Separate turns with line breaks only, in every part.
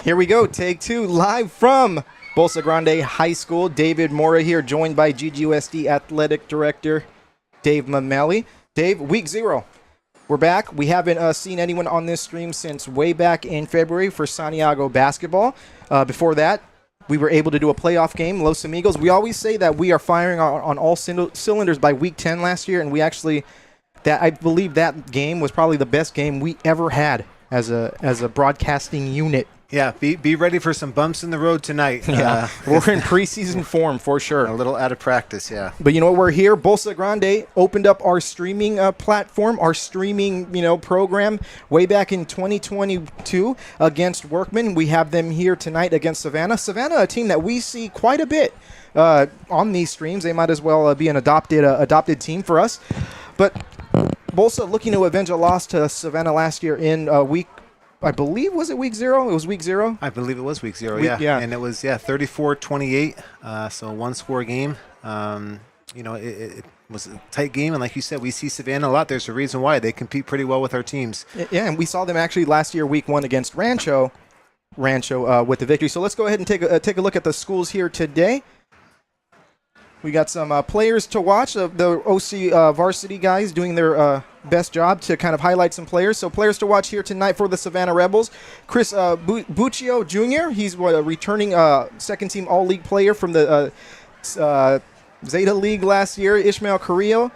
Here we go, take two, live from Bolsa Grande High School. David Mora here, joined by GGUSD Athletic Director Dave Mameli. Dave, week 0. We're back. We haven't seen anyone on this stream since way back in February for Santiago basketball. Before that, we were able to do a playoff game, Los Amigos. We always say that we are firing on all cylinders by week 10 last year, and we actually, I believe that game was probably the best game we ever had as a broadcasting unit.
Yeah, be ready for some bumps in the road tonight.
Yeah, we're in preseason form for sure.
A little out of practice, yeah.
But you know what? We're here. Bolsa Grande opened up our streaming platform, our streaming program way back in 2022 against Workman. We have them here tonight against Savanna. Savanna, a team that we see quite a bit on these streams. They might as well be an adopted team for us. But Bolsa looking to avenge a loss to Savanna last year in week. I believe, was it week 0? It was week 0?
I believe it was week 0, yeah. And it was, 34-28, so a one-score game. It was a tight game, and like you said, we see Savanna a lot. There's a reason why. They compete pretty well with our teams.
Yeah, and we saw them actually last year, week 1 against Rancho with the victory. So let's go ahead and take a look at the schools here today. We got some players to watch. The OC Varsity guys doing their best job to kind of highlight some players. So players to watch here tonight for the Savanna Rebels. Chris Buccio Jr., he's a returning second-team All-League player from the Zeta League last year. Ishmael Carrillo,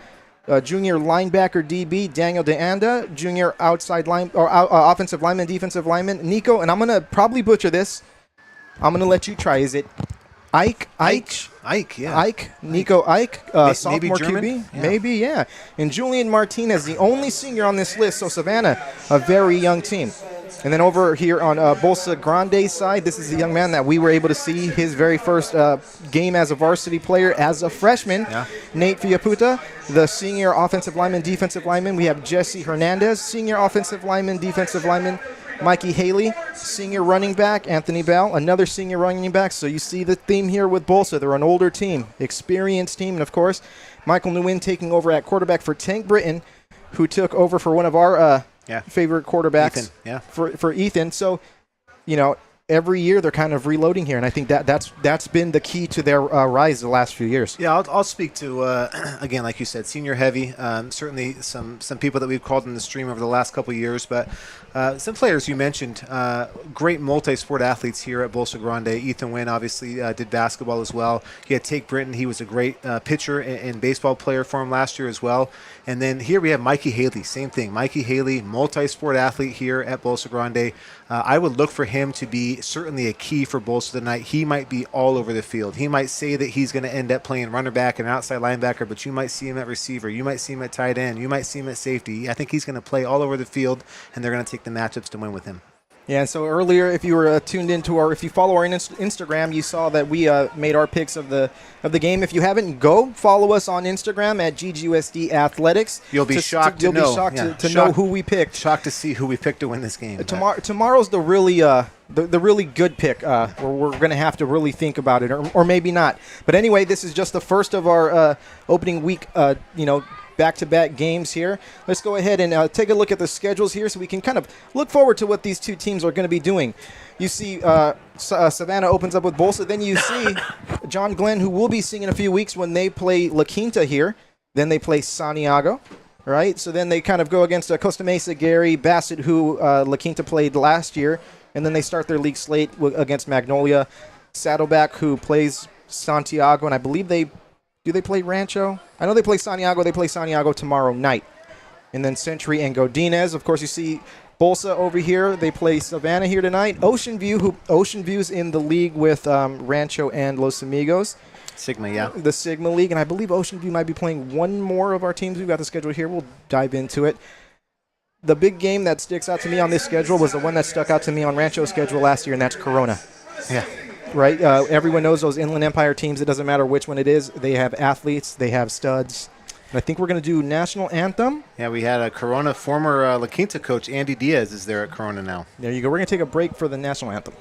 junior linebacker DB. Daniel DeAnda, junior offensive lineman, defensive lineman. Nico, and I'm going to probably butcher this. I'm going to let you try. Is it Ike, Nico Ike, sophomore QB.
Yeah.
Maybe, yeah. And Julian Martinez, the only senior on this list. So Savanna, a very young team. And then over here on Bolsa Grande's side, this is a young man that we were able to see his very first game as a varsity player as a freshman. Yeah. Nate Fiaputa, the senior offensive lineman, defensive lineman. We have Jesse Hernandez, senior offensive lineman, defensive lineman. Mikey Haley, senior running back. Anthony Bell, another senior running back. So you see the theme here with Bolsa. They're an older team, experienced team. And, of course, Michael Nguyen taking over at quarterback for Tank Britton, who took over for one of our favorite quarterbacks,
Ethan,
for Ethan. So, every year they're kind of reloading here, and I think that's been the key to their rise the last few years.
Yeah, I'll speak to, again, like you said, senior heavy. Certainly some people that we've called in the stream over the last couple of years, but some players you mentioned, great multi-sport athletes here at Bolsa Grande. Ethan Nguyen obviously did basketball as well. You had Take Britton. He was a great pitcher and baseball player for him last year as well. And then here we have Mikey Haley, same thing. Mikey Haley, multi-sport athlete here at Bolsa Grande. I would look for him to be certainly a key for Bolsa tonight. He might be all over the field. He might say that he's going to end up playing runner back and outside linebacker, but you might see him at receiver. You might see him at tight end. You might see him at safety. I think he's going to play all over the field, and they're going to take the matchups to win with him.
Yeah, and so earlier, if you were tuned into if you follow our Instagram, you saw that we made our picks of the game. If you haven't, go follow us on Instagram at GGUSD Athletics.
You'll be shocked to
know who we picked.
Shocked to see who we picked to win this game.
Tomorrow's the really the really good pick. Where we're going to have to really think about it, or maybe not. But anyway, this is just the first of our opening week. Back-to-back games here. Let's go ahead and take a look at the schedules here so we can kind of look forward to what these two teams are going to be doing. You see Savanna opens up with Bolsa. Then you see John Glenn, who we'll be seeing in a few weeks when they play La Quinta here. Then they play Santiago, right? So then they kind of go against Costa Mesa, Gary, Bassett, who La Quinta played last year. And then they start their league slate against Magnolia. Saddleback, who plays Santiago, and I believe do they play Rancho? I know they play Santiago. They play Santiago tomorrow night. And then Century and Godinez. Of course, you see Bolsa over here. They play Savanna here tonight. Ocean View's in the league with Rancho and Los Amigos.
Sigma, yeah.
The Sigma League. And I believe Ocean View might be playing one more of our teams. We've got the schedule here. We'll dive into it. The big game that sticks out to me on this schedule was the one that stuck out to me on Rancho's schedule last year, and that's Corona.
Yeah.
Right? Everyone knows those Inland Empire teams. It doesn't matter which one it is. They have athletes. They have studs. And I think we're going to do National Anthem.
Yeah, we had a Corona former La Quinta coach, Andy Diaz, is there at Corona now.
There you go. We're going to take a break for the National Anthem.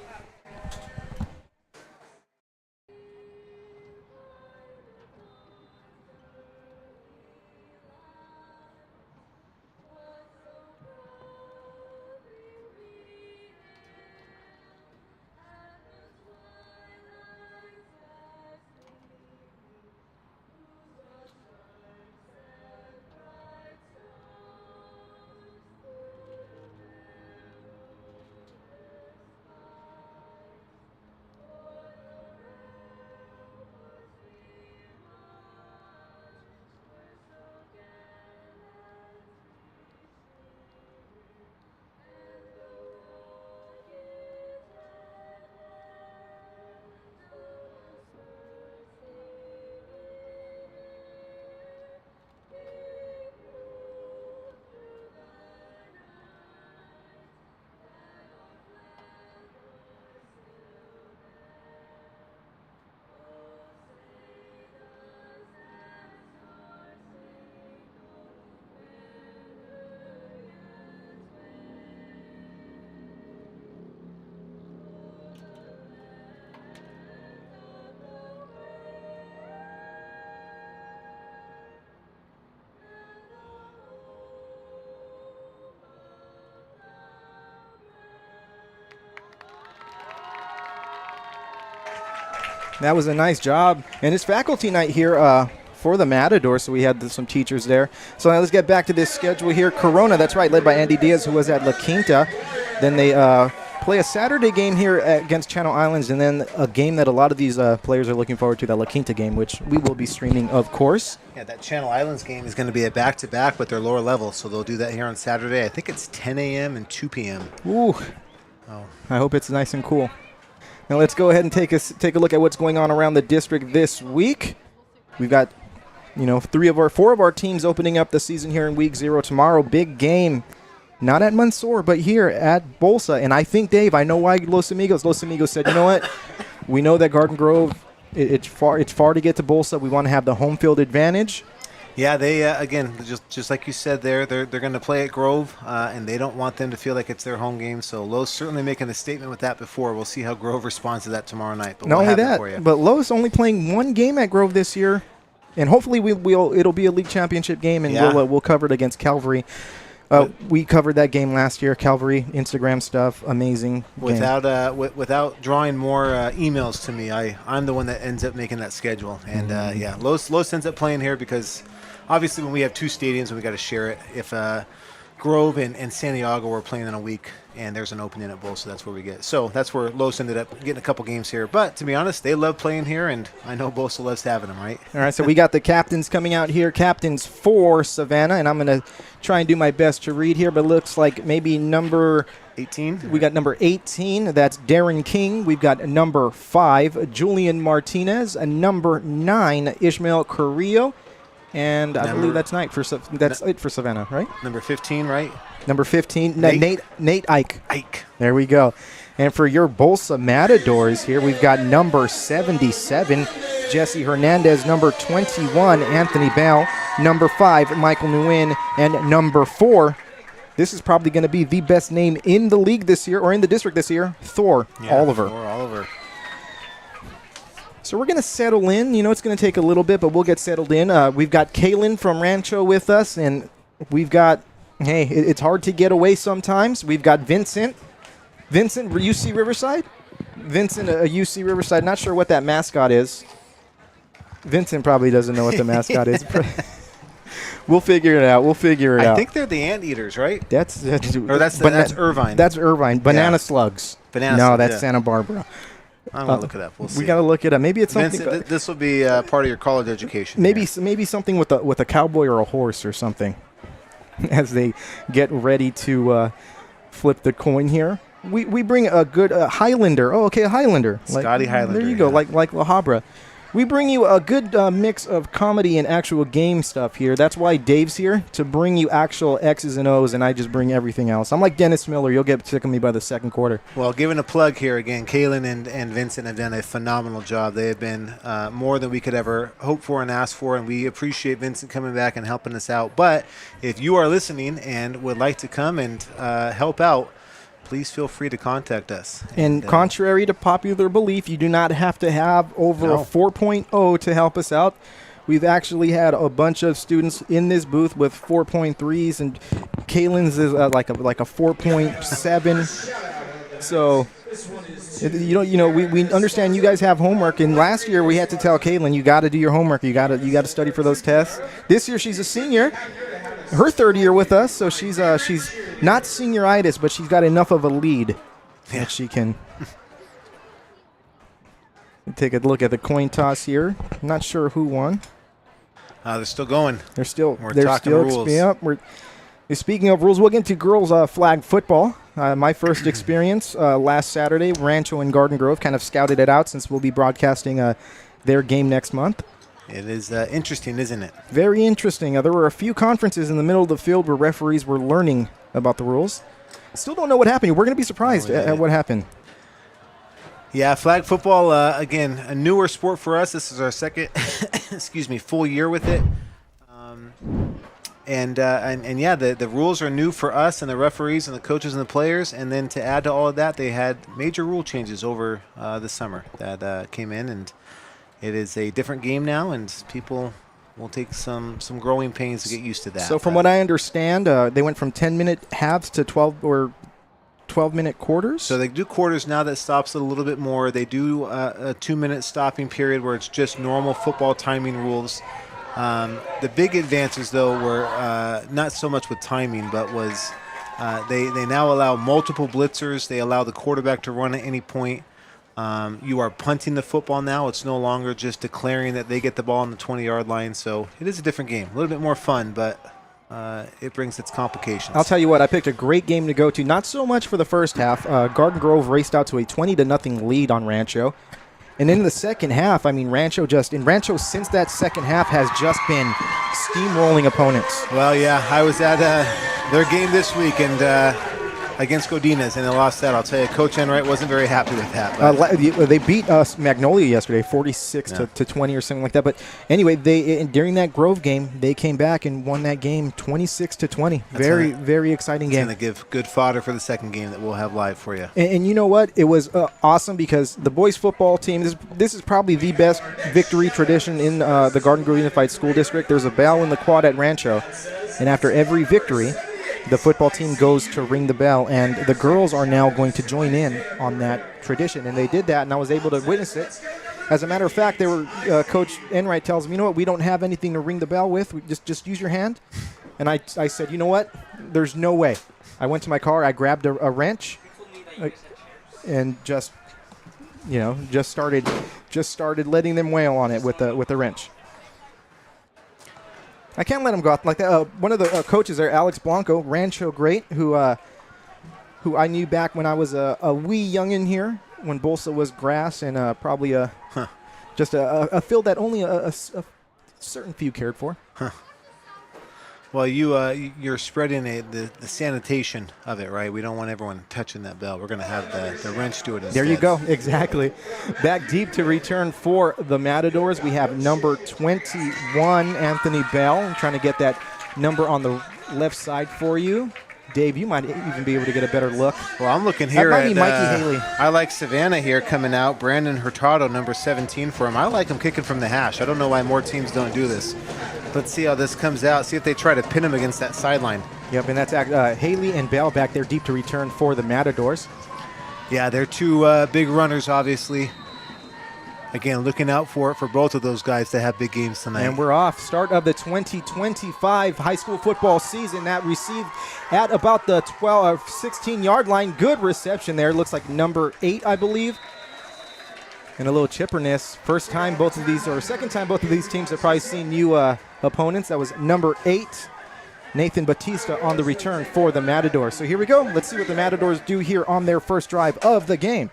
That was a nice job. And it's faculty night here for the Matadors, so we had some teachers there. So now let's get back to this schedule here. Corona, that's right, led by Andy Diaz, who was at La Quinta. Then they play a Saturday game here against Channel Islands, and then a game that a lot of these players are looking forward to, that La Quinta game, which we will be streaming, of course.
Yeah, that Channel Islands game is going to be a back-to-back with their lower level, so they'll do that here on Saturday. I think it's 10 a.m. and 2 p.m.
Ooh. Oh. I hope it's nice and cool. Now let's go ahead and take a look at what's going on around the district this week. We've got, 4 of our teams opening up the season here in week 0 tomorrow. Big game, not at Mansour, but here at Bolsa. And I think, Dave, I know why Los Amigos said, you know what? We know that Garden Grove, it's far to get to Bolsa. We want to have the home field advantage.
Yeah, they again, just like you said, they're going to play at Grove, and they don't want them to feel like it's their home game. So Lowe's certainly making a statement with that before. We'll see how Grove responds to that tomorrow night. But
not only that, but Lowe's only playing 1 game at Grove this year, and hopefully it'll be a league championship game, and we'll cover it against Calvary. We covered that game last year. Calvary, Instagram stuff, amazing.
Without drawing more emails to me, I'm the one that ends up making that schedule, and Lowe's ends up playing here because. Obviously, when we have 2 stadiums and we got to share it, if Grove and Santiago were playing in a week and there's an opening at Bolsa, that's where we get. So that's where Los ended up getting a couple games here. But to be honest, they love playing here, and I know Bolsa loves having them, right?
All right, so we got the captains coming out here. Captains for Savanna, and I'm going to try and do my best to read here, but it looks like maybe number
18.
We got number 18. That's Darren King. We've got number 5, Julian Martinez, and number 9, Ishmael Carrillo. And I believe that's it for Savanna, right?
Number 15, right?
Number 15, Nate Ike.
Ike.
There we go. And for your Bolsa Matadors here, we've got number 77, Jesse Hernandez, number 21, Anthony Bell, number 5, Michael Nguyen, and number 4, this is probably going to be the best name in the league this year, or in the district this year, Thor Oliver.
Thor Oliver.
So we're going to settle in. It's going to take a little bit, but we'll get settled in. We've got Kaylin from Rancho with us, and we've got, it's hard to get away sometimes. We've got Vincent, UC Riverside? Vincent, UC Riverside. Not sure what that mascot is. Vincent probably doesn't know what the mascot is. We'll figure it out. I
think they're the Anteaters, right?
That's
Irvine.
That's Irvine. Banana Slugs. That's Santa Barbara.
I'm going to look it up. We'll see.
We got to look it up. Maybe it's something.
Vincent, this will be part of your college education.
Maybe something with a cowboy or a horse or something as they get ready to flip the coin here. We bring a good Highlander. Oh, okay, a Highlander.
Scotty Highlander.
There you go, like La Habra. We bring you a good mix of comedy and actual game stuff here. That's why Dave's here, to bring you actual X's and O's, and I just bring everything else. I'm like Dennis Miller. You'll get sick of me by the second quarter.
Well, giving a plug here again, Kaylin and Vincent have done a phenomenal job. They have been more than we could ever hope for and ask for, and we appreciate Vincent coming back and helping us out. But if you are listening and would like to come and help out, please feel free to contact us.
And contrary to popular belief, you do not have to have over a 4.0 to help us out. We've actually had a bunch of students in this booth with 4.3s, and Kaylin's is like a 4.7. So, we understand you guys have homework, and last year we had to tell Kaylin, you got to do your homework. You got to study for those tests. This year she's a senior. Her 3rd year with us, so she's not senioritis, but she's got enough of a lead that she can take a look at the coin toss here. I'm not sure who won.
They're still going.
They're still
talking rules.
Speaking of rules, we'll get into girls flag football. My first experience last Saturday, Rancho and Garden Grove, kind of scouted it out since we'll be broadcasting their game next month.
It is interesting, isn't it?
Very interesting. There were a few conferences in the middle of the field where referees were learning about the rules. Still don't know what happened. We're going to be surprised at what happened.
Yeah, flag football, again, a newer sport for us. This is our second, full year with it. The rules are new for us and the referees and the coaches and the players. And then to add to all of that, they had major rule changes over the summer that came in, and it is a different game now, and people will take some growing pains to get used to that.
So from what I understand, they went from 10-minute halves to 12 or 12-minute quarters?
So they do quarters now. That stops it a little bit more. They do a 2-minute stopping period where it's just normal football timing rules. The big advances, though, were not so much with timing, but was they now allow multiple blitzers. They allow the quarterback to run at any point. You are punting the football now. It's no longer just declaring that they get the ball on the 20-yard line. So it is a different game. A little bit more fun, but it brings its complications.
I'll tell you what, I picked a great game to go to. Not so much for the first half. Garden Grove raced out to a 20-0 lead on Rancho. And in the second half, I mean, Rancho since that second half has just been steamrolling opponents.
Well, yeah, I was at their game this week and against Godinez, and they lost that. I'll tell you, Coach Enright wasn't very happy with that.
They beat Magnolia yesterday, 46 to 20 or something like that. But anyway, during that Grove game, they came back and won that game 26 to 20. Very exciting game.
It's going to give good fodder for the second game that we'll have live for you.
And you know what? It was awesome because the boys football team, this is probably the best victory tradition in the Garden Grove Unified School District. There's a bell in the quad at Rancho, and after every victory, the football team goes to ring the bell, and the girls are now going to join in on that tradition. And they did that, and I was able to witness it. As a matter of fact, Coach Enright tells me, you know what, we don't have anything to ring the bell with. We just use your hand. And I said, you know what, there's no way. I went to my car, I grabbed a wrench, and just started letting them wail on it with the wrench. I can't let him go out like that. One of the coaches there, Alex Blanco, Rancho great, who I knew back when I was a wee youngin' here, when Bolsa was grass and probably just a field that only a certain few cared for.
Huh. Well, you're spreading the sanitation of it, right? We don't want everyone touching that bell. We're going to have the wrench do it instead.
There you go. Exactly. Back deep to return for the Matadors. We have number 21, Anthony Bell. I'm trying to get that number on the left side for you. Dave, you might even be able to get a better look.
Well, I'm looking here
at Mikey Haley.
I like Savanna here coming out. Brandon Hurtado, number 17 for him. I like him kicking from the hash. I don't know why more teams don't do this. Let's see how this comes out. See if they try to pin him against that sideline.
Yep, and that's Haley and Bell back there deep to return for the Matadors.
Yeah, they're two big runners, obviously. Again, looking out for both of those guys to have big games tonight.
And we're off. Start of the 2025 high school football season. That received at about the 16-yard line. Good reception there. Looks like number 8, I believe. And a little chipperness. Second time both of these teams have probably seen new opponents. That was number 8, Nathan Batista, on the return for the Matadors. So here we go. Let's see what the Matadors do here on their first drive of the game.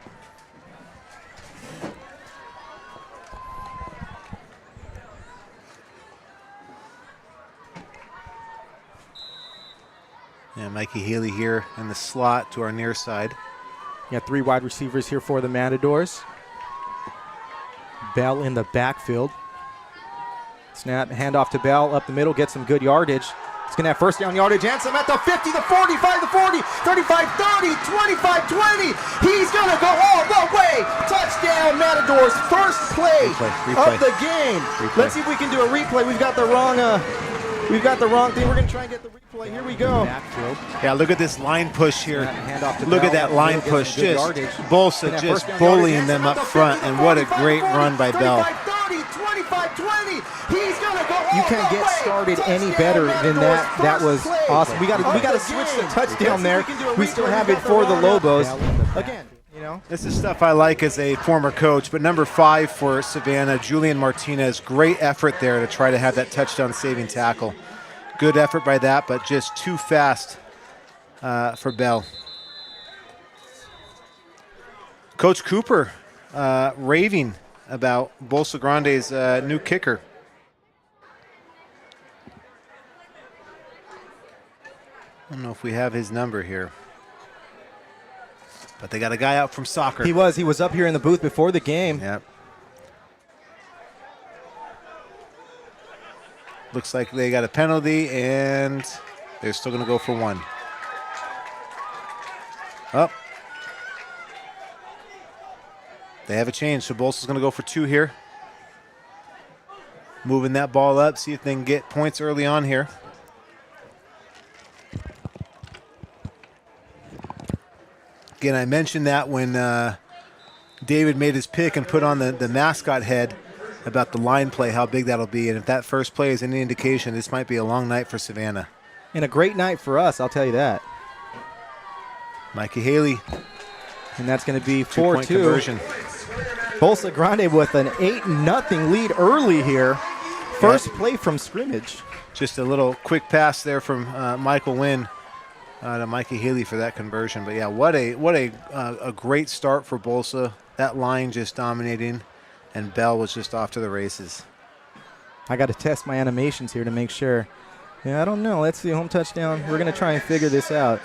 Yeah, Mikey Haley here in the slot to our near side.
Yeah, 3 wide receivers here for the Matadors. Bell in the backfield. Snap, handoff to Bell up the middle, get some good yardage. He's going to have first down yardage. And some at the 50, the 45, the 40, 35, 30, 25, 20. He's going to go all the way. Touchdown, Matadors. First play of the game. Let's see if we can do a replay. We've got the wrong thing. We're going to try and get the replay. Here we go.
Yeah, look at this line push here. Look at that line push. Just Bolsa just bullying them up front, and what a great run by Bell.
You can't get started any better than that. That was awesome. We got to switch the touchdown there. We still have it for the Lobos. Again,
this is stuff I like as a former coach, but number 5 for Savanna, Julian Martinez, great effort there to try to have that touchdown saving tackle. Good effort by that, but just too fast for Bell. Coach Cooper raving about Bolsa Grande's new kicker. I don't know if we have his number here. But they got a guy out from soccer.
He was up here in the booth before the game.
Yep. Looks like they got a penalty, and they're still going to go for 1. Oh. They have a change, so Bolsa's going to go for 2 here. Moving that ball up, see if they can get points early on here. Again, I mentioned that when David made his pick and put on the mascot head about the line play, how big that'll be. And if that first play is any indication, this might be a long night for Savanna.
And a great night for us, I'll tell you that.
Mikey Haley.
And that's going to be
2-point
4-2.
conversion.
Bolsa Grande with an 8-0 lead early here. First play from scrimmage.
Just a little quick pass there from Michael Wynn to Mikey Haley for that conversion. But yeah, what a great start for Bolsa. That line just dominating, and Bell was just off to the races.
I got to test my animations here to make sure. Yeah, I don't know. Let's see, home touchdown. We're going to try and figure this out.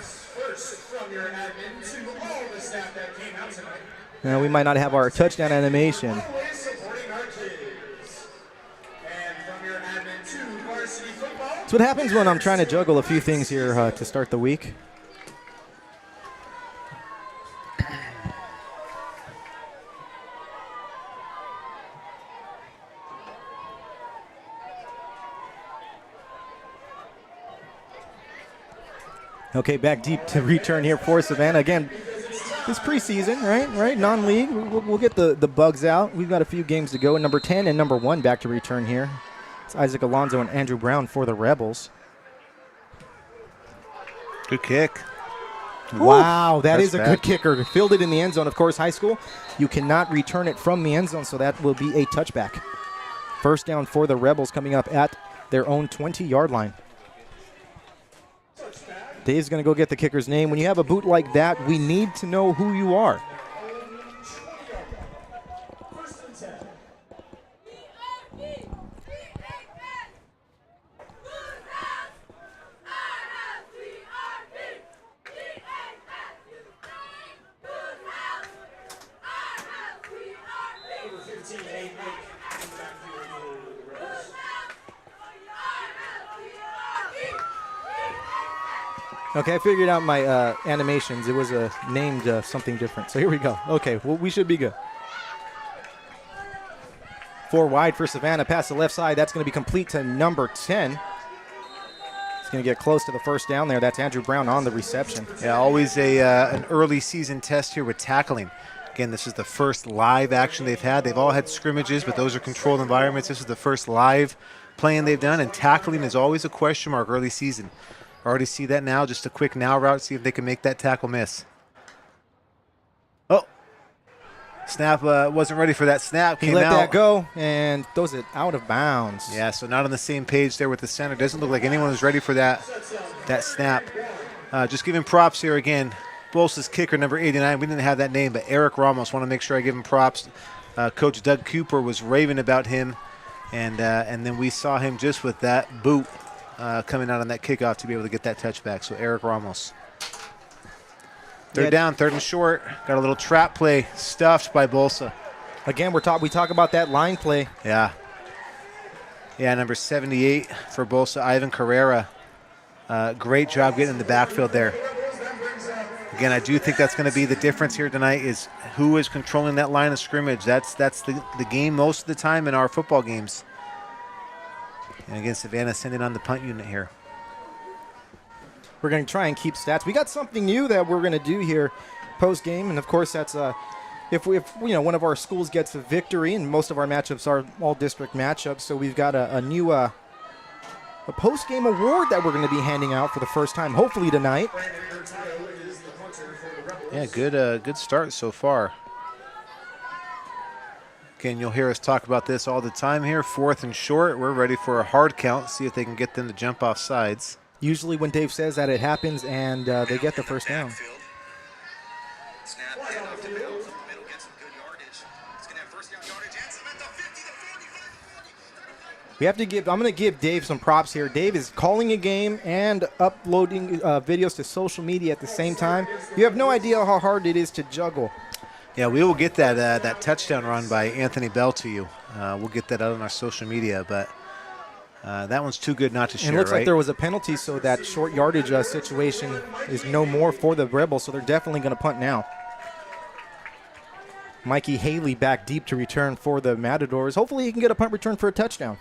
Now, we might not have our touchdown animation. That's what happens when I'm trying to juggle a few things here to start the week. Okay, back deep to return here for Savanna. Again, this preseason, right? Non-league. We'll get the bugs out. We've got a few games to go. Number 10 and number 1 back to return here. It's Isaac Alonso and Andrew Brown for the Rebels.
Good kick.
Wow, that is a
bad.
good kicker. Fielded in the end zone. Of course, high school, you cannot return it from the end zone, so that will be a touchback. First down for the Rebels coming up at their own 20-yard line. Dave's going to go get the kicker's name. When you have a boot like that, we need to know who you are. Okay, I figured out my animations. It was named something different. So here we go. Okay, well, we should be good. 4 wide for Savanna. Pass the left side. That's going to be complete to number 10. It's going to get close to the first down there. That's Andrew Brown on the reception.
Yeah, always an early season test here with tackling. Again, this is the first live action they've had. They've all had scrimmages, but those are controlled environments. This is the first live playing they've done, and tackling is always a question mark early season. Already see that now. Just a quick now route, see if they can make that tackle miss. Oh, snap wasn't ready for that snap.
He let that go and throws it out of bounds.
Yeah, so not on the same page there with the center. Doesn't look like anyone was ready for that snap. Just giving props here again. Bolsa's kicker, number 89. We didn't have that name, but Eric Ramos. Want to make sure I give him props. Coach Doug Cooper was raving about him, and then we saw him just with that boot coming out on that kickoff to be able to get that touchback. So Eric Ramos. Third down, third and short. Got a little trap play stuffed by Bolsa.
Again, we talk about that line play.
Yeah. Yeah, number 78 for Bolsa, Ivan Carrera. Great job getting in the backfield there. Again, I do think that's going to be the difference here tonight is who is controlling that line of scrimmage. That's the game most of the time in our football games. And again, Savanna sending on the punt unit here.
We're going to try and keep stats. We got something new that we're going to do here post game, and of course that's if one of our schools gets a victory, and most of our matchups are all district matchups, so we've got a new a post game award that we're going to be handing out for the first time, hopefully tonight.
Yeah, good start so far. Again, you'll hear us talk about this all the time here. 4th and short. We're ready for a hard count. See if they can get them to jump off sides.
Usually when Dave says that, it happens, and they get the first down. I'm going to give Dave some props here. Dave is calling a game and uploading videos to social media at the same time. You have no idea how hard it is to juggle.
Yeah, we will get that touchdown run by Anthony Bell to you. We'll get that out on our social media, but that one's too good not to share,
And it looks
right?
like there was a penalty, so that short yardage situation is no more for the Rebels, so they're definitely going to punt now. Mikey Haley back deep to return for the Matadors. Hopefully he can get a punt return for a touchdown.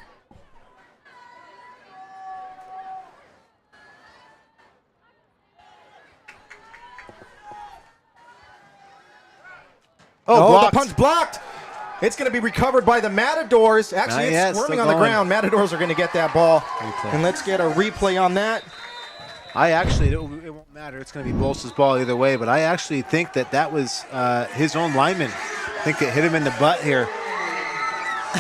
blocked.
The punch blocked. It's going to be recovered by the Matadors. Actually, it's squirming on the ground. Matadors are going to get that ball. And let's get a replay on that.
It won't matter. It's going to be Bolsa's ball either way, but I actually think that was his own lineman. I think it hit him in the butt here.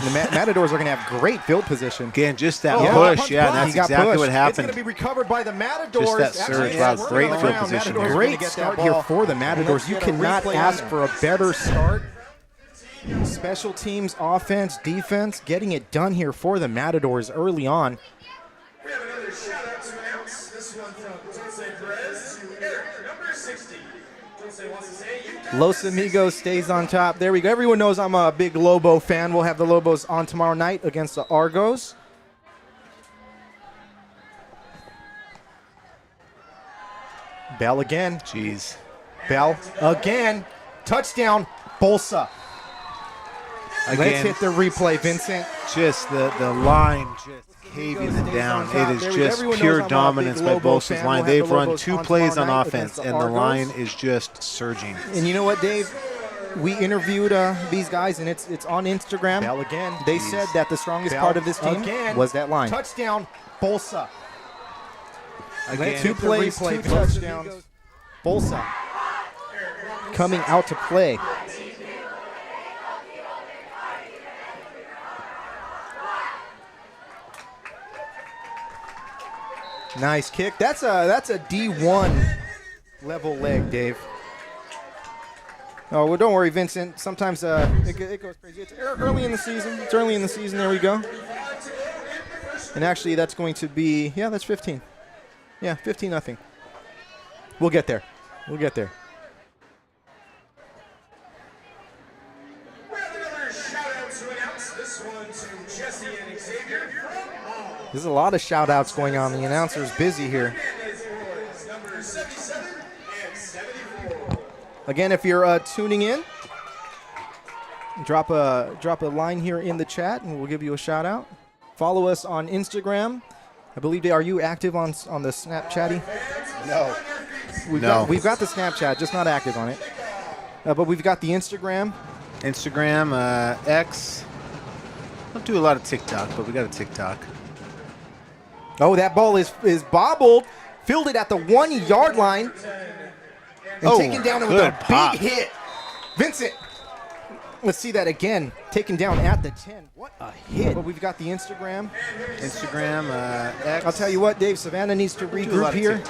The Matadors are going to have great field position.
Again, just that push. Yeah, and that's exactly what happened.
It's going to be recovered by the Matadors.
Just that surge. Wow, great field position.
Great start here for the Matadors. You cannot ask for a better start. Special teams, offense, defense, getting it done here for the Matadors early on.
We have another shout-out to announce. This one from Dulce Perez to Eric, number 60. Dulce wants to say,
Los Amigos stays on top. There we go. Everyone knows I'm a big Lobo fan. We'll have the Lobos on tomorrow night against the Argos. Bell again.
Jeez.
Bell again. Touchdown, Bolsa.
Again,
let's hit the replay, Vincent.
Just the line just caving it down. It is just pure dominance by Bolsa's line. They've run 2 plays on offense, and the line is just surging.
And you know what, Dave? We interviewed these guys, and it's on Instagram.
Bell again.
They said that the strongest part of this team was that line. Touchdown, Bolsa.
Again,
2 plays, 2 touchdowns. Bolsa coming out to play. Nice kick. That's a D1 level leg, Dave. Oh, well, don't worry, Vincent. Sometimes it goes crazy. It's early in the season. It's early in the season. There we go. And actually, that's going to be, that's 15. Yeah, 15-0. We'll get there. We'll get there.
we have another shout-out to announce. This one to Jesse and Xavier.
There's a lot of shout-outs going on. The announcer's busy here.
Number 77 and 74.
Again, if you're tuning in, drop a line here in the chat, and we'll give you a shout-out. Follow us on Instagram. I believe, are you active on the Snapchatty?
No.
We've got the Snapchat, just not active on it. But we've got the Instagram.
X. Don't do a lot of TikTok, but we got a TikTok.
Oh, that ball is bobbled, fielded at the 1-yard line, and taken down with a big hit. Vincent, let's see that again. Taken down at the 10. What a hit. But we've got the Instagram.
X.
I'll tell you what, Dave, Savanna needs to regroup here.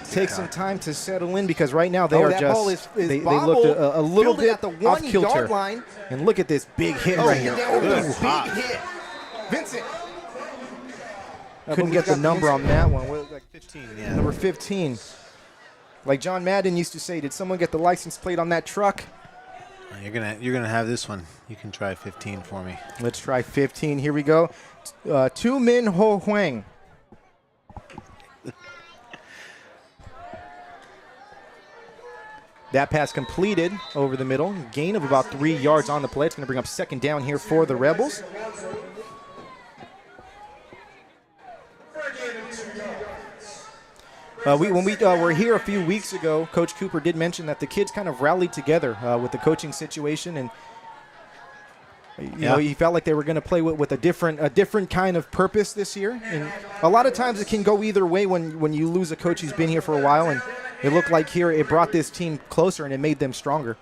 Take some time to settle in because right now they are just, they looked a little bit
at the
off kilter.
1-yard line.
And look at this big hit right here.
Big hit. Vincent.
Couldn't get the number on that one. Like
15, yeah.
Number 15. Like John Madden used to say, did someone get the license plate on that truck?
You're gonna have this one. You can try 15 for me.
Let's try 15. Here we go. Tu Min Ho Huang. That pass completed over the middle. Gain of about 3 yards on the play. It's going to bring up second down here for the Rebels. When we were here a few weeks ago, Coach Cooper did mention that the kids kind of rallied together with the coaching situation, and you know, he felt like they were going to play with a different kind of purpose this year. And a lot of times it can go either way when you lose a coach who's been here for a while, and it looked like here it brought this team closer and it made them stronger.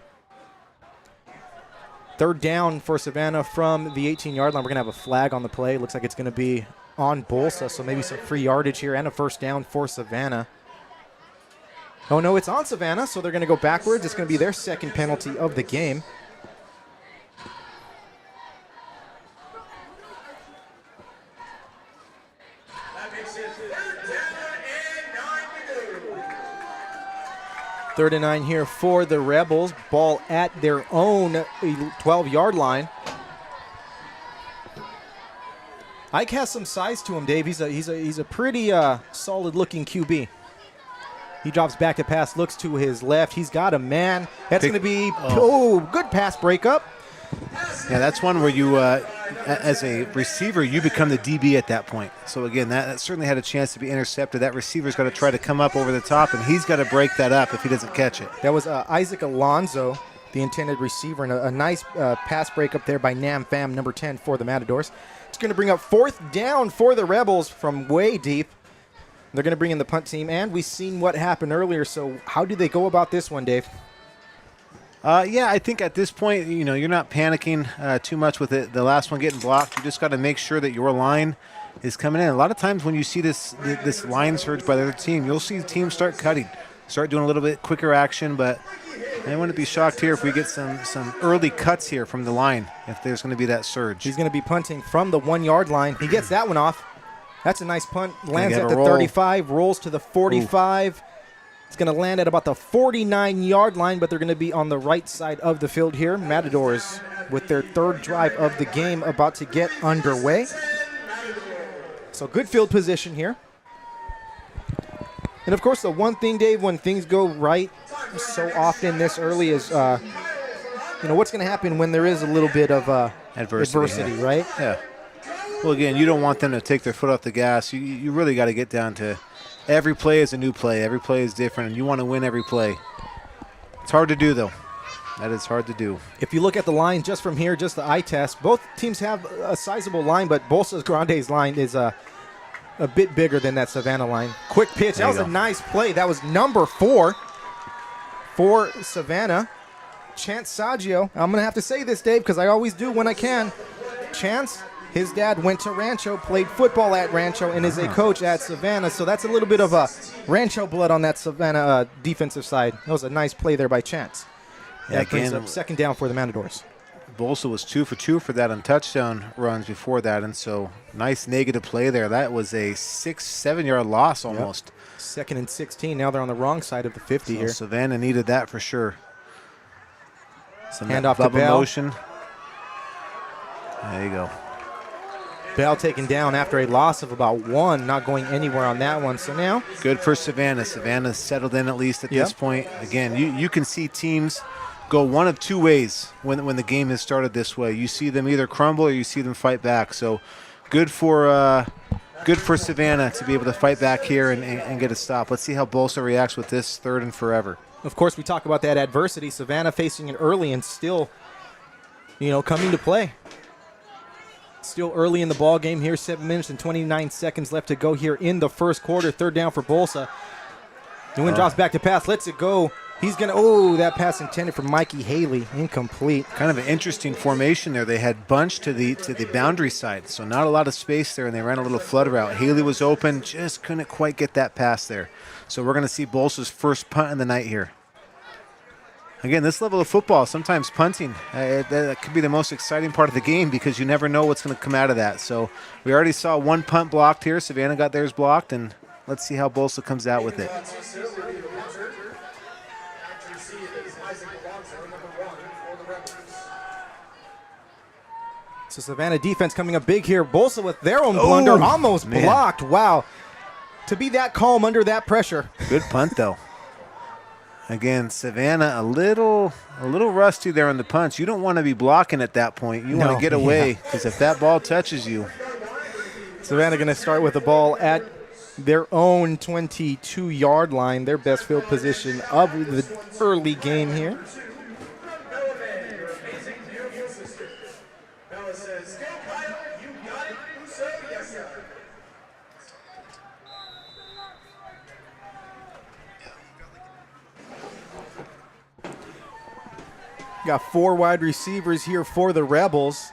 Third down for Savanna from the 18-yard line. We're going to have a flag on the play. It looks like it's going to be on Bolsa, so maybe some free yardage here and a first down for Savanna. Oh, no, it's on Savanna, so they're going to go backwards. It's going to be their second penalty of the game.
That makes it 3rd down and 9 to go.
3rd and 9 here for the Rebels. Ball at their own 12-yard line. Ike has some size to him, Dave. He's a pretty solid-looking QB. He drops back to pass, looks to his left. He's got a man. That's going to be good pass breakup.
Yeah, that's one where you, as a receiver, you become the DB at that point. So again, that certainly had a chance to be intercepted. That receiver's got to try to come up over the top, and he's got to break that up if he doesn't catch it.
That was Isaac Alonzo the intended receiver, and a nice pass break up there by Nam Pham, number 10 for the Matadors. It's going to bring up 4th down for the Rebels from way deep. They're going to bring in the punt team, and we've seen what happened earlier, so how do they go about this one, Dave?
Yeah, I think at this point, you're not panicking too much with it. The last one getting blocked. You just got to make sure that your line is coming in. A lot of times when you see this line surge by the other team, you'll see the team start cutting, start doing a little bit quicker action, but I wouldn't be shocked here if we get some early cuts here from the line, if there's going to be that surge.
He's going to be punting from the 1-yard line. He gets that one off. That's a nice punt. Lands at the
roll.
35, rolls to the 45. Ooh. It's going to land at about the 49-yard line, but they're going to be on the right side of the field here. Matadors with their 3rd drive of the game about to get underway. So good field position here. And, of course, the one thing, Dave, when things go right so often this early is, what's going to happen when there is a little bit of adversity,
yeah.
Right?
Yeah. Well, again, you don't want them to take their foot off the gas. You really got to get down to every play is a new play. Every play is different, and you want to win every play. It's hard to do, though. That is hard to do.
If you look at the line just from here, just the eye test, both teams have a sizable line, but Bolsa Grande's line is a bit bigger than that Savanna line. Quick pitch. That was a nice play. That was number 4 for Savanna. Chance Saggio. I'm going to have to say this, Dave, because I always do when I can. Chance, his dad went to Rancho, played football at Rancho, and is a coach at Savanna. So that's a little bit of a Rancho blood on that Savanna defensive side. That was a nice play there by Chance. That brings up 2nd down for the Matadors.
Bolsa was 2 for 2 for that on touchdown runs before that, and so nice negative play there. That was a 6-7 yard loss almost.
Yep. 2nd and 16. Now they're on the wrong side of the 50 here.
Savanna needed that for sure. Some
handoff to Bell.
Motion. There you go.
Bell taken down after a loss of about 1, not going anywhere on that one. So now
good for Savanna. Savannah's settled in at least at this point. Again, you can see teams go one of 2 ways when the game has started this way. You see them either crumble or you see them fight back. So good for Savanna to be able to fight back here and get a stop. Let's see how Bolsa reacts with this 3rd and forever.
Of course, we talk about that adversity. Savanna facing it early and still, coming to play. Still early in the ball game here. 7 minutes and 29 seconds left to go here in the first quarter. 3rd down for Bolsa. The wind drops back to pass. Lets it go. He's going to, that pass intended for Mikey Haley. Incomplete.
Kind of an interesting formation there. They had bunched to the boundary side, so not a lot of space there, and they ran a little flood route. Haley was open, just couldn't quite get that pass there. So we're going to see Bolsa's first punt of the night here. Again, this level of football, sometimes punting, that could be the most exciting part of the game because you never know what's going to come out of that. So we already saw 1 punt blocked here. Savanna got theirs blocked, and let's see how Bolsa comes out with it.
So Savanna defense coming up big here. Bolsa with their own blunder, almost blocked. Wow. To be that calm under that pressure.
Good punt, though. Again, Savanna a little rusty there on the punch. You don't want to be blocking at that point. You want to get away because if that ball touches you.
Savanna going to start with the ball at their own 22-yard line, their best field position of the early game here. Got 4 wide receivers here for the Rebels.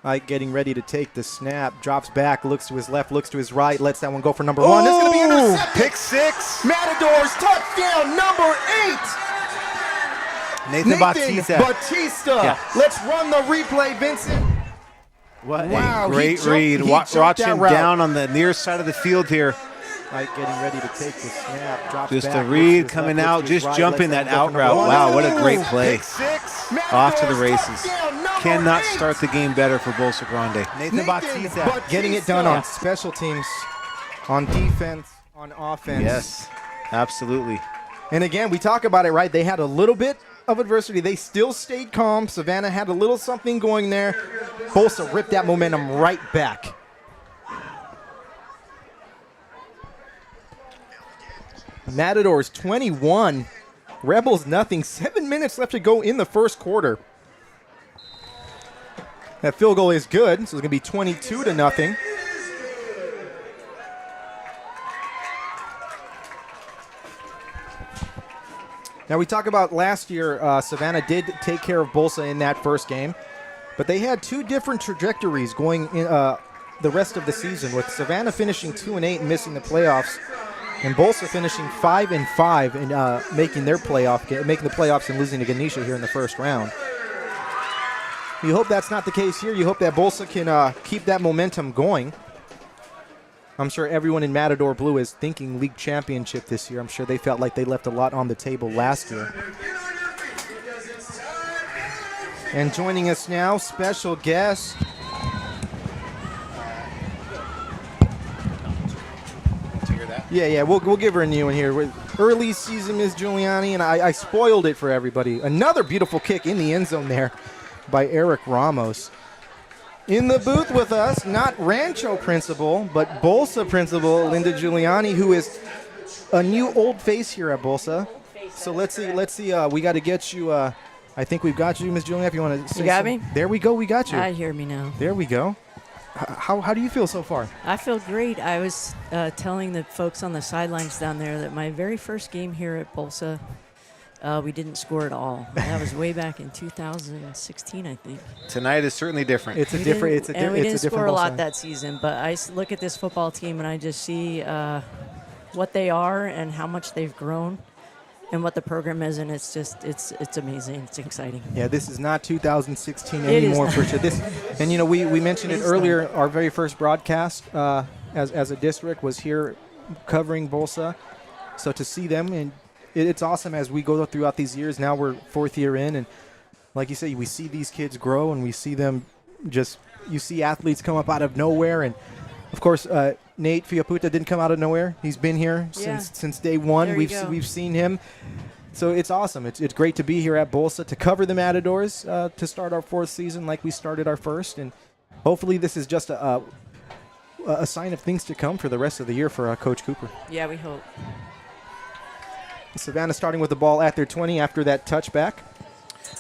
Ike getting ready to take the snap. Drops back, looks to his left, looks to his right, lets that one go for number 1. It's going to be intercepted.
Pick 6.
Matadors touchdown number 8.
Nathan Batista.
Yeah. Let's run the replay, Vincent.
What a great read. Watch him down on the near side of the field here.
Ike getting ready to take the snap. Drops
just
back,
a read coming out, just right, jumping that out route. Wow, what a great play. Off to the races. Cannot start the game better for Bolsa Grande. Nathan Batista.
Getting it done on special teams, on defense, on offense.
Yes, absolutely.
And again, we talk about it, right? They had a little bit of adversity. They still stayed calm. Savanna had a little something going there. Bolsa ripped that momentum right back. Matadors 21, Rebels nothing. 7 minutes left to go in the first quarter. That field goal is good, so it's going to be 22-0. Now, we talk about last year, Savanna did take care of Bolsa in that first game, but they had two different trajectories going in the rest of the season, with Savanna finishing 2-8 and missing the playoffs, and Bolsa finishing 5-5 and making the playoffs and losing to Ganesha here in the first round. You hope that's not the case here. You hope that Bolsa can keep that momentum going. I'm sure everyone in Matador Blue is thinking league championship this year. I'm sure they felt like they left a lot on the table last year. And joining us now, special guest. Yeah, we'll give her a new one here. Early season, Ms. Giuliani, and I spoiled it for everybody. Another beautiful kick in the end zone there by Eric Ramos. In the booth with us, not Rancho principal, but Bolsa principal, Linda Giuliani, who is a new old face here at Bolsa. So let's see. We got to get you. I think we've got you, Ms. Giuliani, if you want to say
You got
something.
me?
There we go. We got you.
I hear me now.
There we go. How do you feel so far?
I feel great. I was telling the folks on the sidelines down there that my very first game here at Bolsa, we didn't score at all. That was way back in 2016, I think.
Tonight is certainly different.
It's a
We
different.
didn't- and we didn't score a lot
Bolsa.
that season. But I look at this football team and I just see what they are and how much they've grown, and what the program is, and it's just it's amazing. It's exciting.
Yeah, this is not 2016
It is
anymore
not.
for sure. And we mentioned it
It is
earlier. Our very first broadcast as a district was here covering Bolsa. So to see them, and it's awesome as we go throughout these years. Now we're fourth year in, and like you say, we see these kids grow, and we see them you see athletes come up out of nowhere, and of course Nate Fiaputa didn't come out of nowhere. He's been here
Yeah.
since day one.
There you go.
We've seen him. So it's awesome. It's great to be here at Bolsa to cover the Matadors to start our fourth season like we started our first, and hopefully this is just a sign of things to come for the rest of the year for Coach Cooper.
Yeah, we hope.
Savannah starting with the ball at their 20 after that touchback.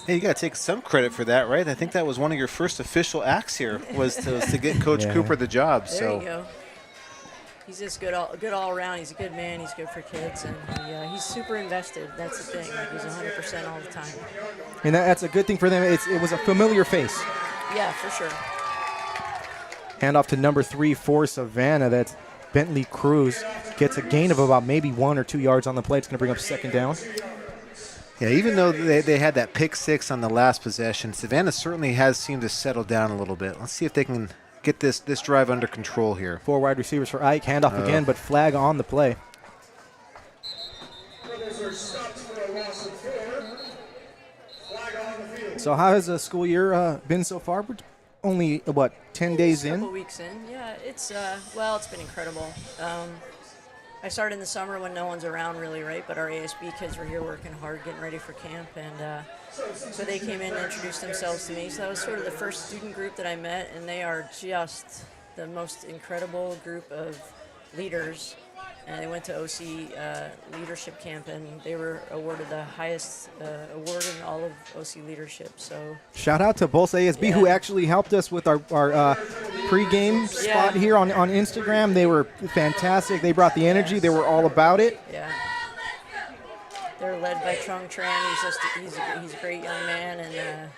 Hey, you got to take some credit for that, right? I think that was one of your first official acts here was to get Coach
Yeah.
Cooper the job.
There
So
you go. He's just good all around. He's a good man. He's good for kids, and he's super invested. That's the thing. Like, he's 100% all the time.
And that's a good thing for them. It was a familiar face.
Yeah, for sure.
Handoff to number 3 for Savannah. That's Bentley Cruz. Gets a gain of about maybe 1 or 2 yards on the play. It's going to bring up second down.
yeah, even though they had that pick six on the last possession, Savannah certainly has seemed to settle down a little bit. Let's see if they can get this drive under control here.
4 wide receivers for Ike. Handoff again, but flag on the play.
Rebels are stopped for a loss of 4. Flag on the field.
So how has the school year been so far? We're only, 10 days
A couple
in?
weeks in. Yeah, it's it's been incredible. I started in the summer when no one's around really, right? But our ASB kids were here working hard, getting ready for camp, and so they came in and introduced themselves to me. So that was sort of the first student group that I met, and they are just the most incredible group of leaders. And they went to OC leadership camp, and they were awarded the highest award in all of OC leadership. So
Shout out to Bolsa ASB, who
Yeah.
actually helped us with our pregame spot here on Instagram. They were fantastic. They brought the energy. They were all about it.
yeah. They're led by Trung Tran. He's a great young man, and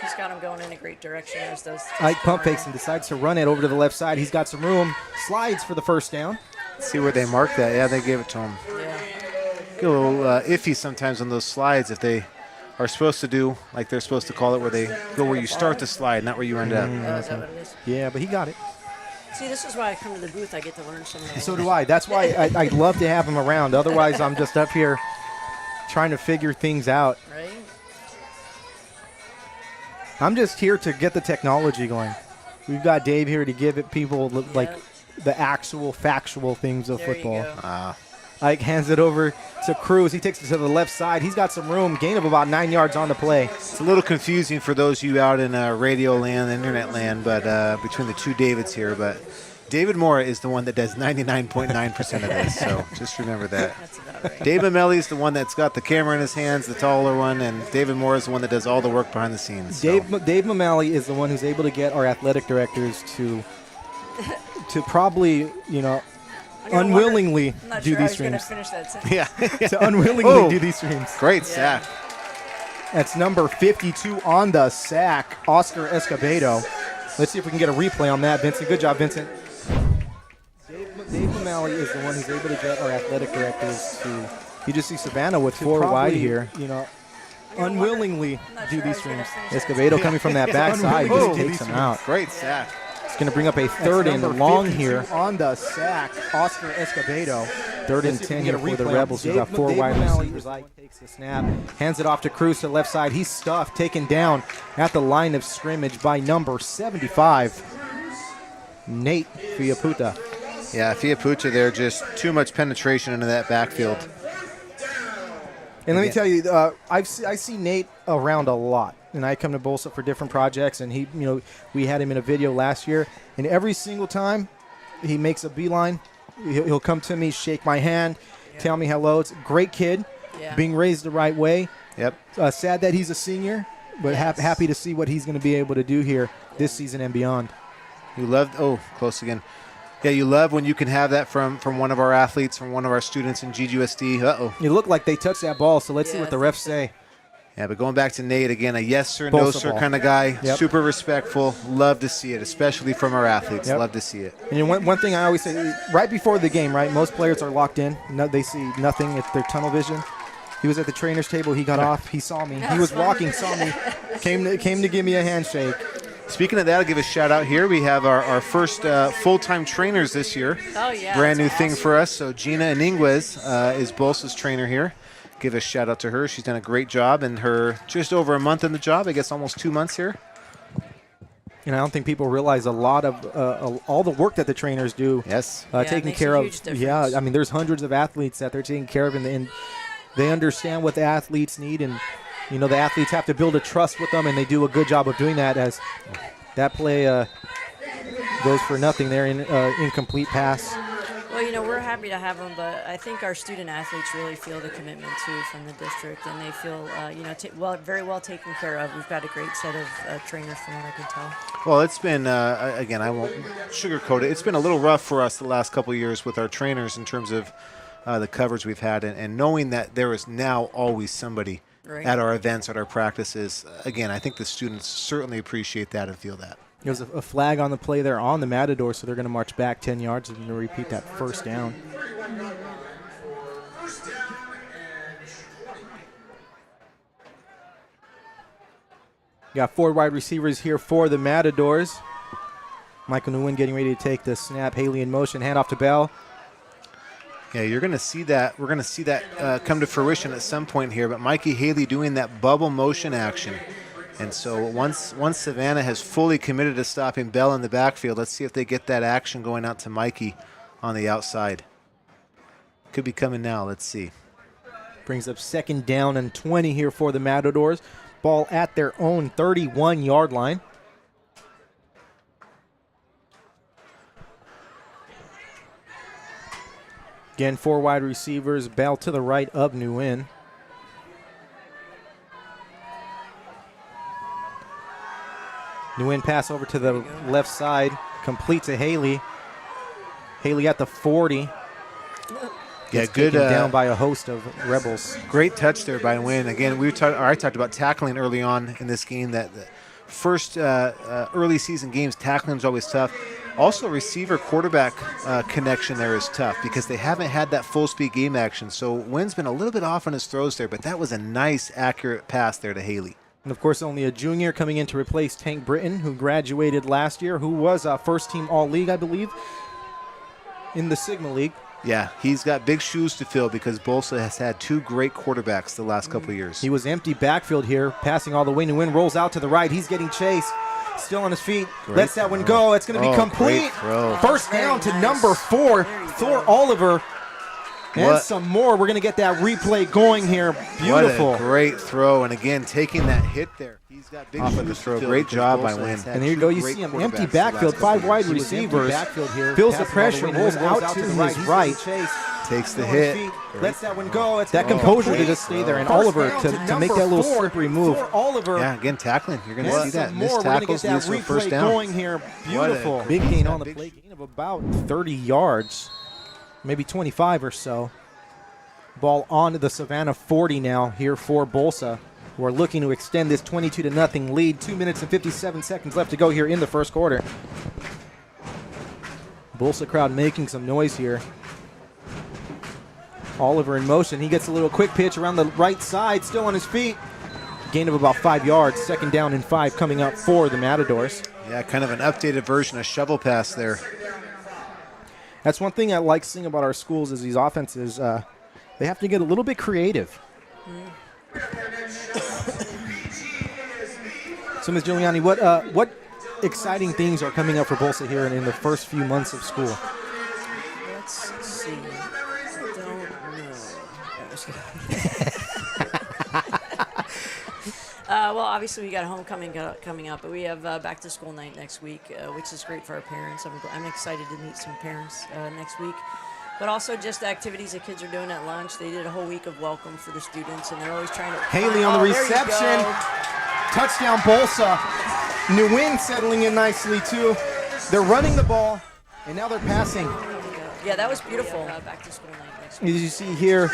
he's got him going in a great direction. As does
Ike pump fakes and decides to run it over to the left side. He's got some room. Slides for the first down.
See where they marked that. Yeah, they gave it to him.
Yeah.
Get a little iffy sometimes on those slides if they are supposed to do, like they're supposed to call it, where they go where you start the slide, not where you end up.
Oh, is that what it is?
Yeah, but he got it.
See, this is why I come to the booth. I get to learn some of
So do I. That's why I love to have him around. Otherwise, I'm just up here trying to figure things out.
Right?
I'm just here to get the technology going. We've got Dave here to give it people like the actual factual things of
There you
football.
go.
Ike hands it over to Cruz. He takes it to the left side. He's got some room. Gain of about 9 yards on the play.
It's a little confusing for those of you out in radio land, internet land, but between the two Davids here. But David Moore is the one that does 99.9% of this, so just remember that.
That's about right.
Dave Mamelli is the one that's got the camera in his hands, the taller one, and David Moore is the one that does all the work behind the scenes. So.
Dave Mamelli is the one who's able to get our athletic directors to probably, unwillingly do these streams.
Finish that sentence.
Yeah.
To unwillingly do these streams.
Great sack.
That's number 52 on the sack, Oscar Escobedo. Let's see if we can get a replay on that, Vincent. Good job, Vincent. Dave Mamelli is the one who's able to get our athletic directors to. You just see Savanna with 4 wide here. Unwillingly do these streams. Escobedo coming from that backside just takes him out.
Great sack.
It's going to bring up a 3rd and long here on the sack, Oscar Escobedo. 3rd and 10 here for the Rebels. We've got 4 wide receivers. Takes the snap, hands it off to Cruz to the left side. He's stuffed, taken down at the line of scrimmage by number 75, Nate Fiaputa.
Yeah, Fiaputa there, just too much penetration into that backfield.
And let me tell you, I see Nate around a lot. And I come to Bolsa for different projects, and he, we had him in a video last year, and every single time he makes a beeline, he'll come to me, shake my hand, tell me hello. It's a great kid, being raised the right way.
Yep.
Sad that he's a senior, but happy to see what he's going to be able to do here this season and beyond.
You love, close again. Yeah, you love when you can have that from one of our athletes, from one of our students in GGUSD.
It looked like they touched that ball, so let's see what the refs say.
Yeah, but going back to Nate, again, a yes sir, no sir kind of guy.
Yep.
Super respectful. Love to see it, especially from our athletes.
Yep.
Love to see it.
And one thing I always say, right before the game, right, most players are locked in. They see nothing. It's their tunnel vision. He was at the trainer's table. He got off. He saw me. He was walking, saw me, came to give me a handshake.
Speaking of that, I'll give a shout out here. We have our first full-time trainers this year.
Oh, yeah.
Brand new thing for us. So Gina Iniguez is Bolsa's trainer here. Give a shout out to her. She's done a great job in her just over a month in the job. I guess almost 2 months here.
And I don't think people realize a lot of all the work that the trainers do.
Yes.
Taking care of. Yeah, I mean, there's hundreds of athletes that they're taking care of, and they understand what the athletes need, and the athletes have to build a trust with them, and they do a good job of doing that. As that play goes for nothing there, in incomplete pass.
Well, we're happy to have them, but I think our student athletes really feel the commitment too from the district, and they feel very well taken care of. We've got a great set of trainers, from what I can tell.
Well, it's been again, I won't sugarcoat it. It's been a little rough for us the last couple of years with our trainers in terms of the coverage we've had, and knowing that there is now always somebody at our events, at our practices. Again, I think the students certainly appreciate that and feel that.
There's a flag on the play there on the Matadors, so they're going to march back 10 yards and repeat that first down. Got 4 wide receivers here for the Matadors. Michael Nguyen getting ready to take the snap. Haley in motion, handoff to Bell.
Yeah, you're going to see that. We're going to see that come to fruition at some point here. But Mikey Haley doing that bubble motion action. And so once Savanna has fully committed to stopping Bell in the backfield, let's see if they get that action going out to Mikey on the outside. Could be coming now. Let's see.
Brings up 2nd down and 20 here for the Matadors. Ball at their own 31-yard line. Again, 4 wide receivers. Bell to the right of Nguyen. Nguyen pass over to the left side. Complete to Haley. Haley at the 40.
Yeah, good.
Down by a host of Rebels.
Great touch there by Nguyen. Again, I talked about tackling early on in this game. That the first early season games, tackling is always tough. Also, receiver-quarterback connection there is tough because they haven't had that full-speed game action. So Nguyen's been a little bit off on his throws there, but that was a nice, accurate pass there to Haley.
And, of course, only a junior coming in to replace Tank Britton, who graduated last year, who was a first-team All-League, I believe, in the Sigma League.
Yeah, he's got big shoes to fill because Bolsa has had 2 great quarterbacks the last couple of years.
He was empty backfield here, passing all the way. Nguyen rolls out to the right. He's getting chased. Still on his feet. Lets that one go. It's going to be complete. First down to number 4, Thor Oliver. And some more. We're going to get that replay going here. Beautiful.
What a great throw. And again, taking that hit there. He's got big shoes to fill. Great job by Wynn.
And here you go. You see him empty backfield. 5 wide receivers. Feels the pressure. Rolls out to his right.
Takes the hit.
Lets that one go. That composure to just stay there. And Oliver to make that little slippery move.
Yeah, again, tackling. You're going to see that. Missed tackles, leads to a first down.
Going here. Beautiful. Big gain on the play. Gain of about 30 yards. Maybe 25 or so. Ball on to the Savanna 40 now here for Bolsa. We're looking to extend this 22-0 lead. 2 minutes and 57 seconds left to go here in the first quarter. Bolsa crowd making some noise here. Oliver in motion. He gets a little quick pitch around the right side, still on his feet. Gain of about 5 yards. 2nd down and 5 coming up for the Matadors.
Yeah, kind of an updated version of shovel pass there.
That's one thing I like seeing about our schools is these offenses, they have to get a little bit creative. So, Ms. Giuliani, what exciting things are coming up for Bolsa here in the first few months of school?
Let's see. I don't know. Well, obviously we got homecoming coming up, but we have back to school night next week, which is great for our parents. I'm excited to meet some parents next week. But also just activities that kids are doing at lunch. They did a whole week of welcome for the students, and they're always trying to...
Haley on the reception. Touchdown Bolsa. Nguyen settling in nicely, too. They're running the ball, and now they're passing.
Yeah, that was beautiful. Back to school night next week.
As you see here,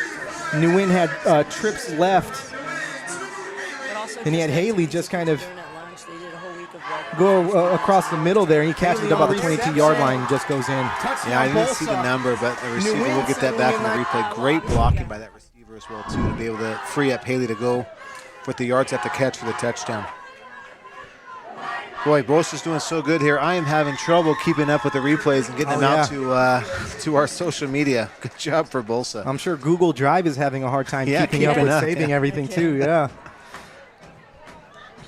Nguyen had trips left. And he had Haley just kind of go across the middle there, and he catches it about the 22-yard line and just goes in.
Yeah, I didn't see the number, but the receiver will get that back in the replay. Great blocking by that receiver as well, too, to be able to free up Haley to go with the yards after catch for the touchdown. Boy, Bolsa's doing so good here. I am having trouble keeping up with the replays and getting them out to our social media. Good job for Bolsa.
I'm sure Google Drive is having a hard time keeping up with saving everything, too, yeah.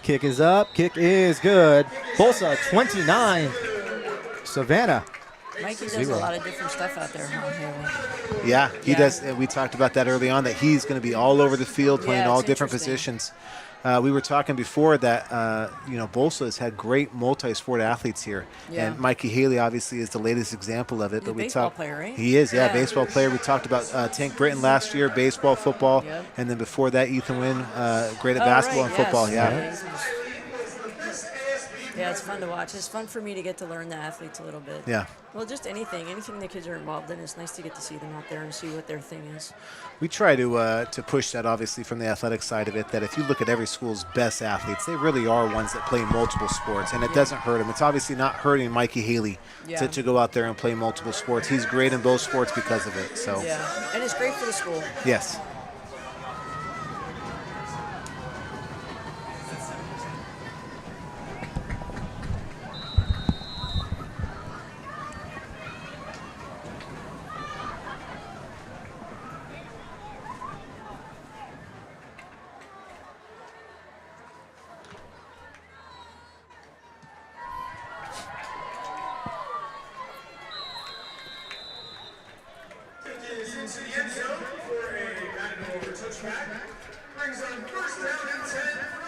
Kick is up. Kick is good. Bolsa 29. Savanna.
Mikey does a lot of different stuff out there.
Yeah, he does. We talked about that early on, that he's going to be all over the field playing all different positions. We were talking before that, Bolsa has had great multi-sport athletes here. Yeah. And Mikey Haley obviously is the latest example of it.
He's a baseball player, right?
He is, baseball player. We talked about Tank Britton last year, baseball, football. Yep. And then before that, Ethan Wynn, great at basketball and football.
Yeah, it's fun to watch. It's fun for me to get to learn the athletes a little bit.
Yeah.
Well, just anything the kids are involved in. It's nice to get to see them out there and see what their thing is.
We try to push that, obviously, from the athletic side of it, that if you look at every school's best athletes, they really are ones that play multiple sports, and it doesn't hurt them. It's obviously not hurting Mikey Haley to go out there and play multiple sports. He's great in both sports because of it. So.
Yeah, and it's great for the school.
Yes.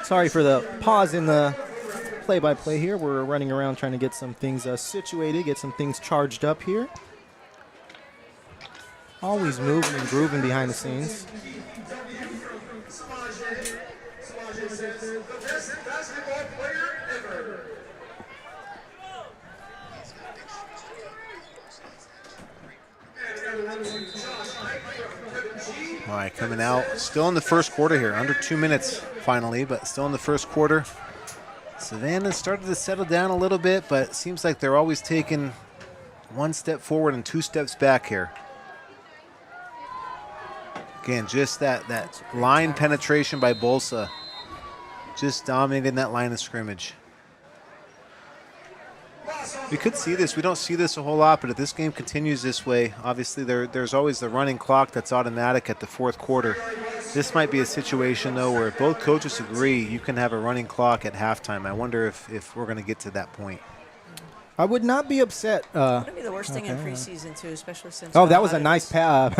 Sorry for the pause in the play-by-play here. We're running around trying to get some things situated, get some things charged up here. Always moving and grooving behind the scenes.
All right, coming out. Still in the first quarter here. Under 2 minutes finally, but still in the first quarter. Savanna started to settle down a little bit, but it seems like they're always taking 1 step forward and 2 steps back here. Again, just that line penetration by Bolsa. Just dominating that line of scrimmage. We could see this. We don't see this a whole lot, but if this game continues this way, obviously there's always the running clock that's automatic at the fourth quarter. This might be a situation, though, where both coaches agree you can have a running clock at halftime. I wonder if we're going to get to that point.
I would not be upset.
Wouldn't be the worst thing in preseason, too, especially since...
Oh, that was a nice pass.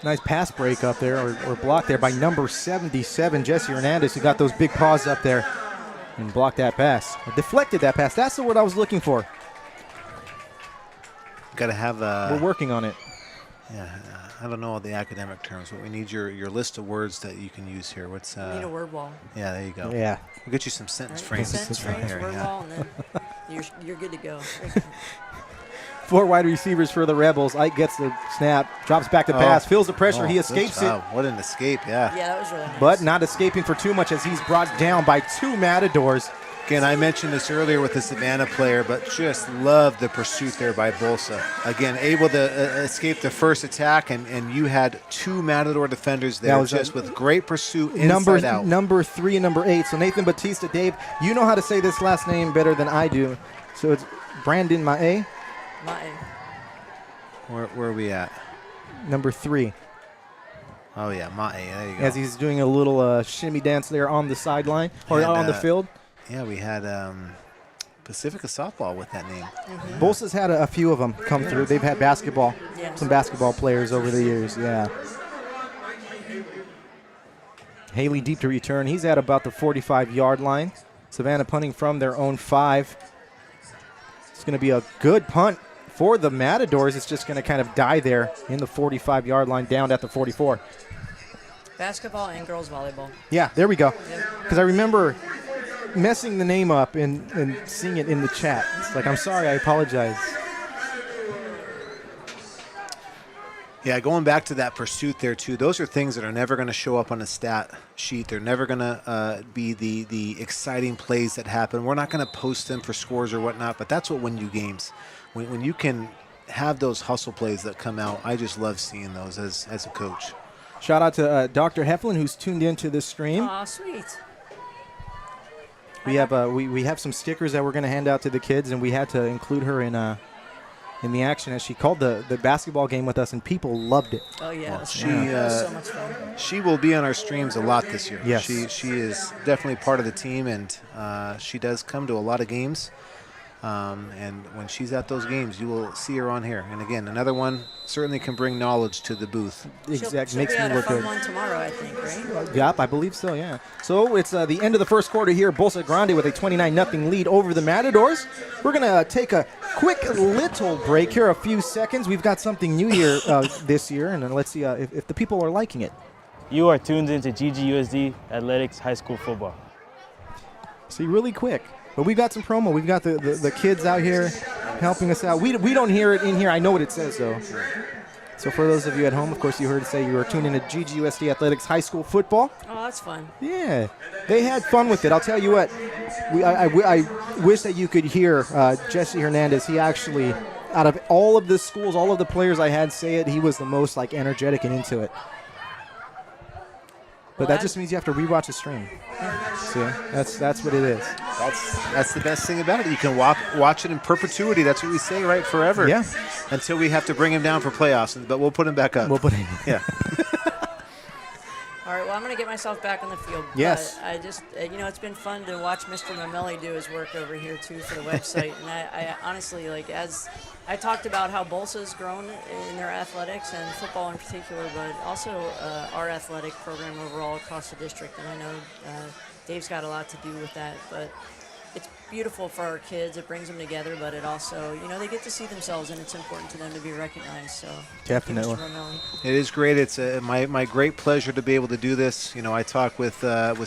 Nice pass break up there, or block there by number 77, Jesse Hernandez, who got those big paws up there and blocked that pass. Or deflected that pass. That's the word I was looking for.
Got to have a...
We're working on it.
Yeah, I don't know all the academic terms, but we need your list of words that you can use here. What's
We need a word wall.
Yeah, there you go.
Yeah.
We'll get you some sentence
Right?
frames.
Sentence frames,
here,
word
yeah.
wall, and then you're good to go.
4 wide receivers for the Rebels. Ike gets the snap, drops back to pass, feels the pressure. He escapes it.
What an escape, yeah.
Yeah, that was really nice.
But not escaping for too much as he's brought down by 2 Matadors.
Again, I mentioned this earlier with the Savanna player, but just love the pursuit there by Bolsa. Again, able to escape the first attack, and you had 2 Matador defenders there just with great pursuit inside out.
Number 3 and number 8. So Nathan Batista, Dave, you know how to say this last name better than I do. So it's Brandon Mae.
Mae.
Where are we at?
Number 3.
Oh, yeah, Mae. There you go.
As he's doing a little shimmy dance there on the sideline or on the field.
Yeah, we had Pacifica softball with that name.
Mm-hmm.
Bolsa's had a few of them come through. They've had basketball, some basketball players over the years, yeah. Haley deep to return. He's at about the 45-yard line. Savanna punting from their own 5. It's going to be a good punt for the Matadors. It's just going to kind of die there in the 45-yard line, down at the 44.
Basketball and girls volleyball.
Yeah, there we go. Because I remember messing the name up and seeing it in the chat. It's like, I'm sorry, I apologize.
Yeah, going back to that pursuit there, too, those are things that are never going to show up on a stat sheet. They're never going to be the exciting plays that happen. We're not going to post them for scores or whatnot, but that's what wins you games. When you can have those hustle plays that come out, I just love seeing those as a coach.
Shout out to Dr. Heflin, who's tuned into this stream.
Aw, sweet.
We have some stickers that we're going to hand out to the kids, and we had to include her in the action as she called the basketball game with us, and people loved it.
Oh, yeah.
Well,
That was so much fun.
She will be on our streams a lot this year.
Yes.
She is definitely part of the team, and she does come to a lot of games. And when she's at those games, you will see her on here. And again, another one certainly can bring knowledge to the booth.
Exactly,
She'll
makes me look
be at a
good.
fun one tomorrow, I think, right?
Yep, I believe so, yeah. So it's the end of the first quarter here. Bolsa Grande with a 29-0 lead over the Matadors. We're going to take a quick little break here, a few seconds. We've got something new here this year, and then let's see if the people are liking it.
You are tuned into GGUSD Athletics High School Football.
See, really quick. But we've got some promo. We've got the kids out here helping us out. We don't hear it in here. I know what it says, though. So for those of you at home, of course, you heard it say you were tuned into GGUSD Athletics High School Football.
Oh, that's fun.
Yeah, they had fun with it. I'll tell you what. I wish that you could hear Jesse Hernandez. He actually, out of all of the schools, all of the players I had say it, he was the most like energetic and into it. But that just means you have to rewatch the stream. See, that's what it is.
That's the best thing about it. You can watch it in perpetuity. That's what we say, right? Forever.
Yeah.
Until we have to bring him down for playoffs, but we'll put him back up.
We'll put him.
Yeah.
All right, well, I'm going to get myself back on the field.
Yes.
But I just, it's been fun to watch Mr. Mamelli do his work over here, too, for the website. And I honestly, as I talked about how Bolsa's grown in their athletics and football in particular, but also our athletic program overall across the district. And I know Dave's got a lot to do with that. But it's beautiful for our kids. It brings them together, but it also, they get to see themselves, and it's important to them to be recognized. So
Definitely.
thank you, Mr. Mamelli.
It is great. It's my great pleasure to be able to do this. I talk with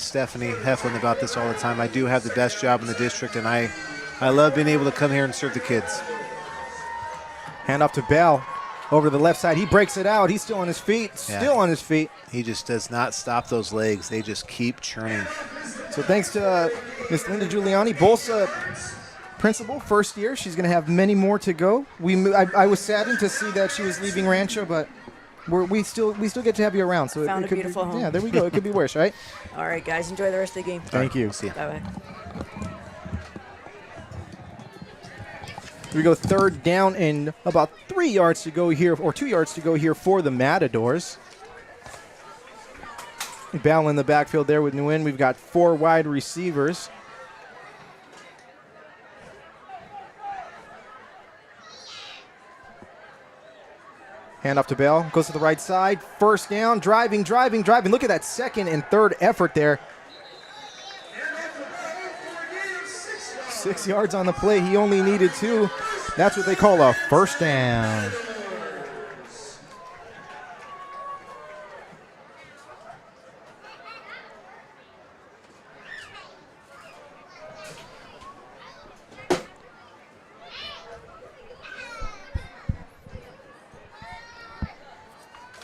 Stephanie Heflin about this all the time. I do have the best job in the district, and I love being able to come here and serve the kids.
Hand off to Bell over to the left side. He breaks it out. He's still on his feet. Still on his feet.
He just does not stop those legs. They just keep churning.
So thanks to Miss Linda Giuliani, Bolsa principal, first year. She's going to have many more to go. I was saddened to see that she was leaving Rancho, but we still get to have you around. So
Found
it
a
could
beautiful
be,
home.
Yeah, there we go. It could be worse, right?
All right, guys, enjoy the rest of the game.
Thank you.
See ya.
Bye-bye.
We go third down and about 3 yards to go here, or 2 yards to go here for the Matadors. Battle in the backfield there with Nguyen. We've got 4 wide receivers. Hand off to Bell. Goes to the right side. First down. Driving. Look at that second and third effort there. 6 yards on the play. He only needed 2. That's what they call a first down.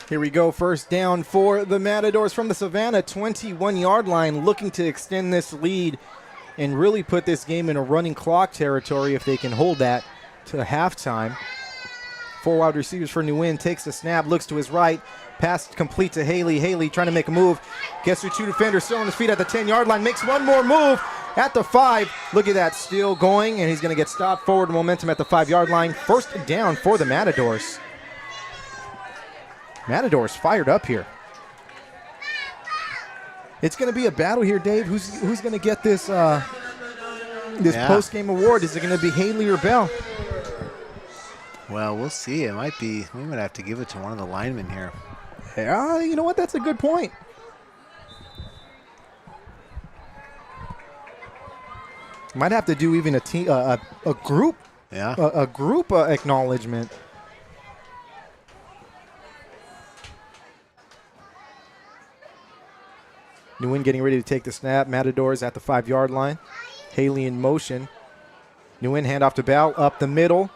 Here we go, first down for the Matadors from the Savanna 21-yard line, looking to extend this lead and really put this game in a running clock territory if they can hold that to halftime. 4 wide receivers for New Win, takes the snap, looks to his right, pass complete to Haley. Haley trying to make a move, gets through 2 defenders, still on his feet at the 10-yard line, makes one more move at the 5. Look at that, still going, and he's going to get stopped. Forward momentum at the 5-yard line. First down for the Matadors. Matadors fired up here. It's going to be a battle here, Dave. Who's going to get this post-game award? Is it going to be Haley or Bell?
Well, we'll see. It might be. We might have to give it to one of the linemen here.
Yeah, you know what? That's a good point. Might have to do even a team, a group, a group acknowledgement. New Win getting ready to take the snap. Matadors at the 5-yard line. Haley in motion. New Win handoff to Bell up the middle.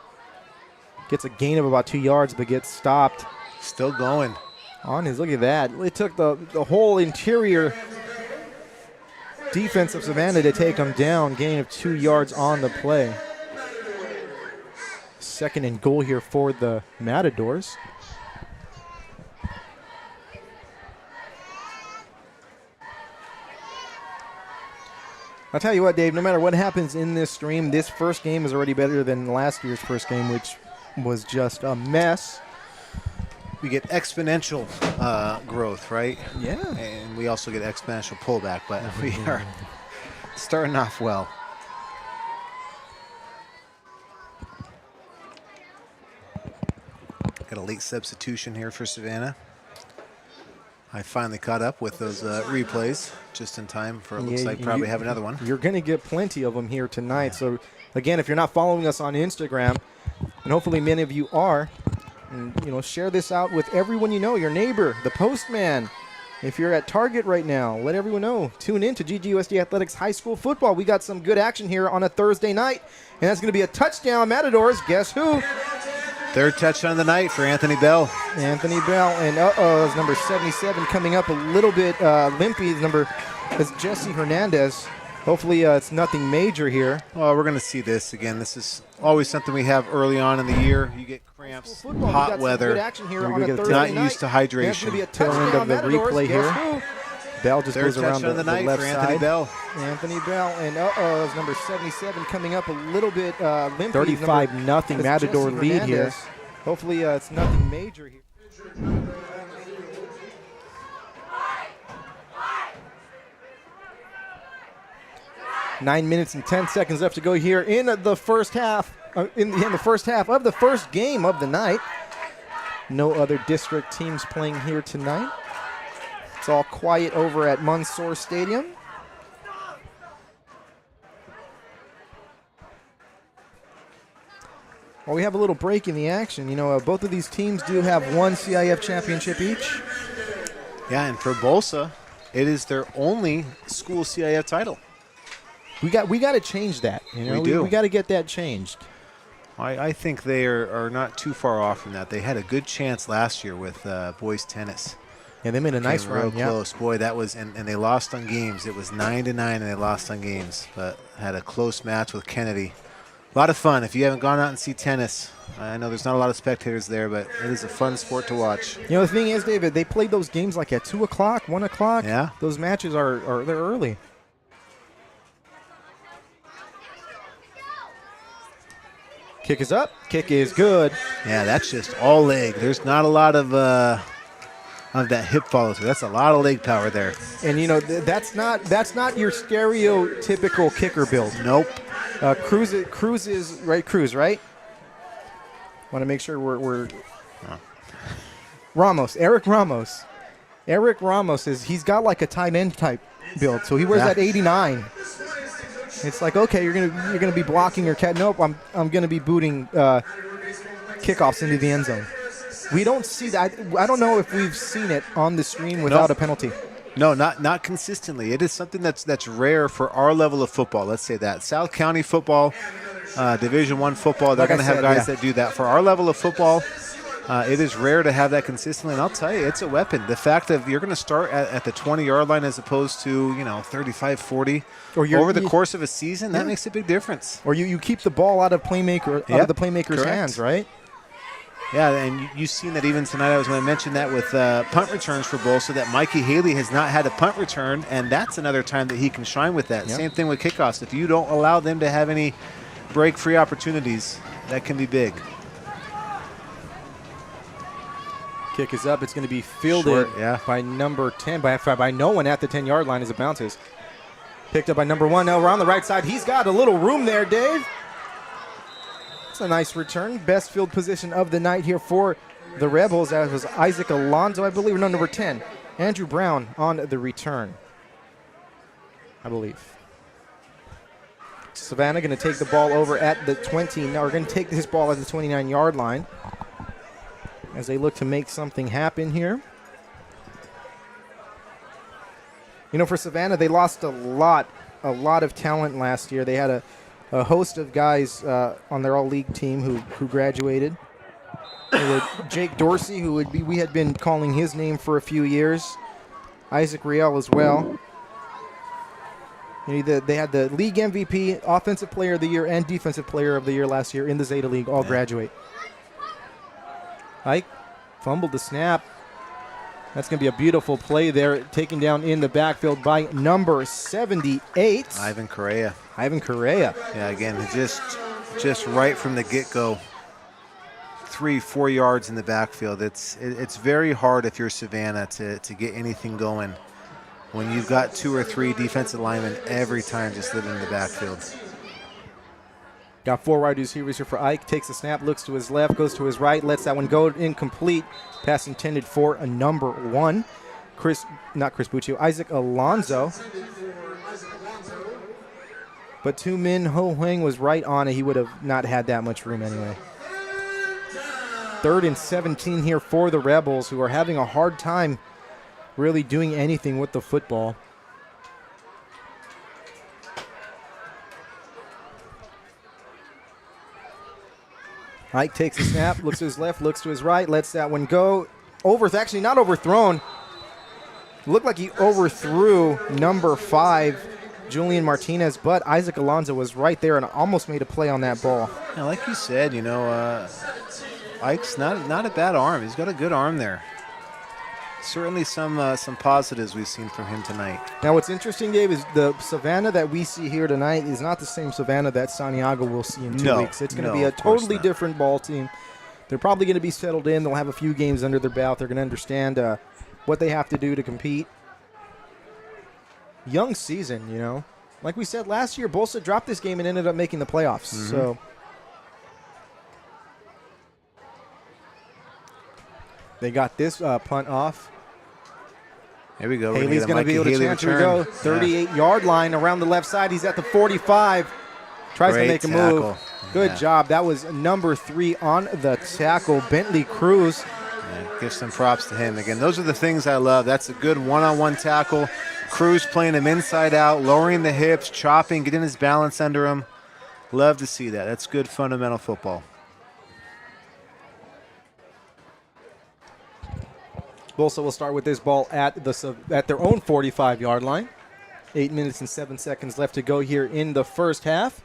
Gets a gain of about 2 yards, but gets stopped.
Still going.
On his, look at that. It took the whole interior defense of Savanna to take him down. Gain of 2 yards on the play. Second and goal here for the Matadors. I'll tell you what, Dave, no matter what happens in this stream, this first game is already better than last year's first game, which was just a mess.
We get exponential growth, right?
Yeah.
And we also get exponential pullback, but we are starting off well. Got a late substitution here for Savanna. I finally caught up with those replays just in time for it looks like probably have another one.
You're going to get plenty of them here tonight. Yeah. So, again, if you're not following us on Instagram, and hopefully many of you are, and, share this out with everyone you know, your neighbor, the postman. If you're at Target right now, let everyone know. Tune in to GGUSD Athletics High School Football. We got some good action here on a Thursday night, and that's going to be a touchdown. Matadors, guess who?
Third touchdown of the night for Anthony Bell.
Anthony Bell, and it's number 77 coming up a little bit limpy. Is Jesse Hernandez. Hopefully it's nothing major here.
Well, we're going to see this again. This is always something we have early on in the year. You get cramps, hot weather. Not used to hydration.
Tail end of the replay here. Bell just goes around the left
for
side.
Anthony Bell.
Anthony Bell, and it's number 77 coming up a little bit limpy. 35-0 Matador lead here. Hopefully it's nothing major here. 9 minutes and 10 seconds left to go here in the first half. In the first half of the first game of the night. No other district teams playing here tonight. It's all quiet over at Mansour Stadium. Well, we have a little break in the action. Both of these teams do have one CIF championship each.
Yeah, and for Bolsa, it is their only school CIF title.
We got to change that. We got to get that changed.
I think they are not too far off from that. They had a good chance last year with boys tennis.
Yeah, they made a nice run.
Real close. Boy, that was, and they lost on games. It was 9-9, and they lost on games, but had a close match with Kennedy. A lot of fun. If you haven't gone out and see tennis, I know there's not a lot of spectators there, but it is a fun sport to watch.
The thing is, David, they played those games like at 2 o'clock, 1 o'clock.
Yeah.
Those matches they're early. Kick is up. Kick is good.
Yeah, that's just all leg. There's not a lot of that hip follow through. That's a lot of leg power there.
And that's not your stereotypical kicker build.
Nope.
Cruz is right. Cruz, right? Want to make sure we're Ramos, Eric Ramos. Eric Ramos he's got like a tight end type build, so he wears that 89. It's like, okay, you're gonna be blocking your cat. Nope, I'm gonna be booting kickoffs into the end zone. We don't see that. I don't know if we've seen it on the stream without a penalty.
No, not consistently. It is something that's rare for our level of football. Let's say that South County football, Division I football, they're going to have guys that do that. For our level of football, it is rare to have that consistently. And I'll tell you, it's a weapon. The fact that you're going to start at the 20-yard line as opposed to 35, 40 over the course of a season, that makes a big difference.
Or you keep the ball out of the playmaker's hands, right?
Yeah, and you've seen that even tonight. I was going to mention that with punt returns for Bolsa, that Mikey Haley has not had a punt return, and that's another time that he can shine with that. Yep. Same thing with kickoffs. If you don't allow them to have any break-free opportunities, that can be big.
Kick is up. It's going to be fielded by number 10, by no one at the 10-yard line as it bounces. Picked up by number 1. Now around the right side. He's got a little room there, Dave. It's a nice return. Best field position of the night here for the Rebels. That was Isaac Alonso, I believe. No, number 10. Andrew Brown on the return, I believe. Savanna going to take the ball over at the 20. Now we're going to take this ball at the 29-yard line as they look to make something happen here. For Savanna, they lost a lot of talent last year. They had a host of guys on their all-league team who graduated. Jake Dorsey, we had been calling his name for a few years. Isaac Riel as well. They had the league MVP, Offensive Player of the Year, and Defensive Player of the Year last year in the Zeta League, all graduate. Ike fumbled the snap. That's going to be a beautiful play there, taken down in the backfield by number 78.
Ivan Correa.
Yeah,
again, just right from the get-go, 3-4 yards in the backfield. It's very hard if you're Savanna to get anything going when you've got 2 or 3 defensive linemen every time just living in the backfield.
Got 4 wide receivers here for Ike. Takes the snap, looks to his left, goes to his right, lets that one go incomplete. Pass intended for a number 1. Not Chris Buccio, Isaac Alonso. But Tu-Min Ho Huang was right on it. He would have not had that much room anyway. 3rd and 17 here for the Rebels, who are having a hard time really doing anything with the football. Ike takes a snap, looks to his left, looks to his right, lets that one go. Actually not overthrown. Looked like he overthrew number 5, Julian Martinez, but Isaac Alonso was right there and almost made a play on that ball.
Yeah, like you said, Ike's not a bad arm. He's got a good arm there. Certainly some positives we've seen from him tonight.
Now what's interesting, Dave, is the Savanna that we see here tonight is not the same Savanna that Santiago will see in 2 weeks. It's going to be a totally different ball team. They're probably going to be settled in. They'll have a few games under their belt. They're going to understand what they have to do to compete. Young season, Like we said last year, Bolsa dropped this game and ended up making the playoffs. Mm-hmm. So they got this punt off.
Here we go.
Haley's going to be able to chance. Here we go. 38-yard line around the left side. He's at the 45. Tries to make a move. Good job. That was number 3 on the tackle, Bentley Cruz.
Give some props to him. Again, those are the things I love. That's a good one-on-one tackle. Cruz playing him inside out, lowering the hips, chopping, getting his balance under him. Love to see that. That's good fundamental football.
Bolsa will start with this ball at their own 45-yard line. 8 minutes and 7 seconds left to go here in the first half.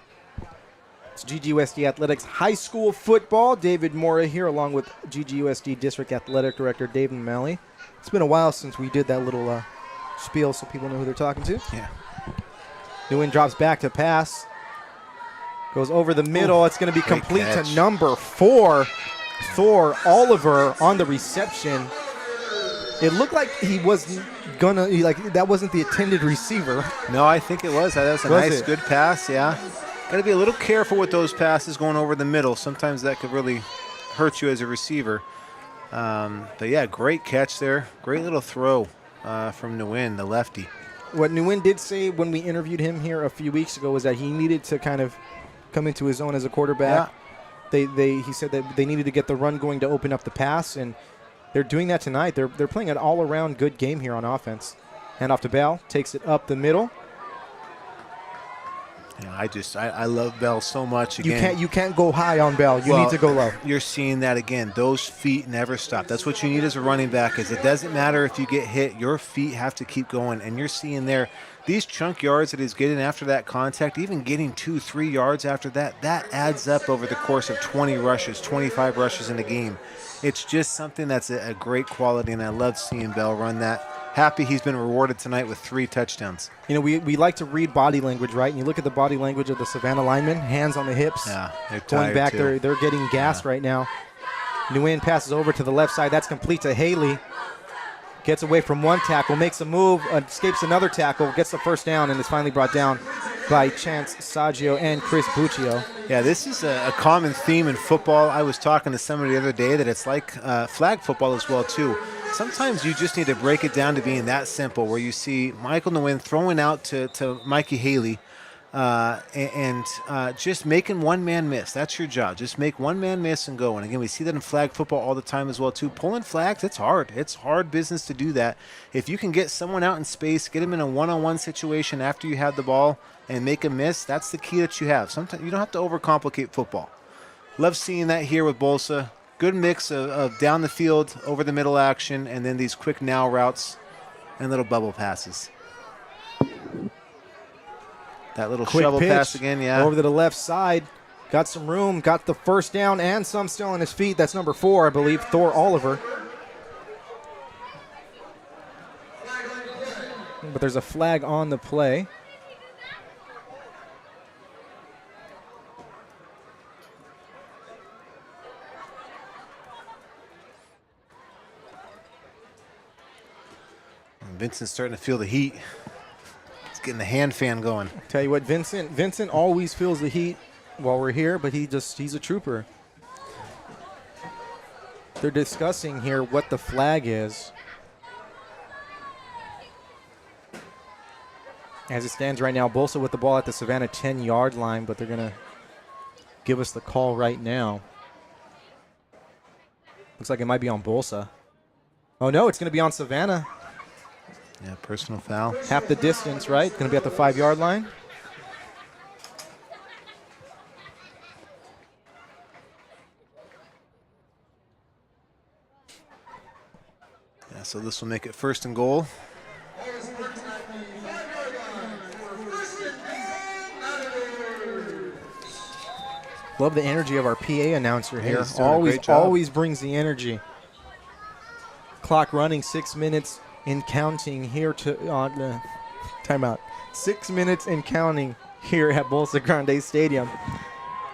It's GGUSD Athletics High School Football. David Mora here along with GGUSD District Athletic Director David Malley. It's been a while since we did that little spiel so people know who they're talking to.
Yeah.
Nguyen drops back to pass. Goes over the middle. It's going to be complete to number 4, Thor Oliver on the reception. It looked like he wasn't that wasn't the intended receiver.
No, I think it was. That was a nice, good pass, yeah. Got to be a little careful with those passes going over the middle. Sometimes that could really hurt you as a receiver. But yeah, great catch there. Great little throw from Nguyen, the lefty.
What Nguyen did say when we interviewed him here a few weeks ago was that he needed to kind of come into his own as a quarterback.
Yeah.
He said that they needed to get the run going to open up the pass, and they're doing that tonight. They're playing an all-around good game here on offense. Hand off to Bell, takes it up the middle.
Yeah, I love Bell so much. Again,
You can't go high on Bell. You need to go low.
You're seeing that again. Those feet never stop. That's what you need as a running back. Is it doesn't matter if you get hit. Your feet have to keep going. And you're seeing there these chunk yards that he's getting after that contact, even getting 2-3 yards after that, that adds up over the course of 20 rushes, 25 rushes in a game. It's just something that's a great quality, and I love seeing Bell run that. Happy he's been rewarded tonight with 3 touchdowns.
You know, we like to read body language, right? And you look at the body language of the Savanna linemen, hands on the hips.
Yeah, they're
going back,
too.
they're getting gassed right now. Nguyen passes over to the left side. That's complete to Haley. Gets away from one tackle, makes a move, escapes another tackle, gets the first down, and is finally brought down by Chance Saggio and Chris Buccio.
Yeah, this is a common theme in football. I was talking to somebody the other day that it's like flag football as well, too. Sometimes you just need to break it down to being that simple, where you see Michael Nguyen throwing out to Mikey Haley and just making one man miss. That's your job. Just make one man miss and go. And again, we see that in flag football all the time as well, too. Pulling flags, it's hard. It's hard business to do that. If you can get someone out in space, get them in a one-on-one situation after you have the ball and make a miss, that's the key that you have. Sometimes you don't have to overcomplicate football. Love seeing that here with Bolsa. Good mix of down the field, over the middle action, and then these quick now routes and little bubble passes. That little
Quick
shovel
pitch
pass again, yeah.
over to the left side. Got some room, got the first down, and some still on his feet. That's number 4, I believe, Thor Oliver. But there's a flag on the play.
Vincent's starting to feel the heat. He's getting the hand fan going.
Tell you what, Vincent always feels the heat while we're here, but he's a trooper. They're discussing here what the flag is. As it stands right now, Bolsa with the ball at the Savanna 10-yard line, but they're going to give us the call right now. Looks like it might be on Bolsa. Oh, no, it's going to be on Savanna.
Yeah, personal foul.
Half the distance, right? Going to be at the 5-yard line.
Yeah, so this will make it 1st and goal.
Love the energy of our PA announcer here.
he's doing a great job.
Always brings the energy. Clock running, 6 minutes and counting here to timeout. 6 minutes and counting here at Bolsa Grande Stadium.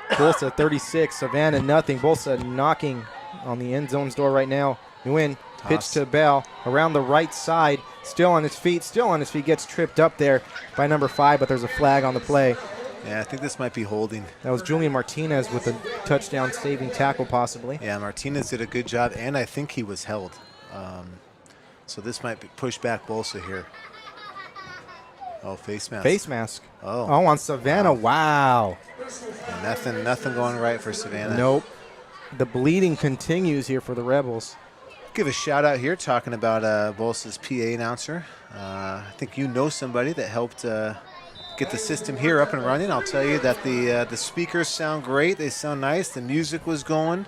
Bolsa 36, Savanna nothing. Bolsa knocking on the end zone's door right now. Nguyen pitch to Bell around the right side. Still on his feet. Gets tripped up there by number 5, but there's a flag on the play.
Yeah, I think this might be holding.
That was Julian Martinez with a touchdown saving tackle possibly.
Yeah, Martinez did a good job, and I think he was held. So this might be push back Bolsa here. Oh, face mask.
Face mask.
Oh,
on Savanna. Wow.
Yeah, nothing going right for Savanna.
Nope. The bleeding continues here for the Rebels.
Give a shout out here talking about Bolsa's PA announcer. I think you know somebody that helped get the system here up and running. I'll tell you that the speakers sound great. They sound nice. The music was going.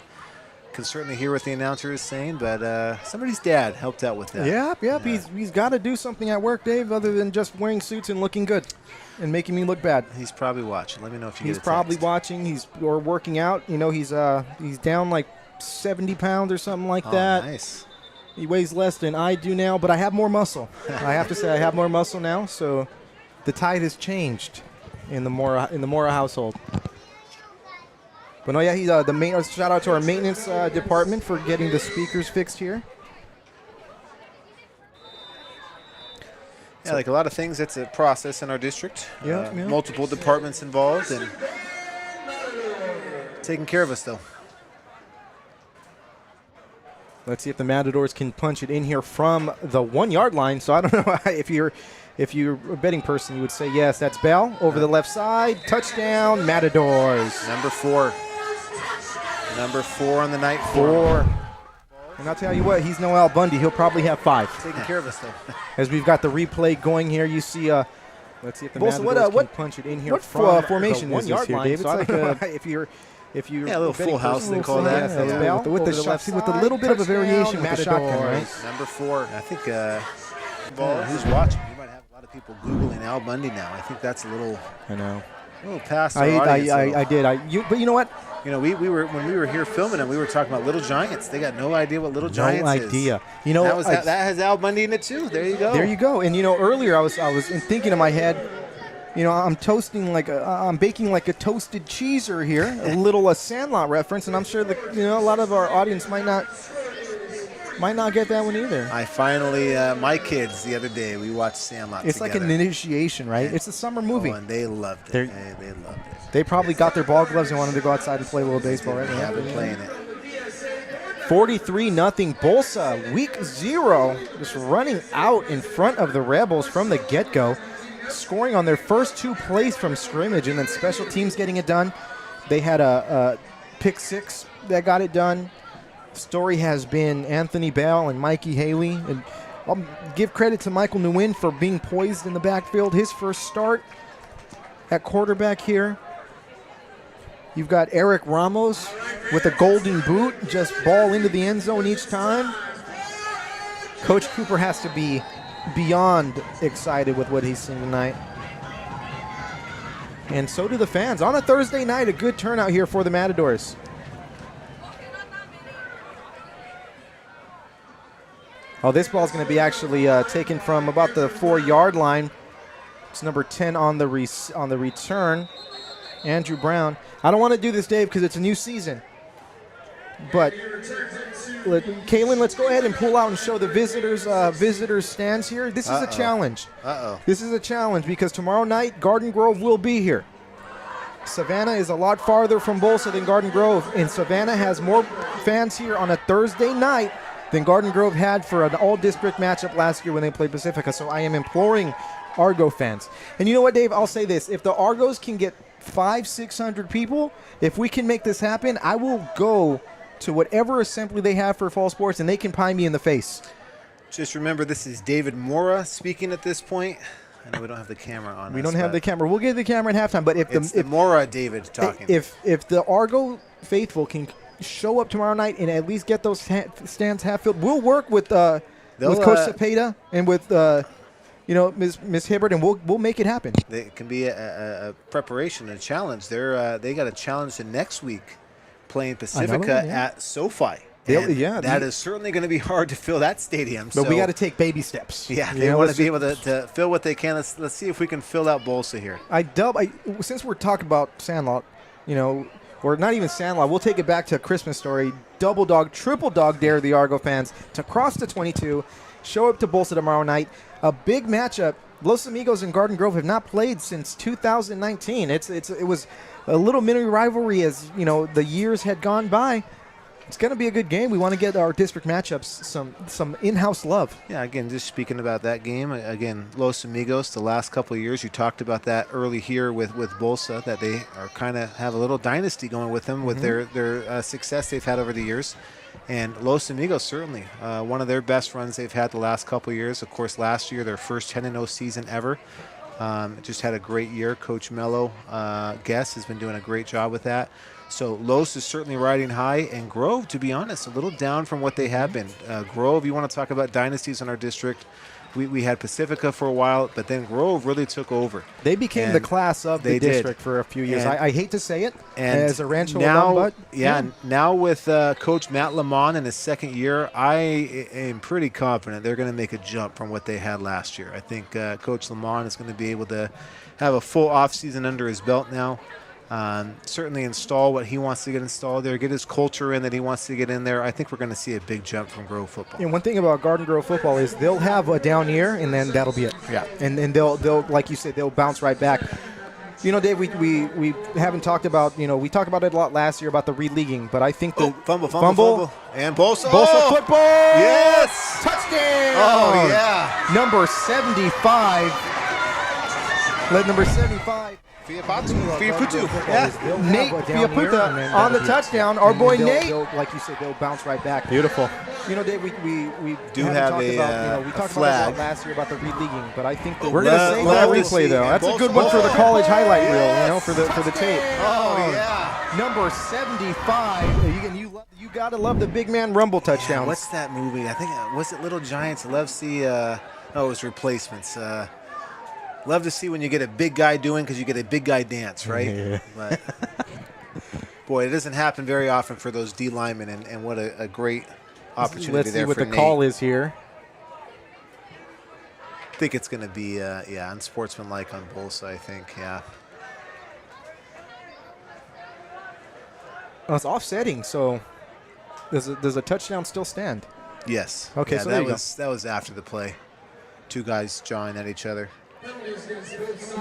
Can certainly hear what the announcer is saying, but somebody's dad helped out with that.
Yep. Yeah. He's got to do something at work, Dave, other than just wearing suits and looking good and making me look bad.
He's probably watching. Let me know if you
He's
get a
probably
text.
watching. Or working out. You know, he's down like 70 pounds or something like that.
Nice.
He weighs less than I do now, but I have more muscle. I have to say I have more muscle now, so the tide has changed in the Mora household. But no, yeah, he's shout out to our maintenance department for getting the speakers fixed here.
Yeah, like a lot of things, it's a process in our district.
Yeah.
Multiple departments involved and taking care of us, though.
Let's see if the Matadors can punch it in here from the 1 yard line. So I don't know if you're a betting person, you would say yes. That's Bell over the left side. Touchdown, Matadors.
Number 4. Number 4 on the night.
4. And I'll tell you what, he's no Al Bundy. He'll probably have 5.
Taking care of us, though.
As we've got the replay going here, you see. Let's see if the Matadors can punch it in here.
What
from
formation
the 1 yard line, David?
So
it's like if you're
a little full house, they call that.
With a little bit of a variation with the shotgun, right?
Number 4. I think who's watching? You might have a lot of people Googling Al Bundy now. I think that's a little past our audience.
I did. But you know what?
You know, we were when we were here filming it, we were talking about Little Giants. They got no idea what Little Giants is.
No idea. You know,
that has Al Bundy in it too. There you go.
There you go. And you know, earlier I was thinking in my head, you know, I'm baking like a toasted cheeser here, a little Sandlot reference, and I'm sure that a lot of our audience might not get that one either.
I finally, my kids the other day, we watched Sandlot
It's
together.
like an initiation, right? It's a summer movie.
And they loved it. They loved it.
They probably got their ball gloves and wanted to go outside and play a little baseball right now.
Yeah, they're playing it.
43-0 Bolsa, week 0, just running out in front of the Rebels from the get-go, scoring on their first 2 plays from scrimmage, and then special teams getting it done. They had a pick 6 that got it done. Story has been Anthony Bell and Mikey Haley. And I'll give credit to Michael Nguyen for being poised in the backfield. His first start at quarterback here. You've got Eric Ramos with a golden boot, just ball into the end zone each time. Coach Cooper has to be beyond excited with what he's seen tonight. And so do the fans. On a Thursday night, a good turnout here for the Matadors. Oh, this ball is going to be actually taken from about the 4 yard line. It's number 10 on the return, Andrew Brown. I don't want to do this, Dave, because it's a new season. But, Kaylin, let's go ahead and pull out and show the visitors stands here. This is a challenge. This is a challenge because tomorrow night, Garden Grove will be here. Savanna is a lot farther from Bolsa than Garden Grove, and Savanna has more fans here on a Thursday night than Garden Grove had for an all-district matchup last year when they played Pacifica. So I am imploring Argo fans. And you know what, Dave? I'll say this. If the Argos can get 500-600 people, if we can make this happen, I will go to whatever assembly they have for fall sports, and they can pie me in the face.
Just remember, this is David Mora speaking at this point. I know we don't have the camera on.
We don't have the camera. We'll get the camera at halftime. But if
Mora David talking,
if the Argo faithful can show up tomorrow night and at least get those stands half filled, we'll work with Coach Cepeda and with Ms. Hibbert, and we'll make it happen.
It can be a preparation, a challenge. They got a challenge the next week playing Pacifica at SoFi. That is certainly going to be hard to fill that stadium.
But we got to take baby steps.
Yeah, they want to be able to fill what they can. Let's see if we can fill out Bolsa here.
Since we're talking about Sandlot, or not even Sandlot, we'll take it back to a Christmas story. Double dog, triple dog dare the Argo fans to cross the 22, show up to Bolsa tomorrow night. A big matchup. Los Amigos and Garden Grove have not played since 2019. It was a little mini rivalry as the years had gone by. It's going to be a good game. We want to get our district matchups some in-house love.
Yeah, again, just speaking about that game, again, Los Amigos, the last couple of years, you talked about that early here with Bolsa, that they are kind of have a little dynasty going with them with their success they've had over the years. And Los Amigos, certainly, one of their best runs they've had the last couple of years. Of course, last year, their first 10-0 season ever. Just had a great year. Coach Mello, Guess, has been doing a great job with that. So Los is certainly riding high, and Grove, to be honest, a little down from what they have been. Grove, you want to talk about dynasties in our district. We had Pacifica for a while, but then Grove really took over.
They became the class of the district for a few years. I hate to say it as a Rancho alum, but
now with Coach Matt Lamont in his second year, I am pretty confident they're going to make a jump from what they had last year. I think Coach Lamont is going to be able to have a full offseason under his belt now. Certainly install what he wants to get installed there, get his culture in that he wants to get in there. I think we're going to see a big jump from Grove football.
And one thing about Garden Grove football is they'll have a down year, and then that'll be it.
Yeah.
And they'll like you said, they'll bounce right back. You know, Dave, we haven't talked about, we talked about it a lot last year about the re-leaguing, but I think the
fumble. And Bolsa.
Bolsa football.
Yes.
Touchdown.
Oh, yeah.
Number 75. Led number 75.
Fiaputu.
Yeah. Nate Fiaputa on the touchdown. Our boy Nate. Like you said, they'll bounce right back.
Beautiful.
You know, Dave, we
do have
we talked
flag.
about it last year about the re-leaguing, but I think we're
going to
save that replay though. That's a good one for the college highlight reel, for the tape.
Oh yeah.
Number 75. You gotta love the big man rumble touchdown.
What's that movie? I think was it Little Giants? I love to see. It was Replacements. Love to see when you get a big guy doing because you get a big guy dance, right?
Yeah.
But, boy, it doesn't happen very often for those D linemen, and what a great opportunity
Let's
there
see what
for
the
Nate.
call is here.
I think it's going to be, unsportsmanlike on Bolsa, I think, yeah.
Oh, it's offsetting, so does a touchdown still stand?
Yes.
Okay,
yeah,
so
that was after the play. Two guys jawing at each other.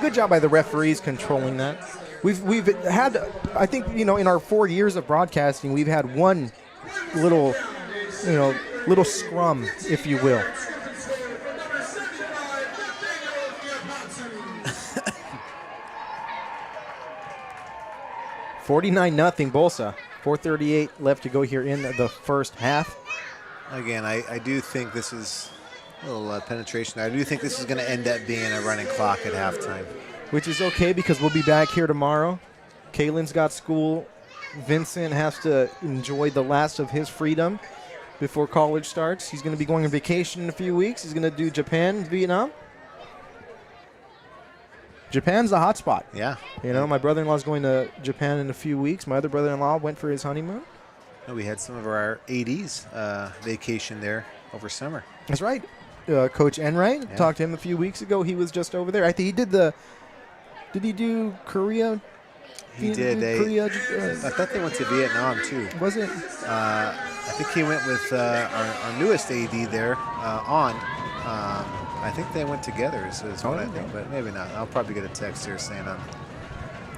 Good job by the referees controlling that. We've had, I think, in our 4 years of broadcasting, we've had one little scrum, if you will. $49-0 Bolsa. 4:38 left to go here in the first half.
Again, I do think this is a little penetration. I do think this is going to end up being a running clock at halftime.
Which is okay because we'll be back here tomorrow. Kaylin's got school. Vincent has to enjoy the last of his freedom before college starts. He's going to be going on vacation in a few weeks. He's going to do Japan, Vietnam. Japan's the hot spot.
Yeah.
My brother-in-law's going to Japan in a few weeks. My other brother-in-law went for his honeymoon.
We had some of our ADs vacation there over summer.
That's right. Coach Enright, talked to him a few weeks ago. He was just over there. I think he did did he do Korea?
He did.
Korea,
I thought they went to Vietnam, too.
Was it?
I think he went with our newest AD there, I think they went together is what I think, but maybe not. I'll probably get a text here saying I'm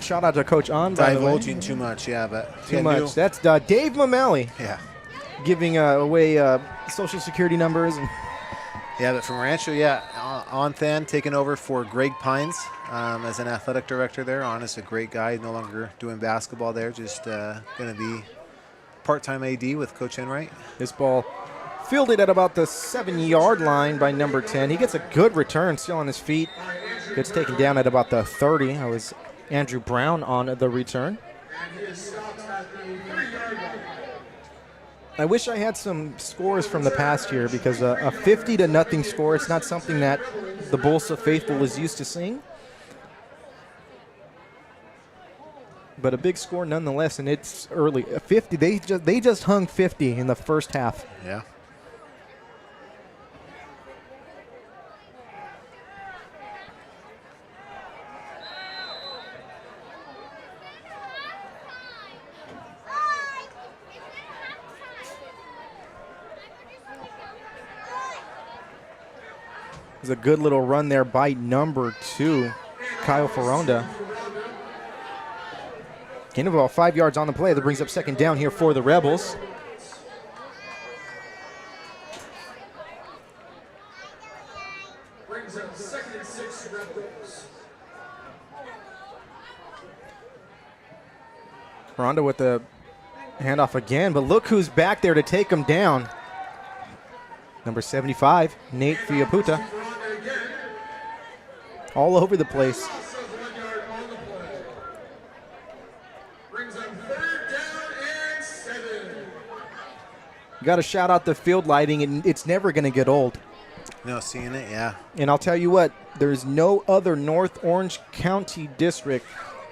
shout out to Coach On, by the way.
divulging too much, but
too much. That's Dave Mameli.
Yeah.
Giving away Social Security numbers.
Yeah, but from Rancho, Onthan taking over for Greg Pines as an athletic director there. On is a great guy, no longer doing basketball there, just going to be part-time AD with Coach Enright.
This ball fielded at about the 7-yard line by number 10. He gets a good return, still on his feet. Gets taken down at about the 30. That was Andrew Brown on the return. I wish I had some scores from the past year because a 50-0 score, it's not something that the Bolsa faithful is used to seeing. But a big score nonetheless, and it's early. 50. They just hung 50 in the first half.
Yeah.
It was a good little run there by number 2, Kyle Ferronda. Gain of about 5 yards on the play. That brings up second down here for the Rebels.
Brings up 2nd and 6 Rebels.
Ferronda with the handoff again, but look who's back there to take him down. Number 75, Nate Fiaputa. All over the place. Got to shout out the field lighting, and it's never going to get old.
No, seeing it, yeah.
And I'll tell you what, there's no other North Orange County district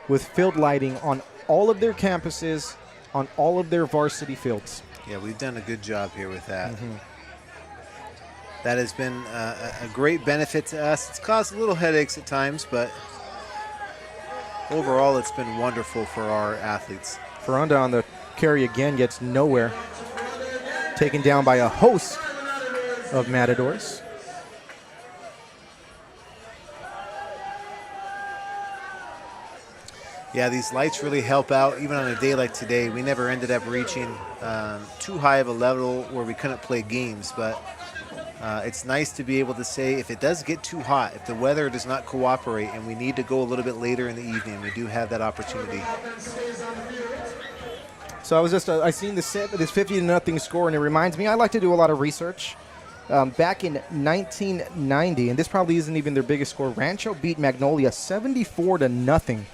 with field lighting on all of their campuses, on all of their varsity fields.
Yeah, we've done a good job here with that. Mm-hmm. That has been a great benefit to us. It's caused a little headaches at times, but overall it's been wonderful for our athletes.
Ferronda on the carry again gets nowhere. Taken down by a host of Matadors.
Yeah, these lights really help out. Even on a day like today, we never ended up reaching too high of a level where we couldn't play games. But it's nice to be able to say if it does get too hot, if the weather does not cooperate and we need to go a little bit later in the evening, we do have that opportunity.
So I seen this 50-0 score, and it reminds me, I like to do a lot of research. Back in 1990, and this probably isn't even their biggest score, Rancho beat Magnolia 74-0.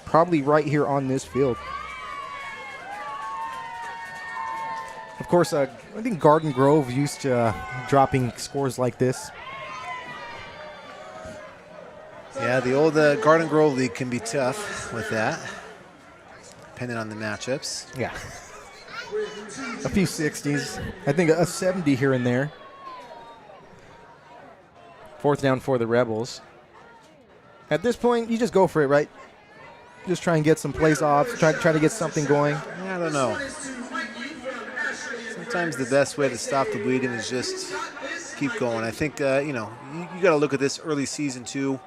Probably right here on this field. Of course, I think Garden Grove used to dropping scores like this.
Yeah, the old Garden Grove League can be tough with that, depending on the matchups.
Yeah. A few 60s. I think a 70 here and there. 4th down for the Rebels. At this point, you just go for it, right? Just try and get some plays off. Try to get something going.
I don't know. Sometimes the best way to stop the bleeding is just keep going. I think, you got to look at this early season, too.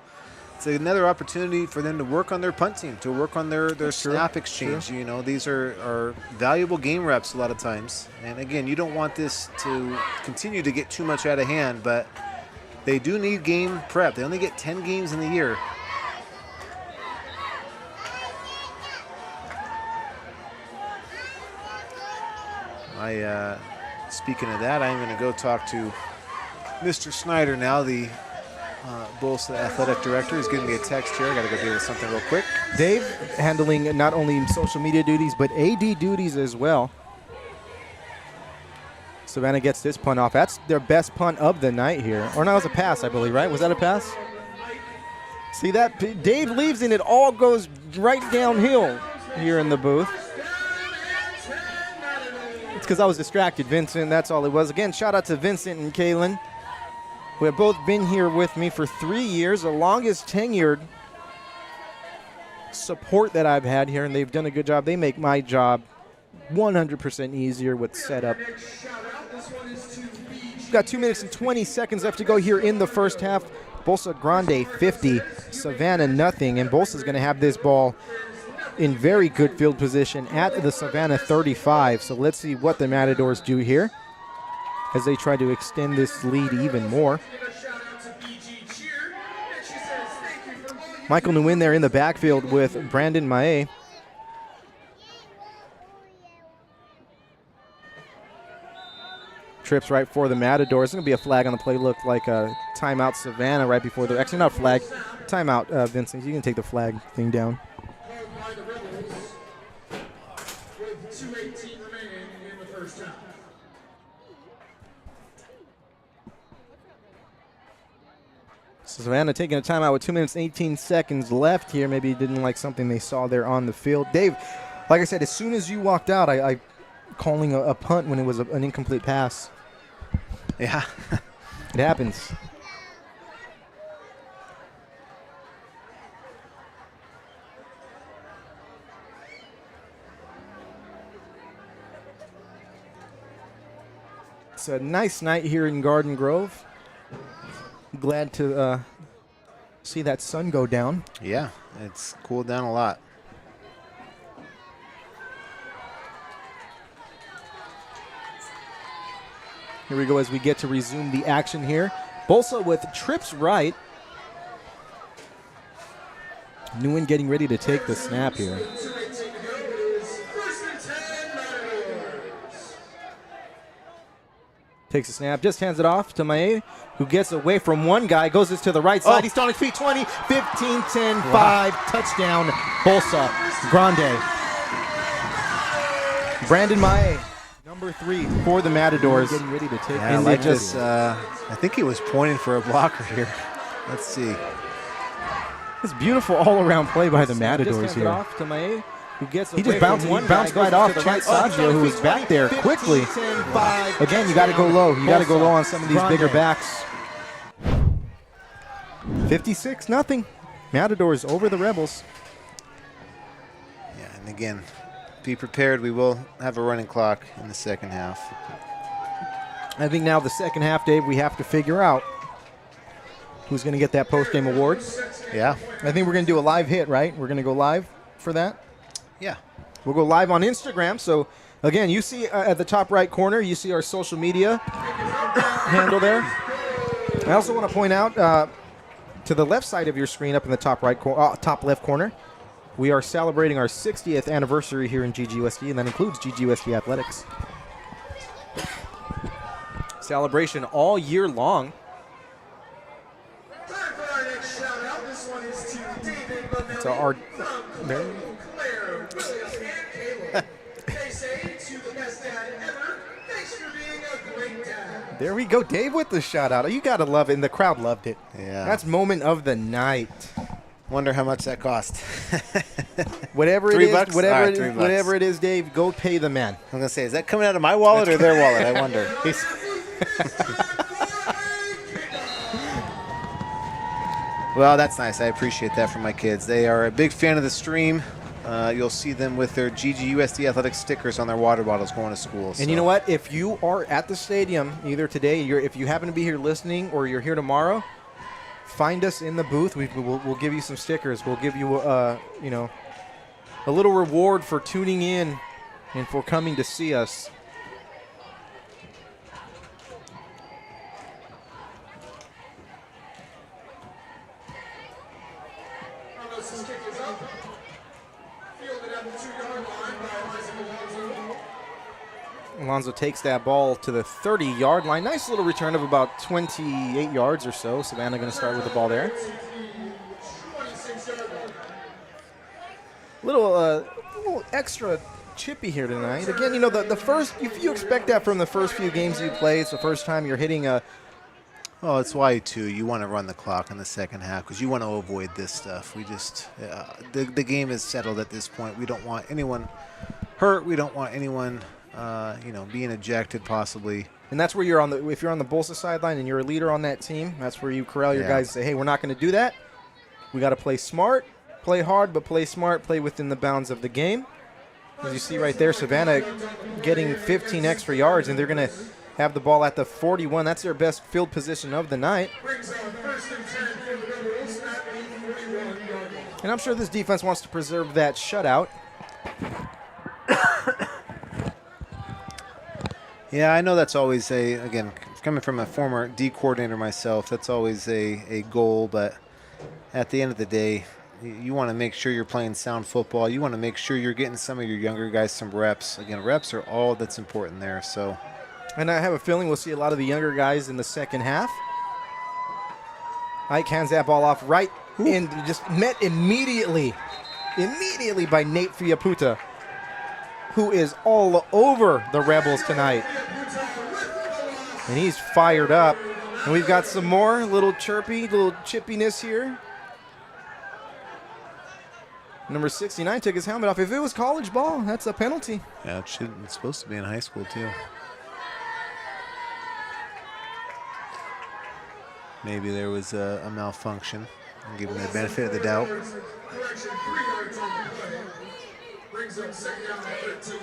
It's another opportunity for them to work on their punt team, to work on their snap exchange. You know, these are valuable game reps a lot of times. And, again, you don't want this to continue to get too much out of hand, but they do need game prep. They only get 10 games in the year. Speaking of that, I'm going to go talk to Mr. Snyder now, the Bolsa Athletic Director. He's giving me a text here. I got to go deal with something real quick.
Dave handling not only social media duties, but AD duties as well. Savanna gets this punt off. That's their best punt of the night here. Or no, it was a pass, I believe, right? Was that a pass? See that? Dave leaves and it all goes right downhill here in the booth. It's because I was distracted, Vincent. That's all it was. Again, shout out to Vincent and Kaylin, who have both been here with me for 3 years, the longest tenured support that I've had here, and they've done a good job. They make my job 100% easier with setup. We've got 2 minutes and 20 seconds left to go here in the first half. Bolsa Grande 50, Savanna nothing, and Bolsa's going to have this ball in very good field position at the Savanna 35. So let's see what the Matadors do here as they try to extend this lead even more. Michael Nguyen there in the backfield with Brandon Mae. Trips right for the Matadors. It's going to be a flag on the play. Looked like a timeout Savanna right before the, actually not flag, timeout Vincent. You can take the flag thing down.
With 2:18 remaining in the first half.
Savannah taking a timeout with 2 minutes and 18 seconds left here. Maybe didn't like something they saw there on the field. Dave, like I said, as soon as you walked out, I calling a punt when it was an incomplete pass.
Yeah.
It happens. It's a nice night here in Garden Grove. Glad to see that sun go down.
Yeah, it's cooled down a lot.
Here we go as we get to resume the action here. Bolsa with trips right. Nguyen getting ready to take the snap here. Takes a snap, just hands it off to Mae, who gets away from one guy, goes this to the right side. He's on his feet, 20, 15, 10, 5, touchdown, Bolsa Grande. Brandon Mae, number 3 for the Matadors. Getting ready to take.
Yeah, I like this. I think he was pointing for a blocker here. Let's see.
This beautiful all-around play by the Matadors here. Off to Mae, who gets he just bounced right off Chance Saggio, who was back there quickly. Again, you got to go low. You got to go low on some of these bigger backs. 56-0. Matadors over the Rebels.
Yeah, and again, be prepared. We will have a running clock in the second half.
I think now the second half, Dave, we have to figure out who's going to get that post-game award.
Yeah.
I think we're going to do a live hit, right? We're going to go live for that.
Yeah.
We'll go live on Instagram. So, again, you see at the top right corner, you see our social media handle there. I also want to point out to the left side of your screen up in the top top left corner, we are celebrating our 60th anniversary here in GGUSD, and that includes GGUSD Athletics. Celebration all year long.
Time for our next shout out. This one is to David Bonelli,
So our
Claire, William, and Caleb. They say to the best dad ever, thanks for being a great dad.
there we go, Dave with the shout out. You got to love it, and the crowd loved it.
Yeah.
That's moment of the night.
Wonder how much that cost.
Whatever it
$3?
is,
All right, $3.
whatever it is, Dave, go pay the man.
I'm going to say, is that coming out of my wallet or their wallet? I wonder. Well, that's nice. I appreciate that from my kids. They are a big fan of the stream. You'll see them with their GGUSD Athletics stickers on their water bottles going to school.
And you know what? If you are at the stadium, either today, if you happen to be here listening, or you're here tomorrow, find us in the booth. We'll give you some stickers. We'll give you, a little reward for tuning in and for coming to see us.
Ramos' kick is up. Fielded at the 2-yard line by Isaac Alonso.
Alonso takes that ball to the 30-yard line. Nice little return of about 28 yards or so. Savanna going to start with the ball there.
26-yard line.
Little extra chippy here tonight. Again, you know, the first, if you expect that from the first few games you play, it's the first time you're hitting a.
Oh, it's why, too, you want to run the clock in the second half because you want to avoid this stuff. We just, the game is settled at this point. We don't want anyone hurt. We don't want anyone, being ejected possibly.
And that's where you're if you're on the Bolsa sideline and you're a leader on that team, that's where you corral your guys and say, hey, we're not going to do that. We got to play smart, play hard, but play smart, play within the bounds of the game. As you see right there, Savanna getting 15 extra yards, and they're going to have the ball at the 41. That's their best field position of the night.
Brings on 1st and 10 for the Rebels at the 41-yard line.
And I'm sure this defense wants to preserve that shutout.
Yeah, I know that's always again, coming from a former D coordinator myself, that's always a goal, but at the end of the day, you want to make sure you're playing sound football. You want to make sure you're getting some of your younger guys some reps. Again, reps are all that's important there. So,
And I have a feeling we'll see a lot of the younger guys in the second half. Ike hands that ball off right and just met immediately by Nate Fiaputa, who is all over the Rebels tonight. And he's fired up. And we've got some more little chippiness here. Number 69 took his helmet off. If it was college ball, that's a penalty.
yeah, it's supposed to be in high school too. Maybe there was a malfunction. I'm giving the benefit of the doubt.
Correction, 3 yards on the play. Brings up 2nd down and 13.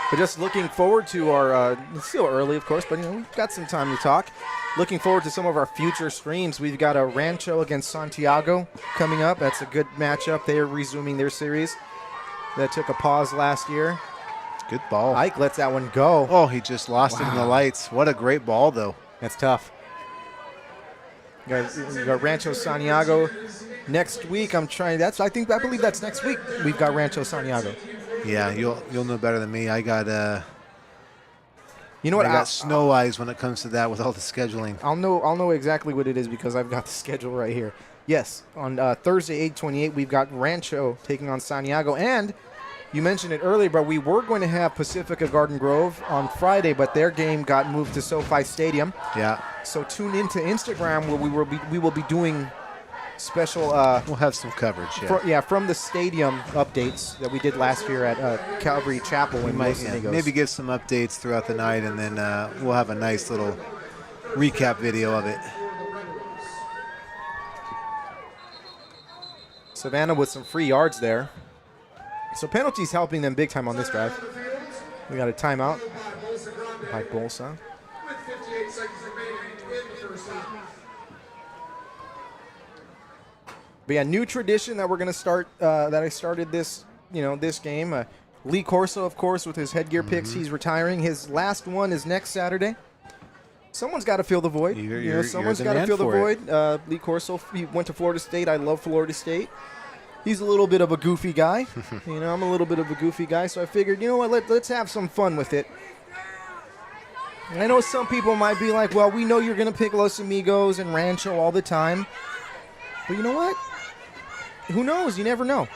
But just looking forward to our, it's still early, of course, but we've got some time to talk. Looking forward to some of our future streams. We've got a Rancho against Santiago coming up. That's a good matchup. They are resuming their series that took a pause last year.
Good ball.
Ike lets that one go.
Oh, he just lost it in the lights. What a great ball, though.
That's tough. We got Rancho Santiago next week. I believe that's next week. We've got Rancho Santiago.
Yeah, you'll know better than me. I got
You know what?
I got snow eyes when it comes to that with all the scheduling.
I'll know exactly what it is because I've got the schedule right here. Yes, on Thursday, 8/28, we've got Rancho taking on Santiago, and you mentioned it earlier, but we were going to have Pacifica Garden Grove on Friday, but their game got moved to SoFi Stadium.
Yeah.
So tune into Instagram where we will be doing special.
We'll have some coverage. Yeah.
From the stadium updates that we did last year at Calvary Chapel in Los Angeles.
Maybe give some updates throughout the night, and then we'll have a nice little recap video of it.
Savanna with some free yards there. So penalties helping them big time on this drive. We got a timeout. by Bolsa.
With 58 seconds remaining in the first half.
But yeah, new tradition that we're going to start, that I started this game. Lee Corso, of course, with his headgear picks, he's retiring. His last one is next Saturday. Someone's got to fill the void. Someone's got to fill the void. Lee Corso, he went to Florida State. I love Florida State. He's a little bit of a goofy guy. I'm a little bit of a goofy guy, so I figured, you know what, let's have some fun with it. And I know some people might be like, well, we know you're going to pick Los Amigos and Rancho all the time. But you know what? Who knows? You never know.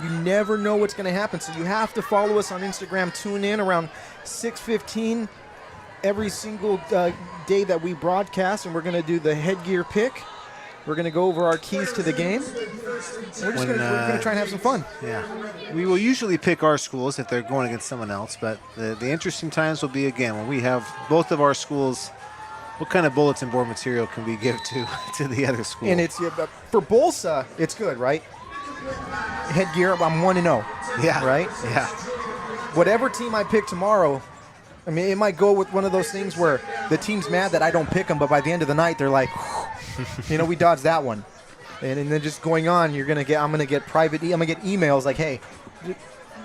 You never know what's going to happen. So you have to follow us on Instagram. Tune in around 6:15 every single day that we broadcast, and we're going to do the headgear pick. We're going to go over our keys to the game. We're going to try and have some fun.
Yeah. We will usually pick our schools if they're going against someone else, but the interesting times will be, again, when we have both of our schools. What kind of bulletin board material can we give to the other school?
And it's for Bolsa, it's good, right? Headgear, I'm 1-0.
Yeah.
Right?
Yeah.
Whatever team I pick tomorrow, I mean, it might go with one of those things where the team's mad that I don't pick them, but by the end of the night, they're like, we dodged that one. And then just going on, I'm gonna get emails like, hey,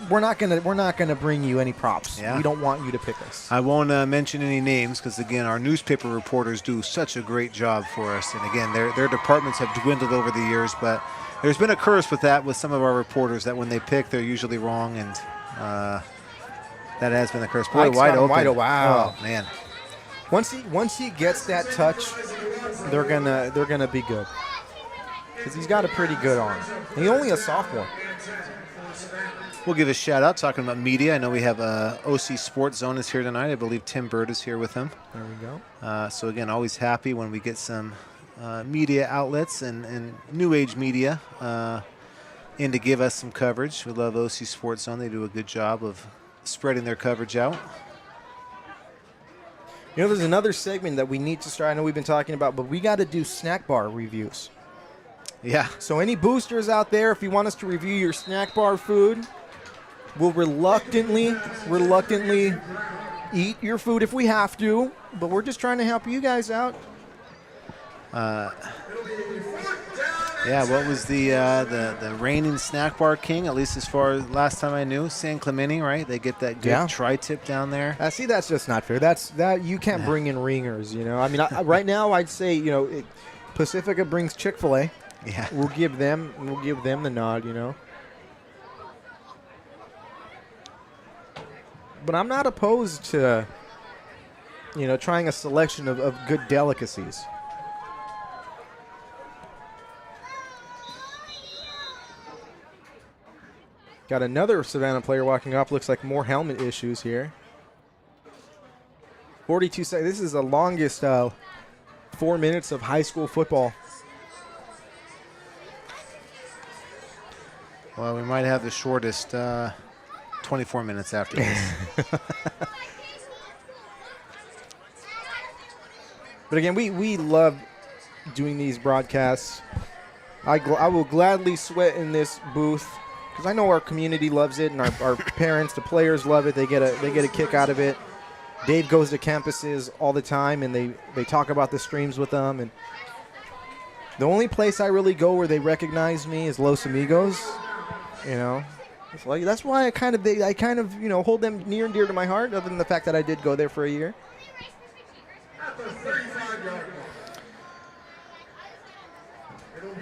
we're not gonna bring you any props.
Yeah.
We don't want you to pick us.
I won't mention any names because, again, our newspaper reporters do such a great job for us. And, again, their departments have dwindled over the years. But there's been a curse with that with some of our reporters that when they pick, they're usually wrong. And that has been the curse. Boy, wide open.
Wow.
Oh, man.
Once he gets that touch, they're gonna be good. Because he's got a pretty good arm. And he's only a sophomore.
We'll give a shout out talking about media. I know we have OC Sports Zone is here tonight. I believe Tim Bird is here with him.
There we go.
So again, always happy when we get some media outlets and new age media in to give us some coverage. We love OC Sports Zone. They do a good job of spreading their coverage out.
There's another segment that we need to start. I know we've been talking about, but we got to do snack bar reviews.
Yeah.
So any boosters out there, if you want us to review your snack bar food, we'll reluctantly eat your food if we have to, but we're just trying to help you guys out.
Yeah, what was the reigning snack bar king, at least as far as last time I knew? San Clemente, right? They get that good tri-tip down there.
See, that's just not fair. That you can't bring in ringers, I mean, right now I'd say, Pacifica brings Chick-fil-A.
Yeah.
We'll give them the nod, But I'm not opposed to, trying a selection of good delicacies. Got another Savanna player walking up. Looks like more helmet issues here. 42 seconds. This is the longest 4 minutes of high school football.
Well, we might have the shortest 24 minutes after this.
But again, we love doing these broadcasts. I will gladly sweat in this booth because I know our community loves it, and our parents, the players love it. They get a kick out of it. Dave goes to campuses all the time, and they talk about the streams with them. And the only place I really go where they recognize me is Los Amigos. It's like, that's why I kind of hold them near and dear to my heart, other than the fact that I did go there for a year.
At the 35-yard line. It'll be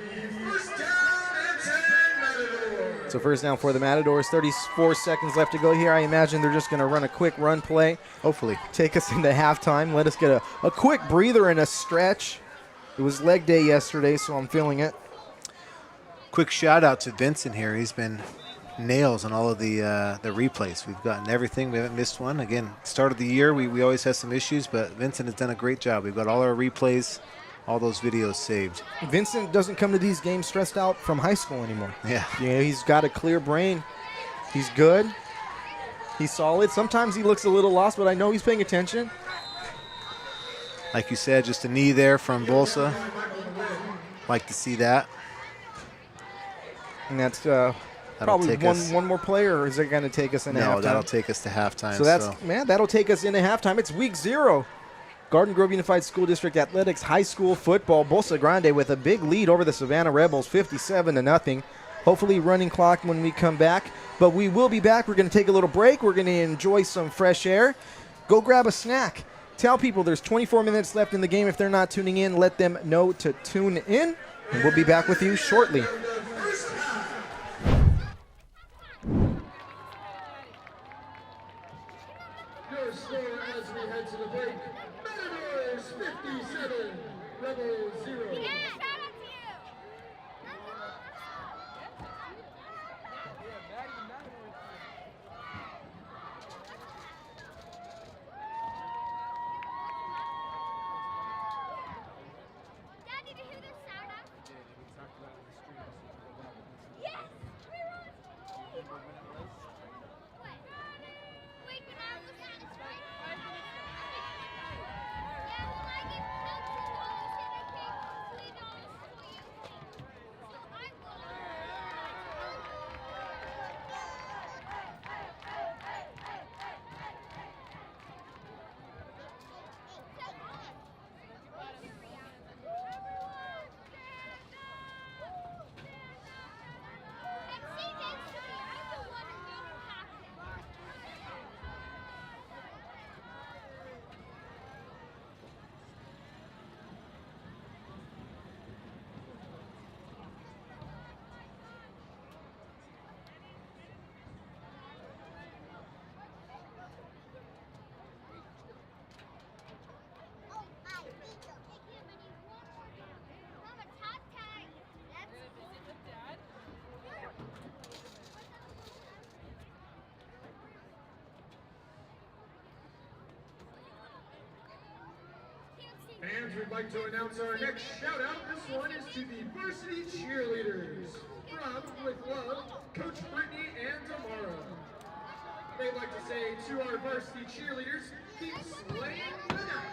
first down and 10 Matadors.
So first down for the Matadors. 34 seconds left to go here. I imagine they're just going to run a quick run play.
Hopefully.
Take us into halftime. Let us get a quick breather and a stretch. It was leg day yesterday, so I'm feeling it.
Quick shout out to Vincent here. He's been nails on all of the replays. We've gotten everything. We haven't missed one. Again, start of the year, we always have some issues, but Vincent has done a great job. We've got all our replays, all those videos saved.
Vincent doesn't come to these games stressed out from high school anymore.
Yeah.
He's got a clear brain. He's good. He's solid. Sometimes he looks a little lost, but I know he's paying attention.
Like you said, just a knee there from Bolsa. Like to see that.
And that's Probably
take us.
one more player, or is it going to take us into halftime?
No, that'll take us to halftime.
So that'll take us into halftime. It's week 0. Garden Grove Unified School District Athletics High School Football. Bolsa Grande with a big lead over the Savanna Rebels, 57-0. Hopefully running clock when we come back. But we will be back. We're going to take a little break. We're going to enjoy some fresh air. Go grab a snack. Tell people there's 24 minutes left in the game. If they're not tuning in, let them know to tune in. And we'll be back with you shortly.
Your score as we head to the break, Matadors 57, Rebels 0. And we'd like to announce our next shout out. This one is to the Varsity cheerleaders. From With Love, Coach Brittany and Tamara. They'd like to say to our Varsity cheerleaders, keep slaying the night.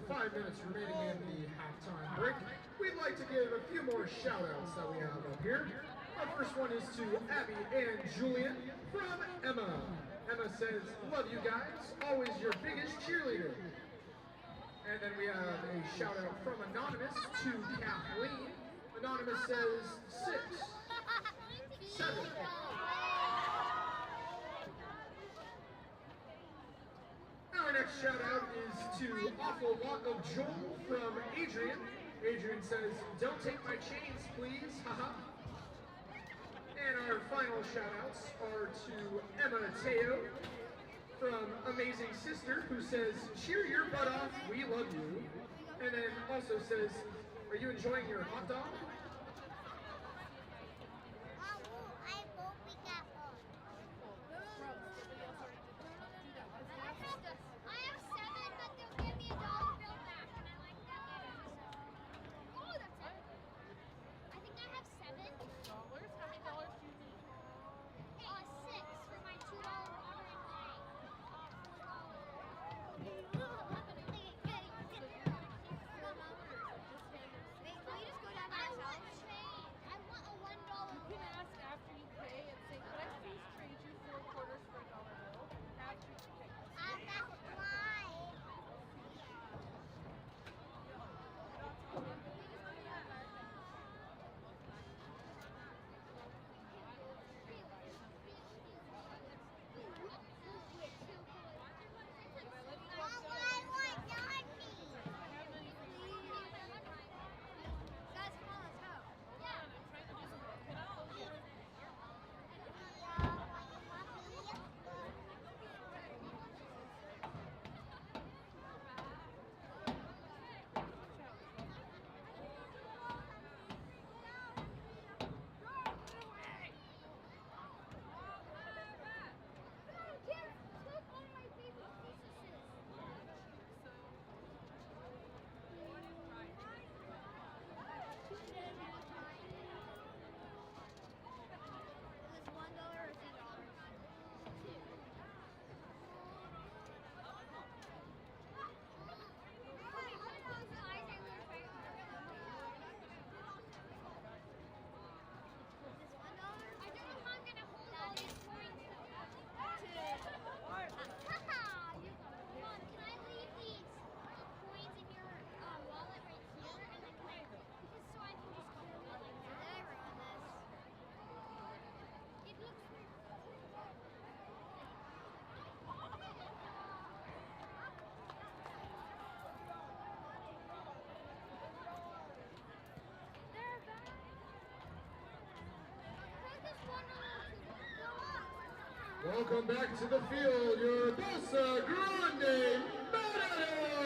5 minutes remaining in the halftime break, we'd like to give a few more shout-outs that we have up here. Our first one is to Abby and Julian from Emma. Emma says, love you guys, always your biggest cheerleader. And then we have a shout out from Anonymous to Kathleen. Anonymous says 6, 7. Our next shout out is to Awful Lot of Joel from Adrian. Adrian says, don't take my chains, please, haha. And our final shout outs are to Emma Teo from Amazing Sister, who says, cheer your butt off, we love you. And then also says, are you enjoying your hot dog? Welcome back to the field, your Bolsa Grande Matadors!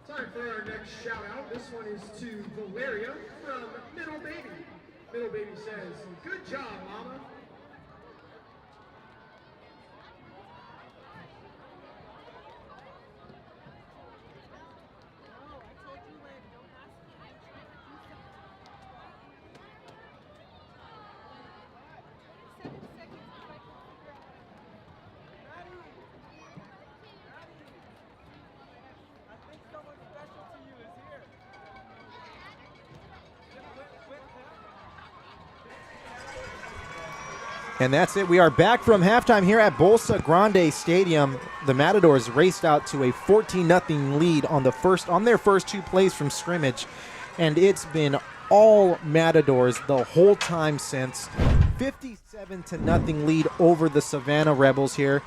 Time for our next shout out. This one is to Valeria from Middle Baby. Middle Baby says, good job, Mama.
And that's it. We are back from halftime here at Bolsa Grande Stadium. The Matadors raced out to a 14-0 lead on their first two plays from scrimmage, and it's been all Matadors the whole time since. 57-0 lead over the Savanna Rebels here.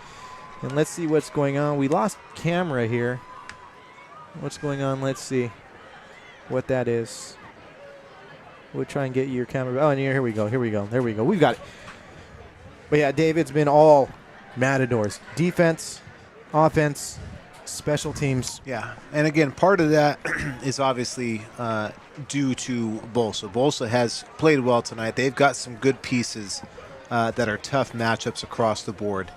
And let's see what's going on. We lost camera here. What's going on? Let's see what that is. We'll try and get your camera. Oh, and here we go. There we go. We've got it. But yeah, Dave, it's been all Matadors. Defense, offense, special teams.
Yeah, and again, part of that is obviously due to Bolsa. Bolsa has played well tonight. They've got some good pieces that are tough matchups across the board.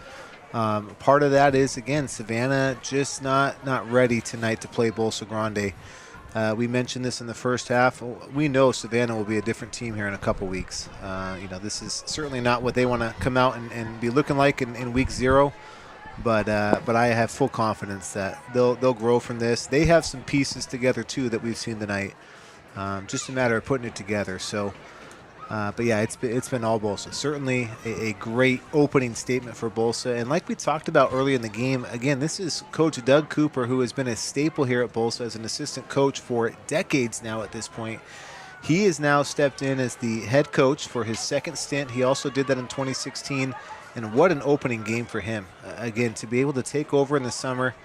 Part of that is, again, Savanna just not ready tonight to play Bolsa Grande. We mentioned this in the first half. We know Savanna will be a different team here in a couple weeks. This is certainly not what they want to come out and be looking like in week 0. But I have full confidence that they'll grow from this. They have some pieces together too that we've seen tonight. Just a matter of putting it together. So, but yeah, it's been all Bolsa. Certainly a great opening statement for Bolsa. And like we talked about early in the game, again, this is Coach Doug Cooper, who has been a staple here at Bolsa as an assistant coach for decades now at this point. He has now stepped in as the head coach for his second stint. He also did that in 2016. And what an opening game for him. Again, to be able to take over in the summer,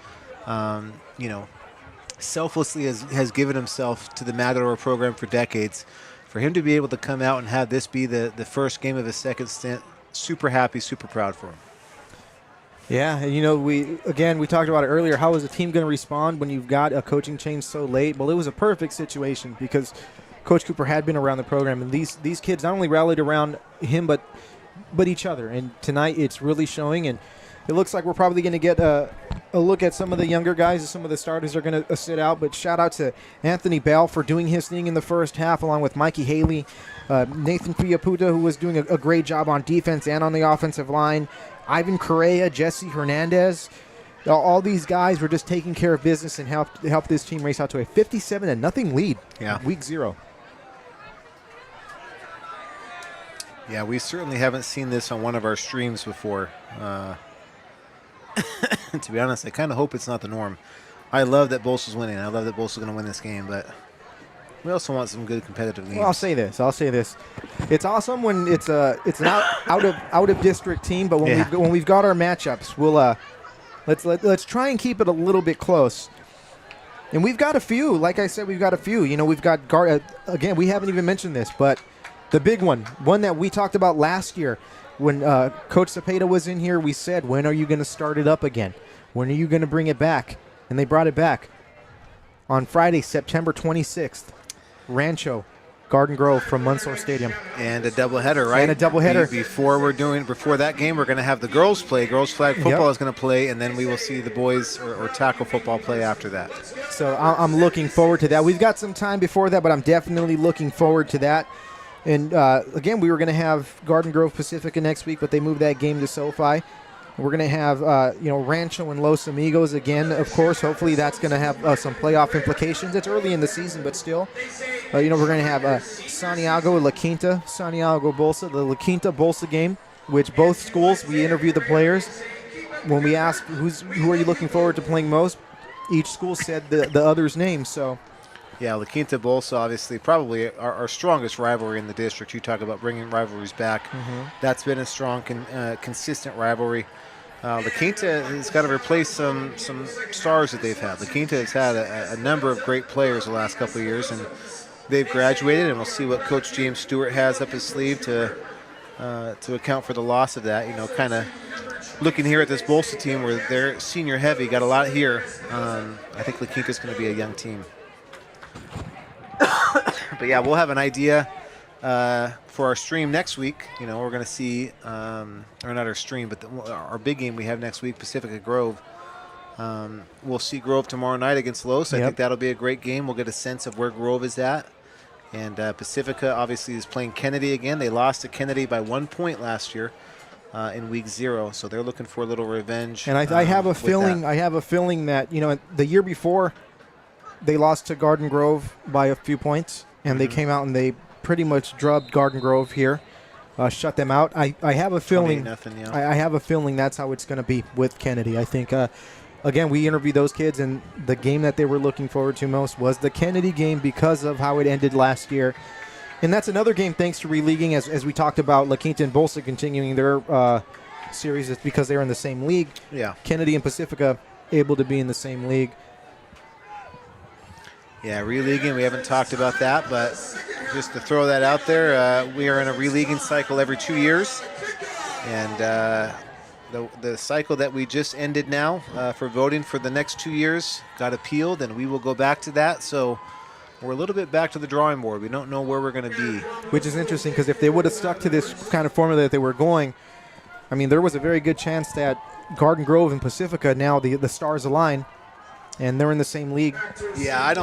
selflessly has given himself to the Matador program for decades. For him to be able to come out and have this be the first game of his second stint, super happy, super proud for him.
Yeah, and we talked about it earlier. How is a team going to respond when you've got a coaching change so late? Well, it was a perfect situation because Coach Cooper had been around the program, and these kids not only rallied around him, but each other. And tonight it's really showing, and it looks like we're probably going to get a look at some of the younger guys. Some of the starters are going to sit out, but shout out to Anthony Bell for doing his thing in the first half, along with Mikey Haley, Nathan Piaputa, who was doing a great job on defense and on the offensive line, Ivan Correa, Jesse Hernandez. All these guys were just taking care of business and help this team race out to a 57-0 lead.
Yeah.
Week 0.
Yeah, we certainly haven't seen this on one of our streams before. To be honest, I kind of hope it's not the norm. I love that Bolsa's winning. I love that Bolsa's going to win this game, but we also want some good competitive games.
Well, I'll say this. It's awesome when it's an out of district team, but when we've got our matchups, we'll let's try and keep it a little bit close. And we've got a few. Like I said, we've got a few. We've got again. We haven't even mentioned this, but the big one that we talked about last year when Coach Cepeda was in here, we said, when are you going to start it up again? When are you going to bring it back? And they brought it back on Friday, September 26th. Rancho, Garden Grove from Munsor Stadium.
And a doubleheader, right?
And a doubleheader.
Before that game, we're going to have the girls play. Girls flag football is going to play, and then we will see the boys or tackle football play after that.
So I'm looking forward to that. We've got some time before that, but I'm definitely looking forward to that. And, again, we were going to have Garden Grove Pacifica next week, but they moved that game to SoFi. We're going to have, Rancho and Los Amigos again, of course. Hopefully that's going to have some playoff implications. It's early in the season, but still. We're going to have Santiago La Quinta, Santiago Bolsa, the La Quinta Bolsa game, which both schools, we interviewed the players. When we asked who are you looking forward to playing most, each school said the other's name, so.
Yeah, La Quinta Bolsa, obviously, probably our strongest rivalry in the district. You talk about bringing rivalries back. Mm-hmm. That's been a strong, consistent rivalry. La Quinta has got to replace some stars that they've had. La Quinta has had a number of great players the last couple of years, and they've graduated, and we'll see what Coach James Stewart has up his sleeve to account for the loss of that. Kind of looking here at this Bolsa team where they're senior heavy, got a lot here. I think La Quinta's going to be a young team. But yeah, we'll have an idea for our stream next week. We're going to see, or not our stream, but our big game we have next week, Pacifica Grove. We'll see Grove tomorrow night against Los. I think that'll be a great game. We'll get a sense of where Grove is at. And Pacifica obviously is playing Kennedy again. They lost to Kennedy by 1 point last year in week 0, so they're looking for a little revenge.
And I have a feeling. I have a feeling that the year before, they lost to Garden Grove by a few points, and they came out and they pretty much drubbed Garden Grove here, shut them out. I have a feeling. I have a feeling that's how it's going to be with Kennedy. I think. Again, we interviewed those kids, and the game that they were looking forward to most was the Kennedy game because of how it ended last year. And that's another game thanks to releaguing, as we talked about, La Quinta and Bolsa continuing their series. It's because they're in the same league.
Yeah.
Kennedy and Pacifica able to be in the same league.
Yeah, releaguing, we haven't talked about that, but just to throw that out there, we are in a releaguing cycle every 2 years. And the cycle that we just ended now for voting for the next 2 years got appealed, and we will go back to that. So we're a little bit back to the drawing board. We don't know where we're going to be.
Which is interesting, because if they would have stuck to this kind of formula that they were going, I mean, there was a very good chance that Garden Grove and Pacifica, now the stars align, and they're in the same league.
Yeah,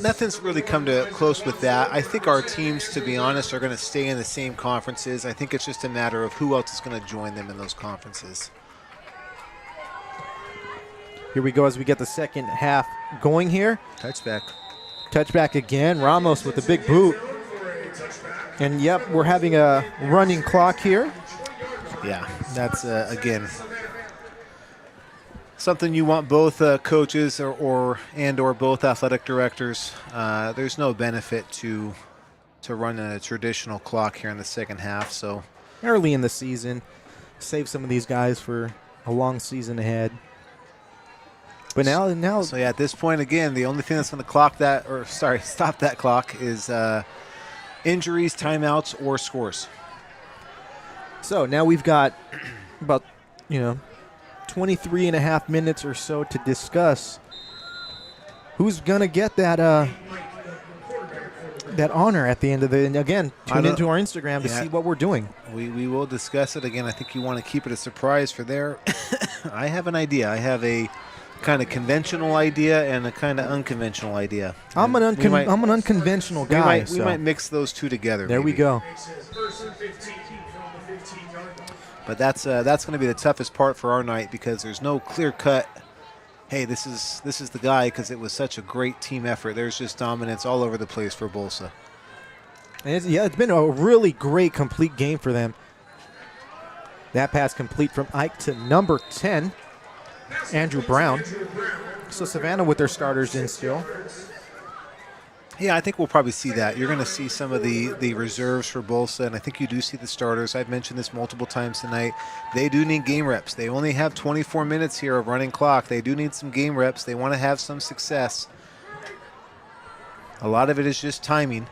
nothing's really come to close with that. I think our teams, to be honest, are going to stay in the same conferences. I think it's just a matter of who else is going to join them in those conferences.
Here we go as we get the second half going here. Touchback again. Ramos with the big boot. And, yep, we're having a running clock here.
Yeah, that's, again, something you want both coaches or both athletic directors. There's no benefit to running a traditional clock here in the second half. So
early in the season, save some of these guys for a long season ahead. But now.
So yeah, at this point again, the only thing that's going to stop that clock is injuries, timeouts, or scores.
So now we've got about 23 and a half minutes or so to discuss who's going to get that honor at the end of the. And again, tune into our Instagram to see what we're doing.
We will discuss it again. I think you want to keep it a surprise for there. I have an idea. I have a kind of conventional idea and a kind of unconventional idea.
I'm an unconventional guy.
We might mix those two together.
There we go.
But that's going to be the toughest part for our night, because there's no clear cut. Hey, this is the guy, because it was such a great team effort. There's just dominance all over the place for Bolsa.
And it's been a really great complete game for them. That pass complete from Ike to number 10, Andrew Brown. So Savanna with their starters in still.
Yeah, I think we'll probably see that. You're going to see some of the reserves for Bolsa, and I think you do see the starters. I've mentioned this multiple times tonight. They do need game reps. They only have 24 minutes here of running clock. They do need some game reps. They want to have some success. A lot of it is just timing.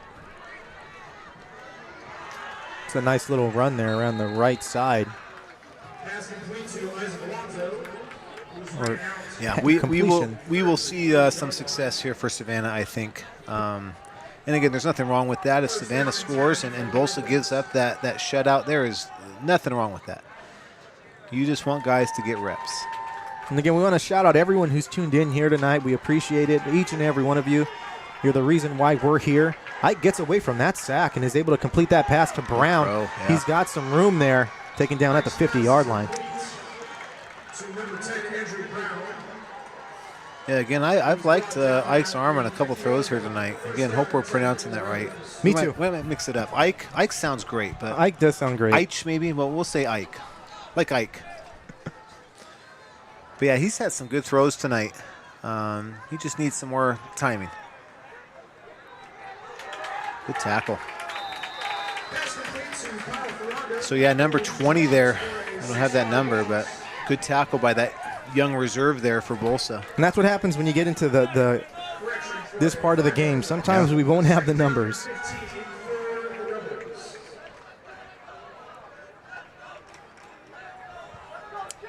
It's a nice little run there around the right side.
We will see some success here for Savanna, I think. And again, there's nothing wrong with that. If Savanna scores and Bolsa gives up that shutout, there is nothing wrong with that. You just want guys to get reps.
And again, we want to shout out everyone who's tuned in here tonight. We appreciate it, each and every one of you. You're the reason why we're here. Ike gets away from that sack and is able to complete that pass to Brown.
Yeah.
He's got some room there, taken down at the 50-yard line.
Yeah, again, I've liked Ike's arm on a couple throws here tonight. Again, hope we're pronouncing that right.
Me too.
We might mix it up. Ike sounds great, but
Ike does sound great.
Ike maybe, but we'll say Ike, like Ike. But yeah, he's had some good throws tonight. He just needs some more timing. Good tackle. So yeah, number 20 there. I don't have that number, but good tackle by that young reserve there for Bolsa.
And that's what happens when you get into this part of the game. Sometimes we won't have the numbers.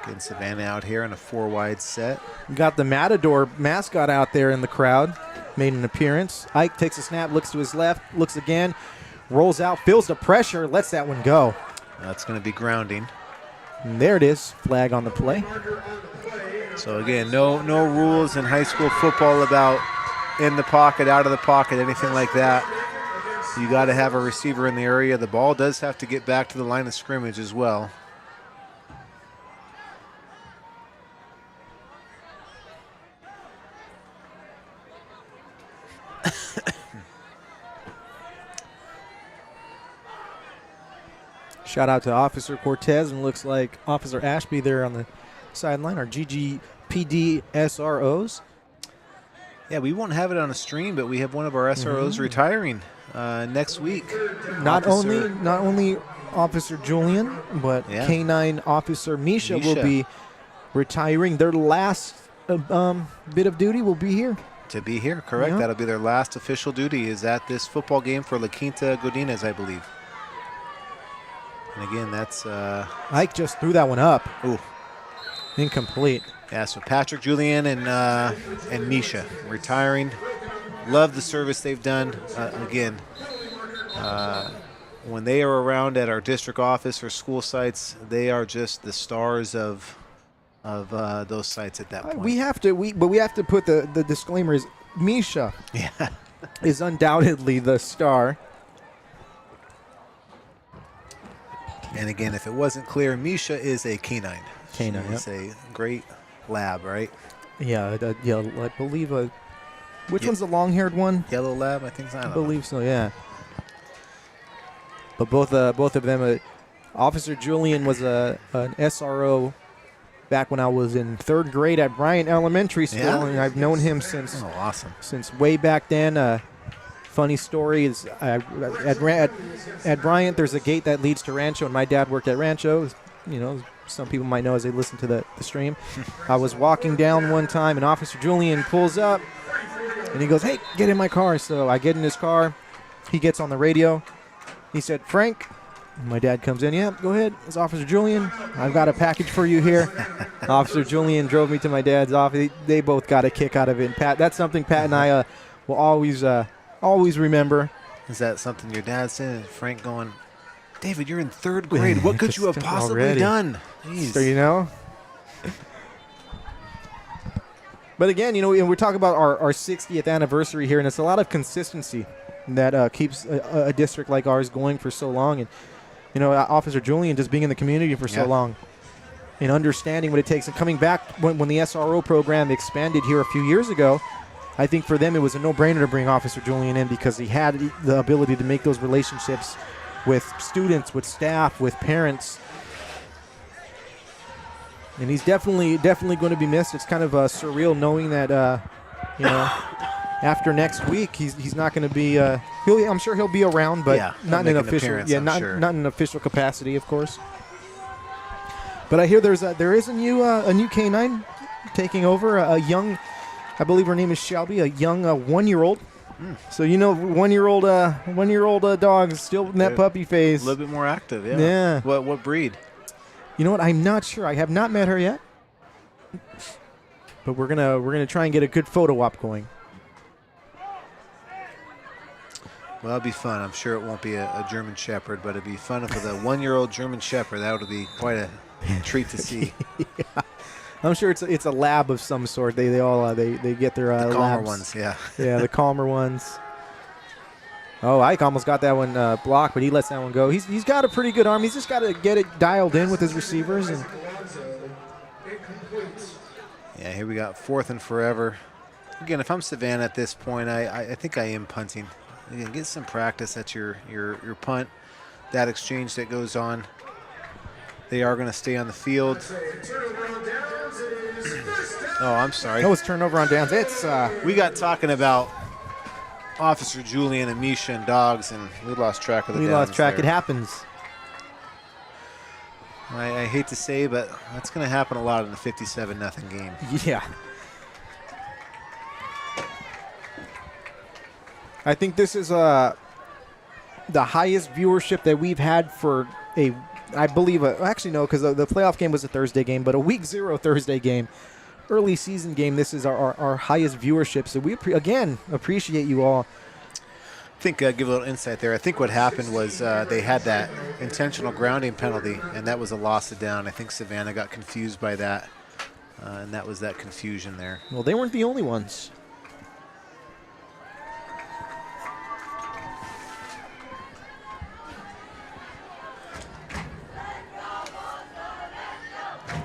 Getting Savanna out here in a 4-wide set.
We got the Matador mascot out there in the crowd, made an appearance. Ike takes a snap, looks to his left, looks again, rolls out, feels the pressure, lets that one go.
That's going to be grounding.
And there it is, flag on the play.
So again, no rules in high school football about in the pocket, out of the pocket, anything like that. You got to have a receiver in the area. The ball does have to get back to the line of scrimmage as well.
Shout out to Officer Cortez, and looks like Officer Ashby there on the sideline, our GGPD SROs.
Yeah, we won't have it on a stream, but we have one of our SROs retiring next week.
Not only Officer Julian, but K9 Officer Misha will be retiring. Their last bit of duty will be here.
To be here, correct.
Yeah.
That'll be their last official duty is at this football game for La Quinta Godinez, I believe. And again, that's...
Ike just threw that one up.
Ooh.
Incomplete.
Yeah, so Patrick, Julian, and Misha retiring. Love the service they've done. Again, when they are around at our district office or school sites, they are just the stars of those sites at that point.
We have to put the disclaimer is Misha is undoubtedly the star.
And again, if it wasn't clear, Misha is a canine.
Canine,
He's a great lab, right?
Yeah, I believe which one's the long-haired one?
Yellow lab, I think. I
believe so, yeah. But both of them, Officer Julian was an SRO back when I was in 3rd grade at Bryant Elementary School, and I've known him since since way back then. Funny story is at Bryant, there's a gate that leads to Rancho, and my dad worked at Rancho. You know, some people might know as they listen to the stream. I was walking down one time, and Officer Julian pulls up, and he goes, "Hey, get in my car." So I get in his car. He gets on the radio. He said, "Frank." My dad comes in. "Yeah, go ahead. It's Officer Julian. I've got a package for you here." Officer Julian drove me to my dad's office. They both got a kick out of it. And Pat, that's something Pat and I will always remember.
Is that something your dad said? Frank going, "David, you're in 3rd grade. What could you have possibly done?" Jeez.
So, you know. But again, you know, we're talking about our 60th anniversary here, and it's a lot of consistency that keeps a district like ours going for so long. And, you know, Officer Julian just being in the community for so long and understanding what it takes. And coming back when the SRO program expanded here a few years ago, I think for them it was a no-brainer to bring Officer Julian in because he had the ability to make those relationships with students, with staff, with parents. And he's definitely going to be missed. It's kind of surreal knowing that, you know, after next week he's not going to be. I'm sure he'll be around, but not in an official. Not in an official capacity, of course. But I hear there is a new K9 taking over, a young. I believe her name is Shelby, a young 1-year-old. So, you know, 1-year-old dog is still in that puppy phase.
A little bit more active, yeah.
Yeah.
What breed?
You know what? I'm not sure. I have not met her yet. But we're gonna try and get a good photo op going.
Well, it'll be fun. I'm sure it won't be a German Shepherd, but it'd be fun if with a 1-year-old German Shepherd. That would be quite a treat to see.
Yeah. I'm sure it's a lab of some sort. They all they get their
the calmer
labs.
ones, yeah.
Yeah, the calmer ones. Oh, Ike almost got that one blocked, but he lets that one go. He's got a pretty good arm. He's just got to get it dialed in with his receivers. And
yeah, here we got 4th and forever. Again, if I'm Savanna at this point, I think I am punting. Again, get some practice at your punt, that exchange that goes on. They are going to stay on the field. Oh, I'm sorry.
No, it's turnover on downs. It's
we got talking about Officer Julian and Misha and dogs, and we lost track of the downs.
We lost track.
There.
It happens.
I hate to say, but that's going to happen a lot in a 57-0 game.
Yeah. I think this is the highest viewership that we've had for I believe, actually no, because the playoff game was a Thursday game, but a week 0 Thursday game, early season game. This is our highest viewership. So we, again, appreciate you all.
I think, give a little insight there. I think what happened was they had that intentional grounding penalty, and that was a loss of down. I think Savanna got confused by that, and that was that confusion there.
Well, they weren't the only ones.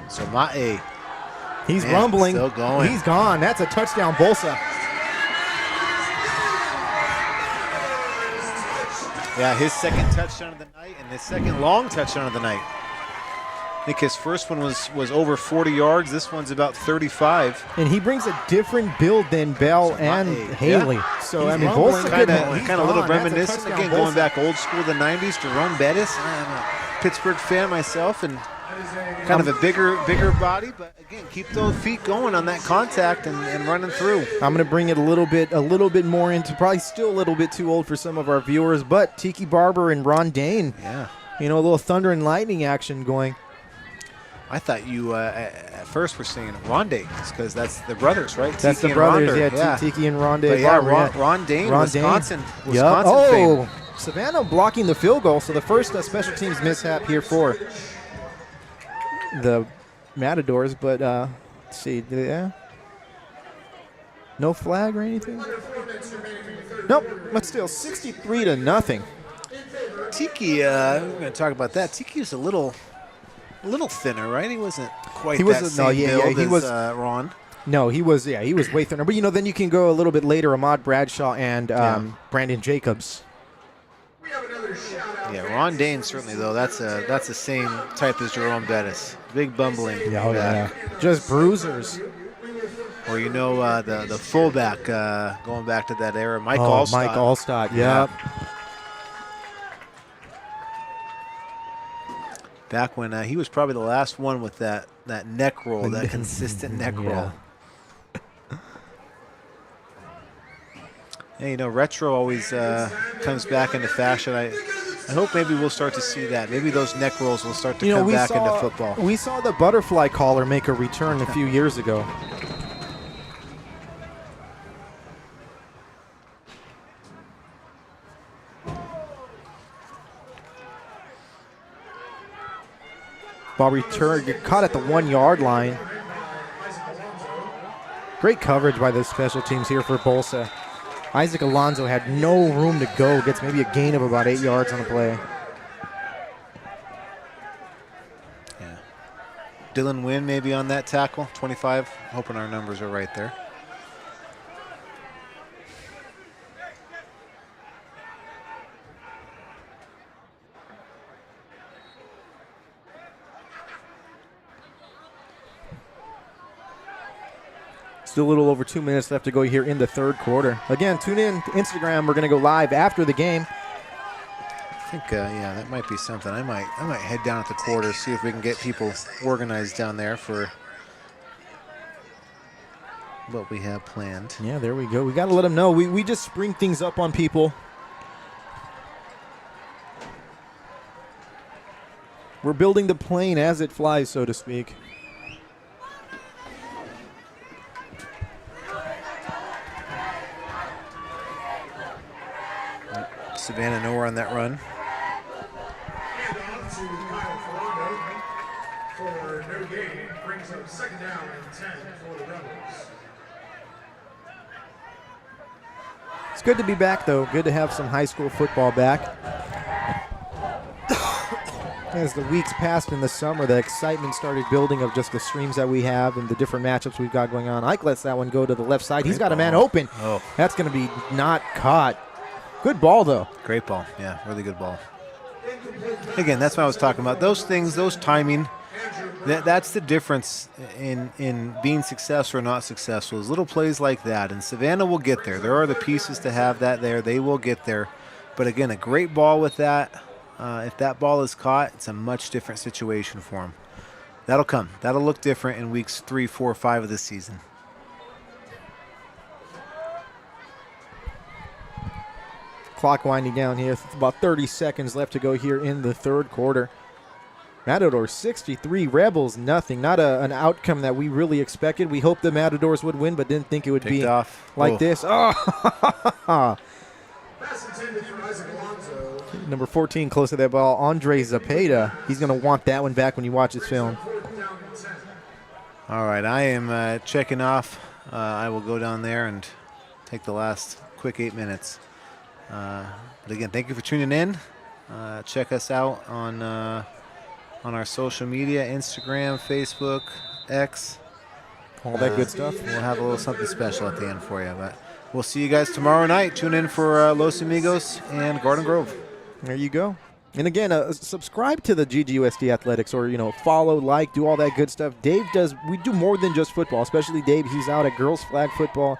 So Ma'e.
He's rumbling.
Still going.
He's gone. That's a touchdown, Bolsa.
Yeah, his second touchdown of the night and his second long touchdown of the night. think his first one was over 40 yards. This one's about 35.
And he brings a different build than Bell and Haley.
Yeah.
So, I
He's
mean, both
kind of a little reminiscent. Again, going back old school, the 90s, Jerome Bettis. I'm a Pittsburgh fan myself, and kind of a bigger body, but again, keep those feet going on that contact and running through.
I'm going to bring it a little bit more into, probably still a little bit too old for some of our viewers, but Tiki Barber and Ron Dane.
Yeah.
You know, a little thunder and lightning action going.
I thought you at first were saying Rondé, because that's the brothers, right?
That's
Tiki
the brothers,
and
yeah, Tiki and Rondé.
But yeah,
Barber,
Ron Dane,
Ron
Wisconsin
Yep.
fame.
Savanna blocking the field goal, so the first special teams mishap here for the Matadors, but let's see, yeah. No flag or anything? Nope, but still 63-0.
Tiki, we're going to talk about that. Tiki was a little thinner, right? He wasn't quite
He
that
was
same build
he
as
was
Ron.
No, he was way thinner. But then you can go a little bit later, Ahmad Bradshaw and Brandon Jacobs.
Yeah, Ron Dane certainly though. That's the same type as Jerome Bettis. Big bumbling.
Yeah, just bruisers.
Or the fullback going back to that era, Mike Allstott.
Mike Allstott. Yep.
Back when he was probably the last one with that neck roll, that consistent neck roll. Yeah, retro always comes back into fashion. I hope maybe we'll start to see that. Maybe those neck rolls will start to come back into football.
We saw the butterfly collar make a return a few years ago. Ball return, get caught at the 1 yard line. Great coverage by the special teams here for Bolsa. Isaac Alonso had no room to go. Gets maybe a gain of about 8 yards on the play.
Yeah. Dylan Wynn maybe on that tackle, 25. Hoping our numbers are right there.
Still a little over 2 minutes left to go here in the third quarter. Again, tune in to Instagram. We're going to go live after the game.
I think, that might be something. I might head down at the quarter, see if we can get people organized down there for what we have planned.
Yeah, there we go. We got to let them know. We just spring things up on people. We're building the plane as it flies, so to speak.
Savanna nowhere on that run.
For no gain, brings up second down and 10 for the Rebels.
It's good to be back, though. Good to have some high school football back. As the weeks passed in the summer, the excitement started building of just the streams that we have and the different matchups we've got going on. Ike lets that one go to the left side. He's got a man open.
Oh.
That's going to be not caught. Good ball, though.
Great ball. Yeah, really good ball. Again, that's what I was talking about. Those things, those timing, that's the difference in being successful or not successful, is little plays like that. And Savanna will get there. There are the pieces to have that there. They will get there. But again, a great ball with that. If that ball is caught, it's a much different situation for them. That'll come. That'll look different in weeks 3, 4, 5 of this season.
Clock winding down here. About 30 seconds left to go here in the third quarter. Matadors 63, Rebels nothing. Not an outcome that we really expected. We hoped the Matadors would win, but didn't think it would
Picked
be
off.
like this. Oh.
Pass intended for Isaac Alonso.
Number 14 close to that ball, Andre Zapata. He's going to want that one back when you watch his film.
All right, I am checking off. I will go down there and take the last quick 8 minutes. But again, thank you for tuning in. Check us out on our social media, Instagram, Facebook, X.
All that good stuff.
We'll have a little something special at the end for you. But we'll see you guys tomorrow night. Tune in for Los Amigos and Garden Grove.
There you go. And again, subscribe to the GGUSD Athletics, or follow, like, do all that good stuff. We do more than just football, especially Dave. He's out at girls flag football.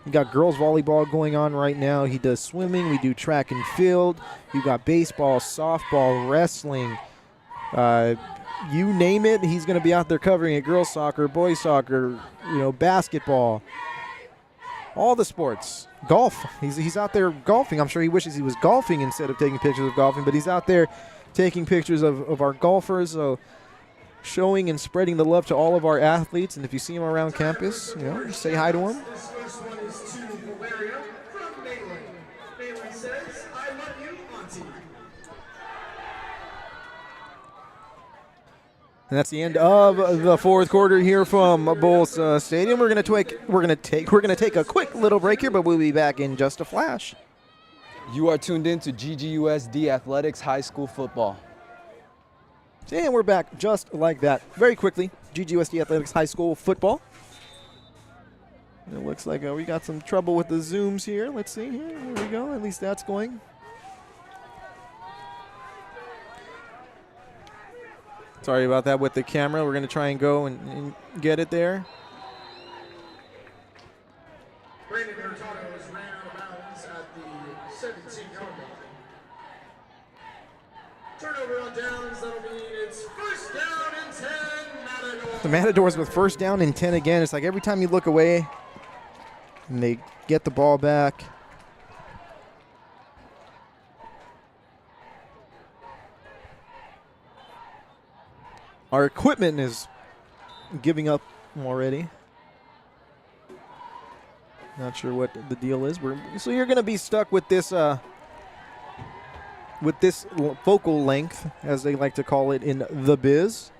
You got girls volleyball going on right now. He does swimming. We do track and field. You got baseball, softball, wrestling. You name it, he's going to be out there covering it. Girls soccer, boys soccer, basketball. All the sports. Golf. He's out there golfing. I'm sure he wishes he was golfing instead of taking pictures of golfing, but he's out there taking pictures of our golfers, so showing and spreading the love to all of our athletes. And if you see him around campus, just say hi to him.
This first one is to Valeria from Maitland. Maitland says, I love you, Auntie.
And that's the end of the fourth quarter here from Bolsa Stadium. We're gonna take a quick little break here, but we'll be back in just a flash.
You are tuned in to GGUSD Athletics High School Football.
And we're back just like that. Very quickly, GGUSD Athletics High School Football. It looks like we got some trouble with the zooms here. Let's see here. There we go. At least that's going. Sorry about that with the camera. We're going to try and go and get it there.
Brandon Hurtado is ran out of bounds at the 17-yard line. Turnover on downs. That'll mean it's first down and 10. Matadors.
The Matadors with first down and 10 again. It's like every time you look away and they get the ball back. Our equipment is giving up already. Not sure what the deal is. So you're going to be stuck with this focal length, as they like to call it in the biz.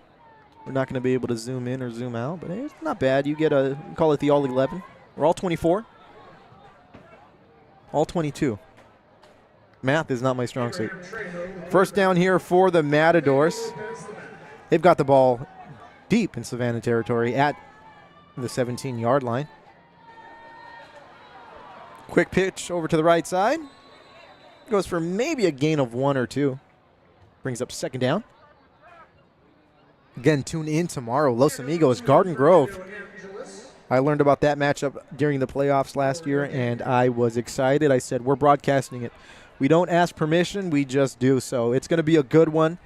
We're not going to be able to zoom in or zoom out, but hey, it's not bad. You get call it the all 11. We're all 24. All 22. Math is not my strong suit. First down here for the Matadors. They've got the ball deep in Savanna territory at the 17-yard line. Quick pitch over to the right side. Goes for maybe a gain of 1 or 2. Brings up second down. Again, tune in tomorrow. Los Amigos, Garden Grove. I learned about that matchup during the playoffs last year, and I was excited. I said, we're broadcasting it. We don't ask permission, we just do. So it's going to be a good one.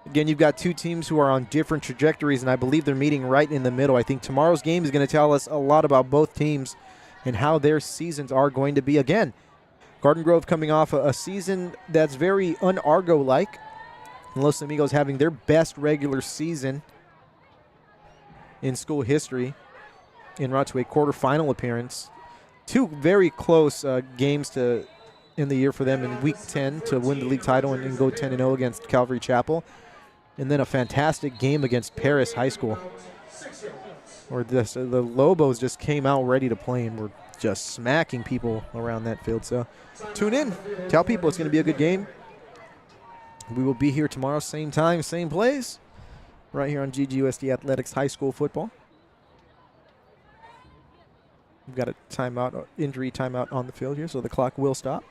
Again, you've got two teams who are on different trajectories, and I believe they're meeting right in the middle. I think tomorrow's game is going to tell us a lot about both teams and how their seasons are going to be. Again, Garden Grove coming off a season that's very un-Argo-like. Los Amigos having their best regular season in school history en route to a quarterfinal appearance. Two very close games in the year for them in Week 10 to win the league title and go 10-0 against Calvary Chapel. And then a fantastic game against Paris High School, where the Lobos just came out ready to play and were just smacking people around that field. So tune in. Tell people it's going to be a good game. We will be here tomorrow, same time, same place, right here on GGUSD Athletics High School Football. We've got a timeout, injury timeout on the field here, so the clock will stop.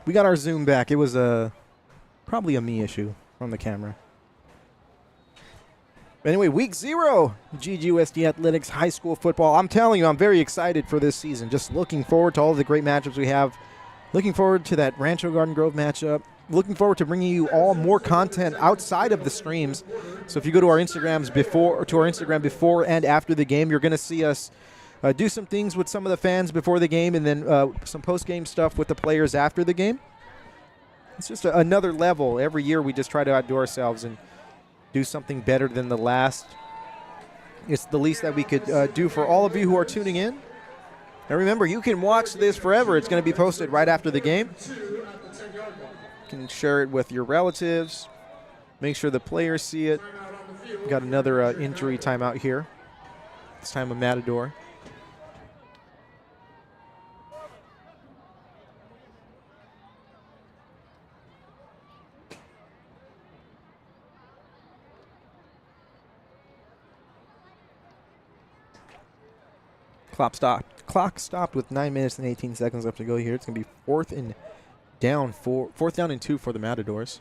We got our zoom back. It was probably a me issue from the camera. Anyway, Week 0, GGUSD Athletics High School Football. I'm telling you, I'm very excited for this season. Just looking forward to all the great matchups we have. Looking forward to that Rancho Garden Grove matchup. Looking forward to bringing you all more content outside of the streams. So if you go to our Instagram before and after the game, you're going to see us do some things with some of the fans before the game, and then some post-game stuff with the players after the game. It's just another level. Every year we just try to outdo ourselves and do something better than the last. It's the least that we could do for all of you who are tuning in. And remember, you can watch this forever. It's going to be posted right after the game. You can share it with your relatives. Make sure the players see it. Got another injury timeout here. This time a Matador. Clock stopped with 9 minutes and 18 seconds left to go here. It's going to be fourth down and 2 for the Matadors.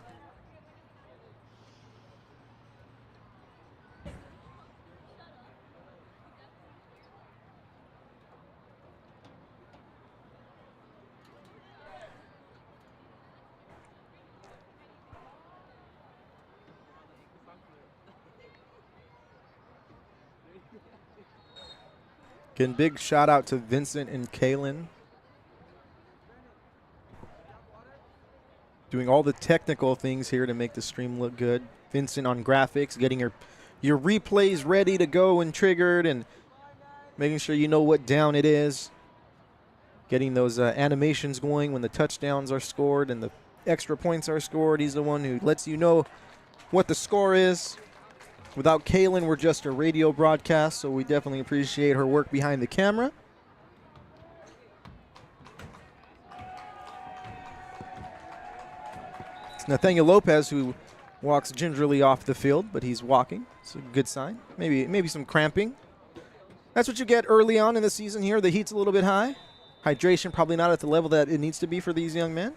Again, big shout out to Vincent and Kaylin. Doing all the technical things here to make the stream look good. Vincent on graphics, getting your replays ready to go and triggered, and making sure you know what down it is. Getting those animations going when the touchdowns are scored and the extra points are scored. He's the one who lets you know what the score is. Without Kaylin, we're just a radio broadcast, so we definitely appreciate her work behind the camera. It's Nathaniel Lopez who walks gingerly off the field, but he's walking. It's a good sign. Maybe some cramping. That's what you get early on in the season here. The heat's a little bit high. Hydration probably not at the level that it needs to be for these young men.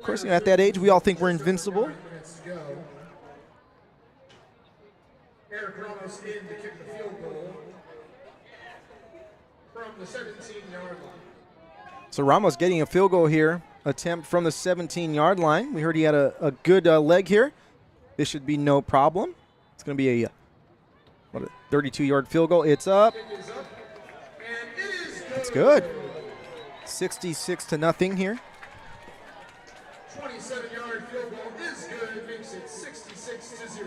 Of course, at that age, we all think we're invincible.
Eric Ramos in to kick the field goal from the 17-yard line.
So Ramos getting a field goal here, attempt from the 17-yard line. We heard he had a good leg here. This should be no problem. It's going to be a 32-yard field goal. It's up. It's good. 66-0 here.
27-yard field goal is good. Makes it 66-0.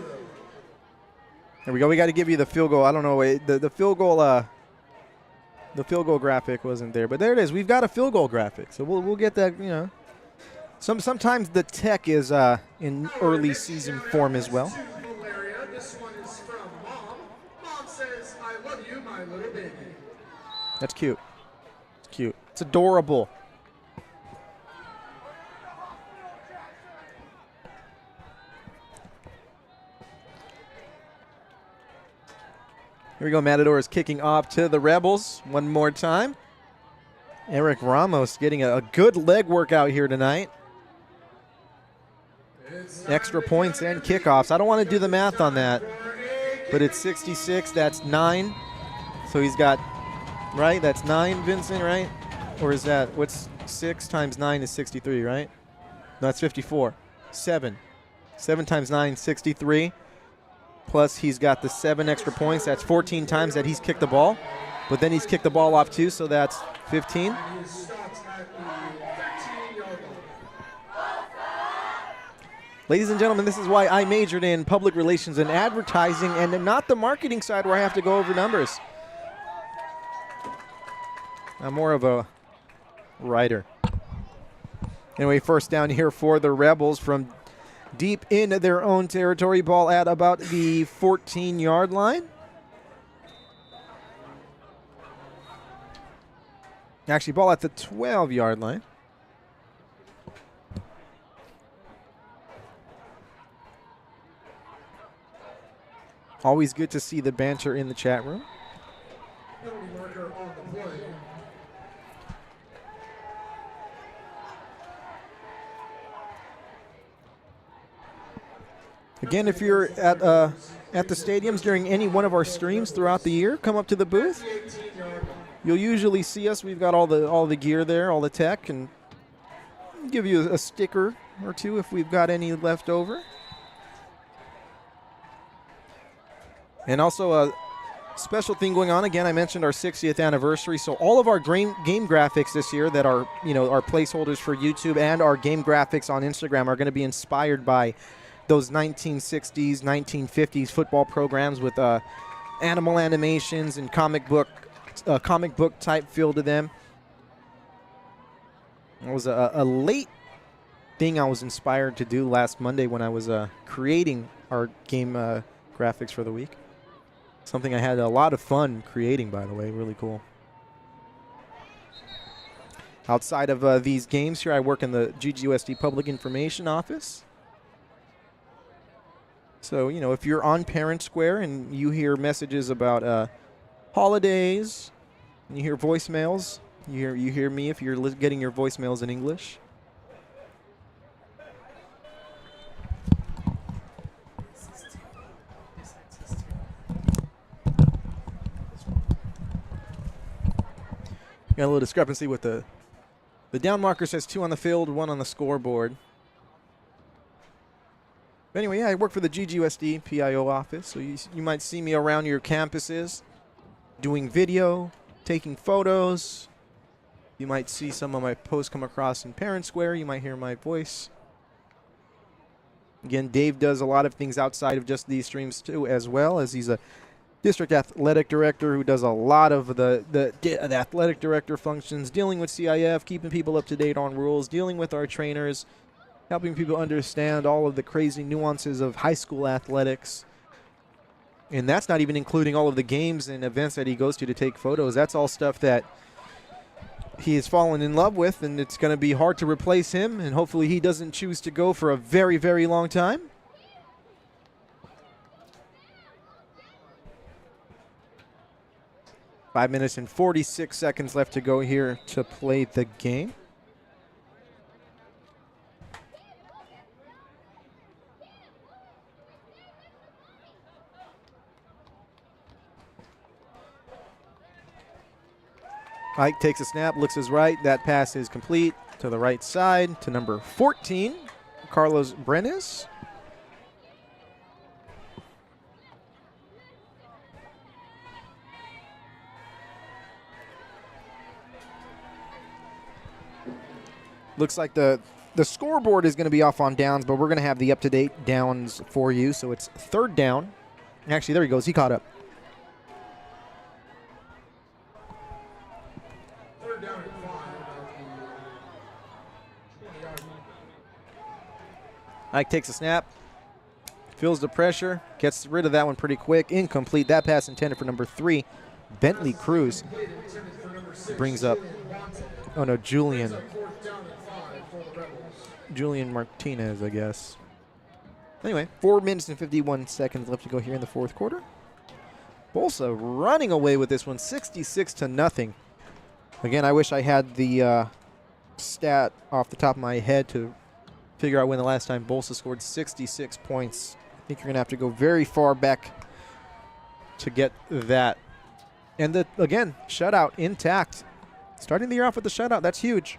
There we go. We got to give you the field goal. I don't know. The field goal graphic wasn't there, but there it is. We've got a field goal graphic, so we'll get that. You know, sometimes the tech is in early season form as well.
This one is from Mom. Mom says, "I love you, my little baby."
That's cute. It's cute. It's adorable. Here we go, Matadors kicking off to the Rebels one more time. Eric Ramos getting a good leg workout here tonight. Extra points and kickoffs. I don't want to do the math on that, but it's 66. That's 9. So he's got, right? That's 9, Vincent, right? Or is that, what's 6 times 9 is 63, right? No, that's 54. 7. 7 times 9, 63. Plus, he's got the 7 extra points. That's 14 times that he's kicked the ball. But then he's kicked the ball off, too, so that's 15. Ladies and gentlemen, this is why I majored in public relations and advertising and not the marketing side where I have to go over numbers. I'm more of a writer. Anyway, first down here for the Rebels from deep in their own territory. Ball at about the 14-yard line. Actually, ball at the 12-yard line. Always good to see the banter in the chat room.
Penalty marker on the play.
Again, if you're at the stadiums during any one of our streams throughout the year, come up to the booth. You'll usually see us. We've got all the gear there, all the tech, and give you a sticker or two if we've got any left over. And also a special thing going on. Again, I mentioned our 60th anniversary. So all of our game graphics this year that are, our placeholders for YouTube and our game graphics on Instagram are going to be inspired by those 1960s, 1950s football programs with animal animations and comic book type feel to them. It was a late thing I was inspired to do last Monday when I was creating our game graphics for the week. Something I had a lot of fun creating, by the way. Really cool. Outside of these games here, I work in the GGUSD Public Information Office. So, if you're on Parent Square and you hear messages about holidays, You hear voicemails. You hear me if you're getting your voicemails in English. Got a little discrepancy with the down marker says 2 on the field, 1 on the scoreboard. But anyway, yeah, I work for the GGUSD PIO office, so you might see me around your campuses doing video, taking photos. You might see some of my posts come across in Parent Square. You might hear my voice. Again, Dave does a lot of things outside of just these streams too, as well as he's a district athletic director who does a lot of the athletic director functions, dealing with CIF, keeping people up to date on rules, dealing with our trainers, helping people understand all of the crazy nuances of high school athletics. And that's not even including all of the games and events that he goes to take photos. That's all stuff that he has fallen in love with, and it's going to be hard to replace him, and hopefully he doesn't choose to go for a very, very long time. Five minutes and 46 seconds left to go here to play the game. Ike takes a snap, looks his right. That pass is complete to the right side to number 14, Carlos Brenes. Looks like the scoreboard is going to be off on downs, but we're going to have the up-to-date downs for you. So it's 3rd down. Actually, there he goes. He caught up.
3rd down and 5.
Ike takes a snap, feels the pressure, gets rid of that one pretty quick. Incomplete. That pass intended for number 3, Bentley Cruz. Brings up, oh no, Julian Martinez, I guess. Anyway, 4 minutes and 51 seconds left to go here in the 4th quarter. Bolsa running away with this one, 66-0. Again, I wish I had the stat off the top of my head to figure out when the last time Bolsa scored 66 points. I think you're going to have to go very far back to get that. And again, shutout intact. Starting the year off with the shutout, that's huge.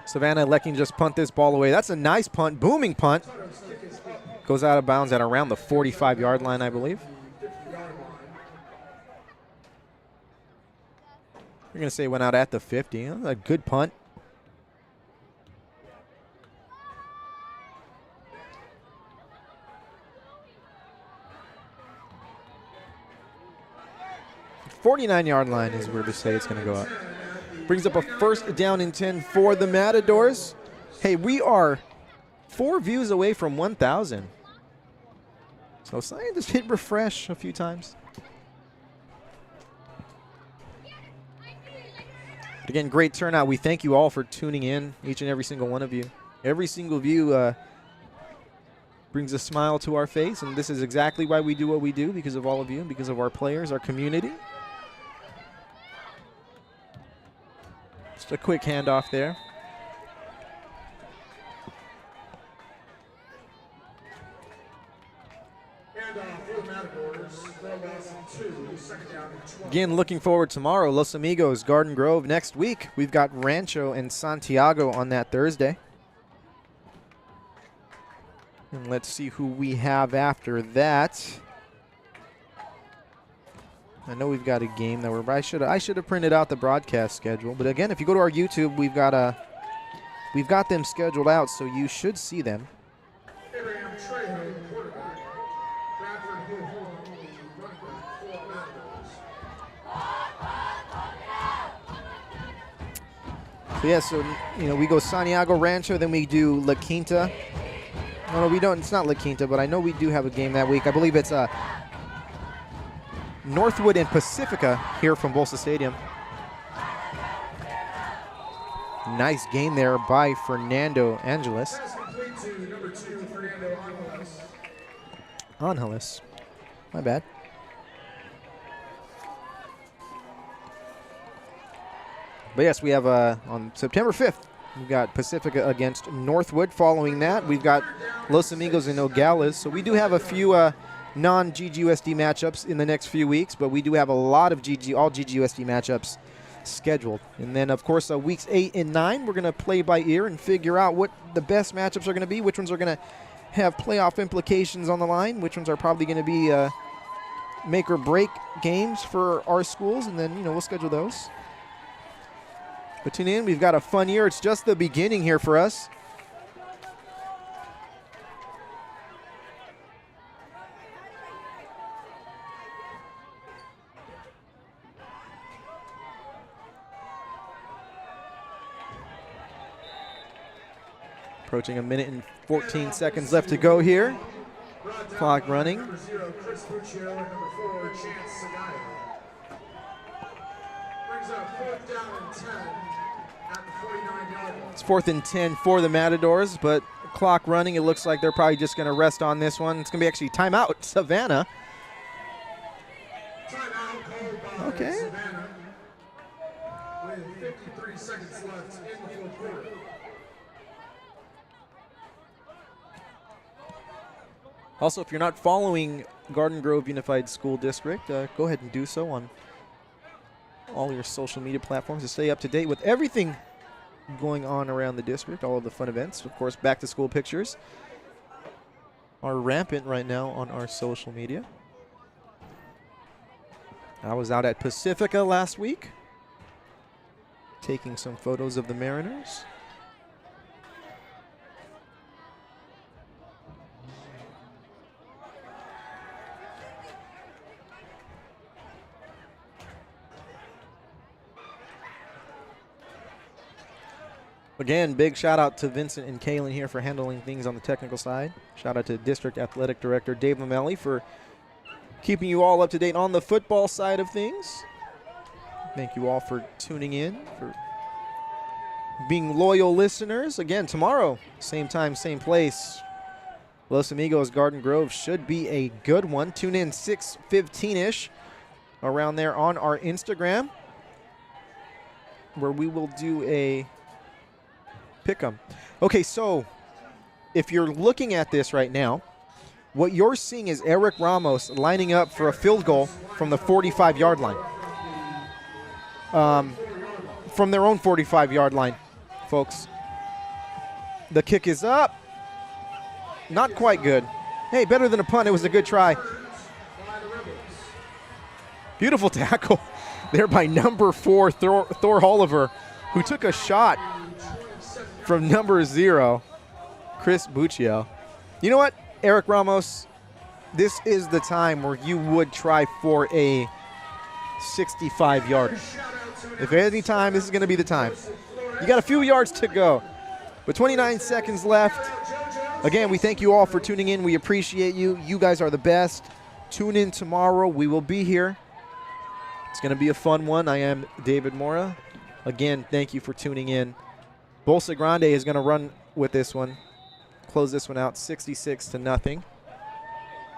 Savanna electing just punt this ball away. That's a nice punt, booming punt. Goes out of bounds at around the 45-yard line, I believe. You're going to say it went out at the 50. That's a good punt. The 49-yard line is where they say it's going to go up. Brings up a 1st down and 10 for the Matadors. Hey, we are 4 views away from 1,000. So something just hit refresh a few times. But again, great turnout. We thank you all for tuning in, each and every single one of you. Every single view brings a smile to our face, and this is exactly why we do what we do, because of all of you, because of our players, our community. Just a quick handoff there. Again, looking forward tomorrow, Los Amigos, Garden Grove. Next week, we've got Rancho and Santiago on that Thursday. And let's see who we have after that. I know we've got a game that I should have printed out the broadcast schedule. But again, if you go to our YouTube, we've got them scheduled out, so you should see them. So yeah, so we go Santiago, Rancho, then we do La Quinta. No, we don't. It's not La Quinta, but I know we do have a game that week. I believe it's Northwood and Pacifica here from Bolsa Stadium. Nice game there by Fernando Angeles.
to number 2, Fernando Angeles.
Angeles. My bad. But yes, we have on September 5th, we've got Pacifica against Northwood. Following that, we've got Los Amigos and Nogales. So we do have a few non-GGUSD matchups in the next few weeks, but we do have a lot of all GGUSD matchups scheduled. And then, of course, weeks 8 and 9, we're going to play by ear and figure out what the best matchups are going to be, which ones are going to have playoff implications on the line, which ones are probably going to be make or break games for our schools, and then, we'll schedule those. But tune in. We've got a fun year. It's just the beginning here for us. Approaching 1 minute and 14 seconds left to go here. Clock running.
Number 0, Chris Buccio, and number 4, Chance Savanna. Brings up 4th down and 10 at the 49-yard line.
It's 4th and 10 for the Matadors, but clock running. It looks like they're probably just going to rest on this one. It's going to be actually timeout. Savanna.
Timeout called by
Okay.
Savanna with 53 seconds left in the fourth quarter.
Also, if you're not following Garden Grove Unified School District, go ahead and do so on all your social media platforms to stay up to date with everything going on around the district, all of the fun events. Of course, back to school pictures are rampant right now on our social media. I was out at Pacifica last week taking some photos of the Mariners. Again, big shout out to Vincent and Kaylin here for handling things on the technical side. Shout out to District Athletic Director Dave Lamelli for keeping you all up to date on the football side of things. Thank you all for tuning in, for being loyal listeners. Again, tomorrow, same time, same place. Los Amigos Garden Grove should be a good one. Tune in 6:15-ish around there on our Instagram, where we will do a pick'em. Okay, so if you're looking at this right now, what you're seeing is Eric Ramos lining up for a field goal from the 45-yard line. From their own 45-yard line, folks. The kick is up. Not quite good. Hey, better than a punt. It was a good try. Beautiful tackle there by number 4, Thor Oliver, who took a shot from number 0, Chris Buccio. You know what, Eric Ramos? This is the time where you would try for a 65-yarder. If any time, this is going to be the time. You got a few yards to go, but 29 seconds left. Again, we thank you all for tuning in. We appreciate you. You guys are the best. Tune in tomorrow. We will be here. It's going to be a fun one. I am David Mora. Again, thank you for tuning in. Bolsa Grande is going to run with this one, close this one out 66-0.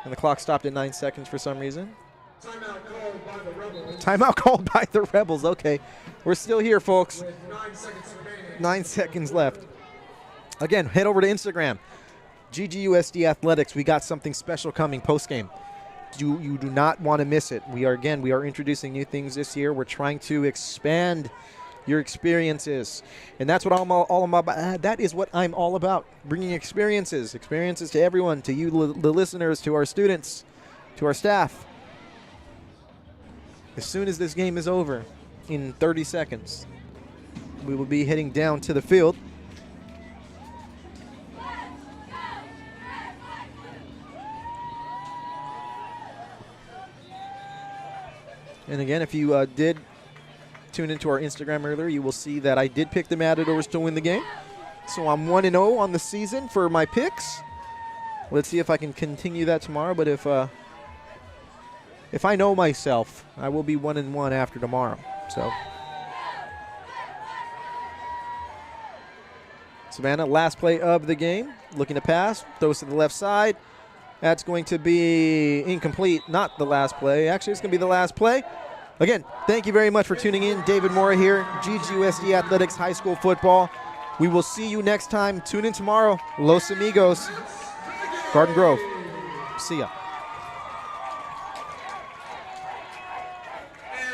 And the clock stopped at 9 seconds for some reason.
Timeout called by the Rebels.
Timeout called by the Rebels. Okay, we're still here, folks.
With 9 seconds remaining.
9 seconds left. Again, head over to Instagram. GGUSD Athletics. We got something special coming post-game. You do not want to miss it. We are introducing new things this year. We're trying to expand your experiences, and that's what I'm all about. That is what I'm all about, bringing experiences to everyone, to you, the listeners, to our students, to our staff. As soon as this game is over, in 30 seconds, we will be heading down to the field. And again, if you did tune into our Instagram earlier, you will see that I did pick the Matadors to win the game. So I'm 1-0 on the season for my picks. Let's see if I can continue that tomorrow. But if I know myself, I will be 1-1 after tomorrow. Savanna, last play of the game. Looking to pass. Throws to the left side. That's going to be incomplete. Not the last play. Actually, it's going to be the last play. Again, thank you very much for tuning in. David Mora here, GGUSD Athletics High School Football. We will see you next time. Tune in tomorrow. Los Amigos, Garden Grove. See ya.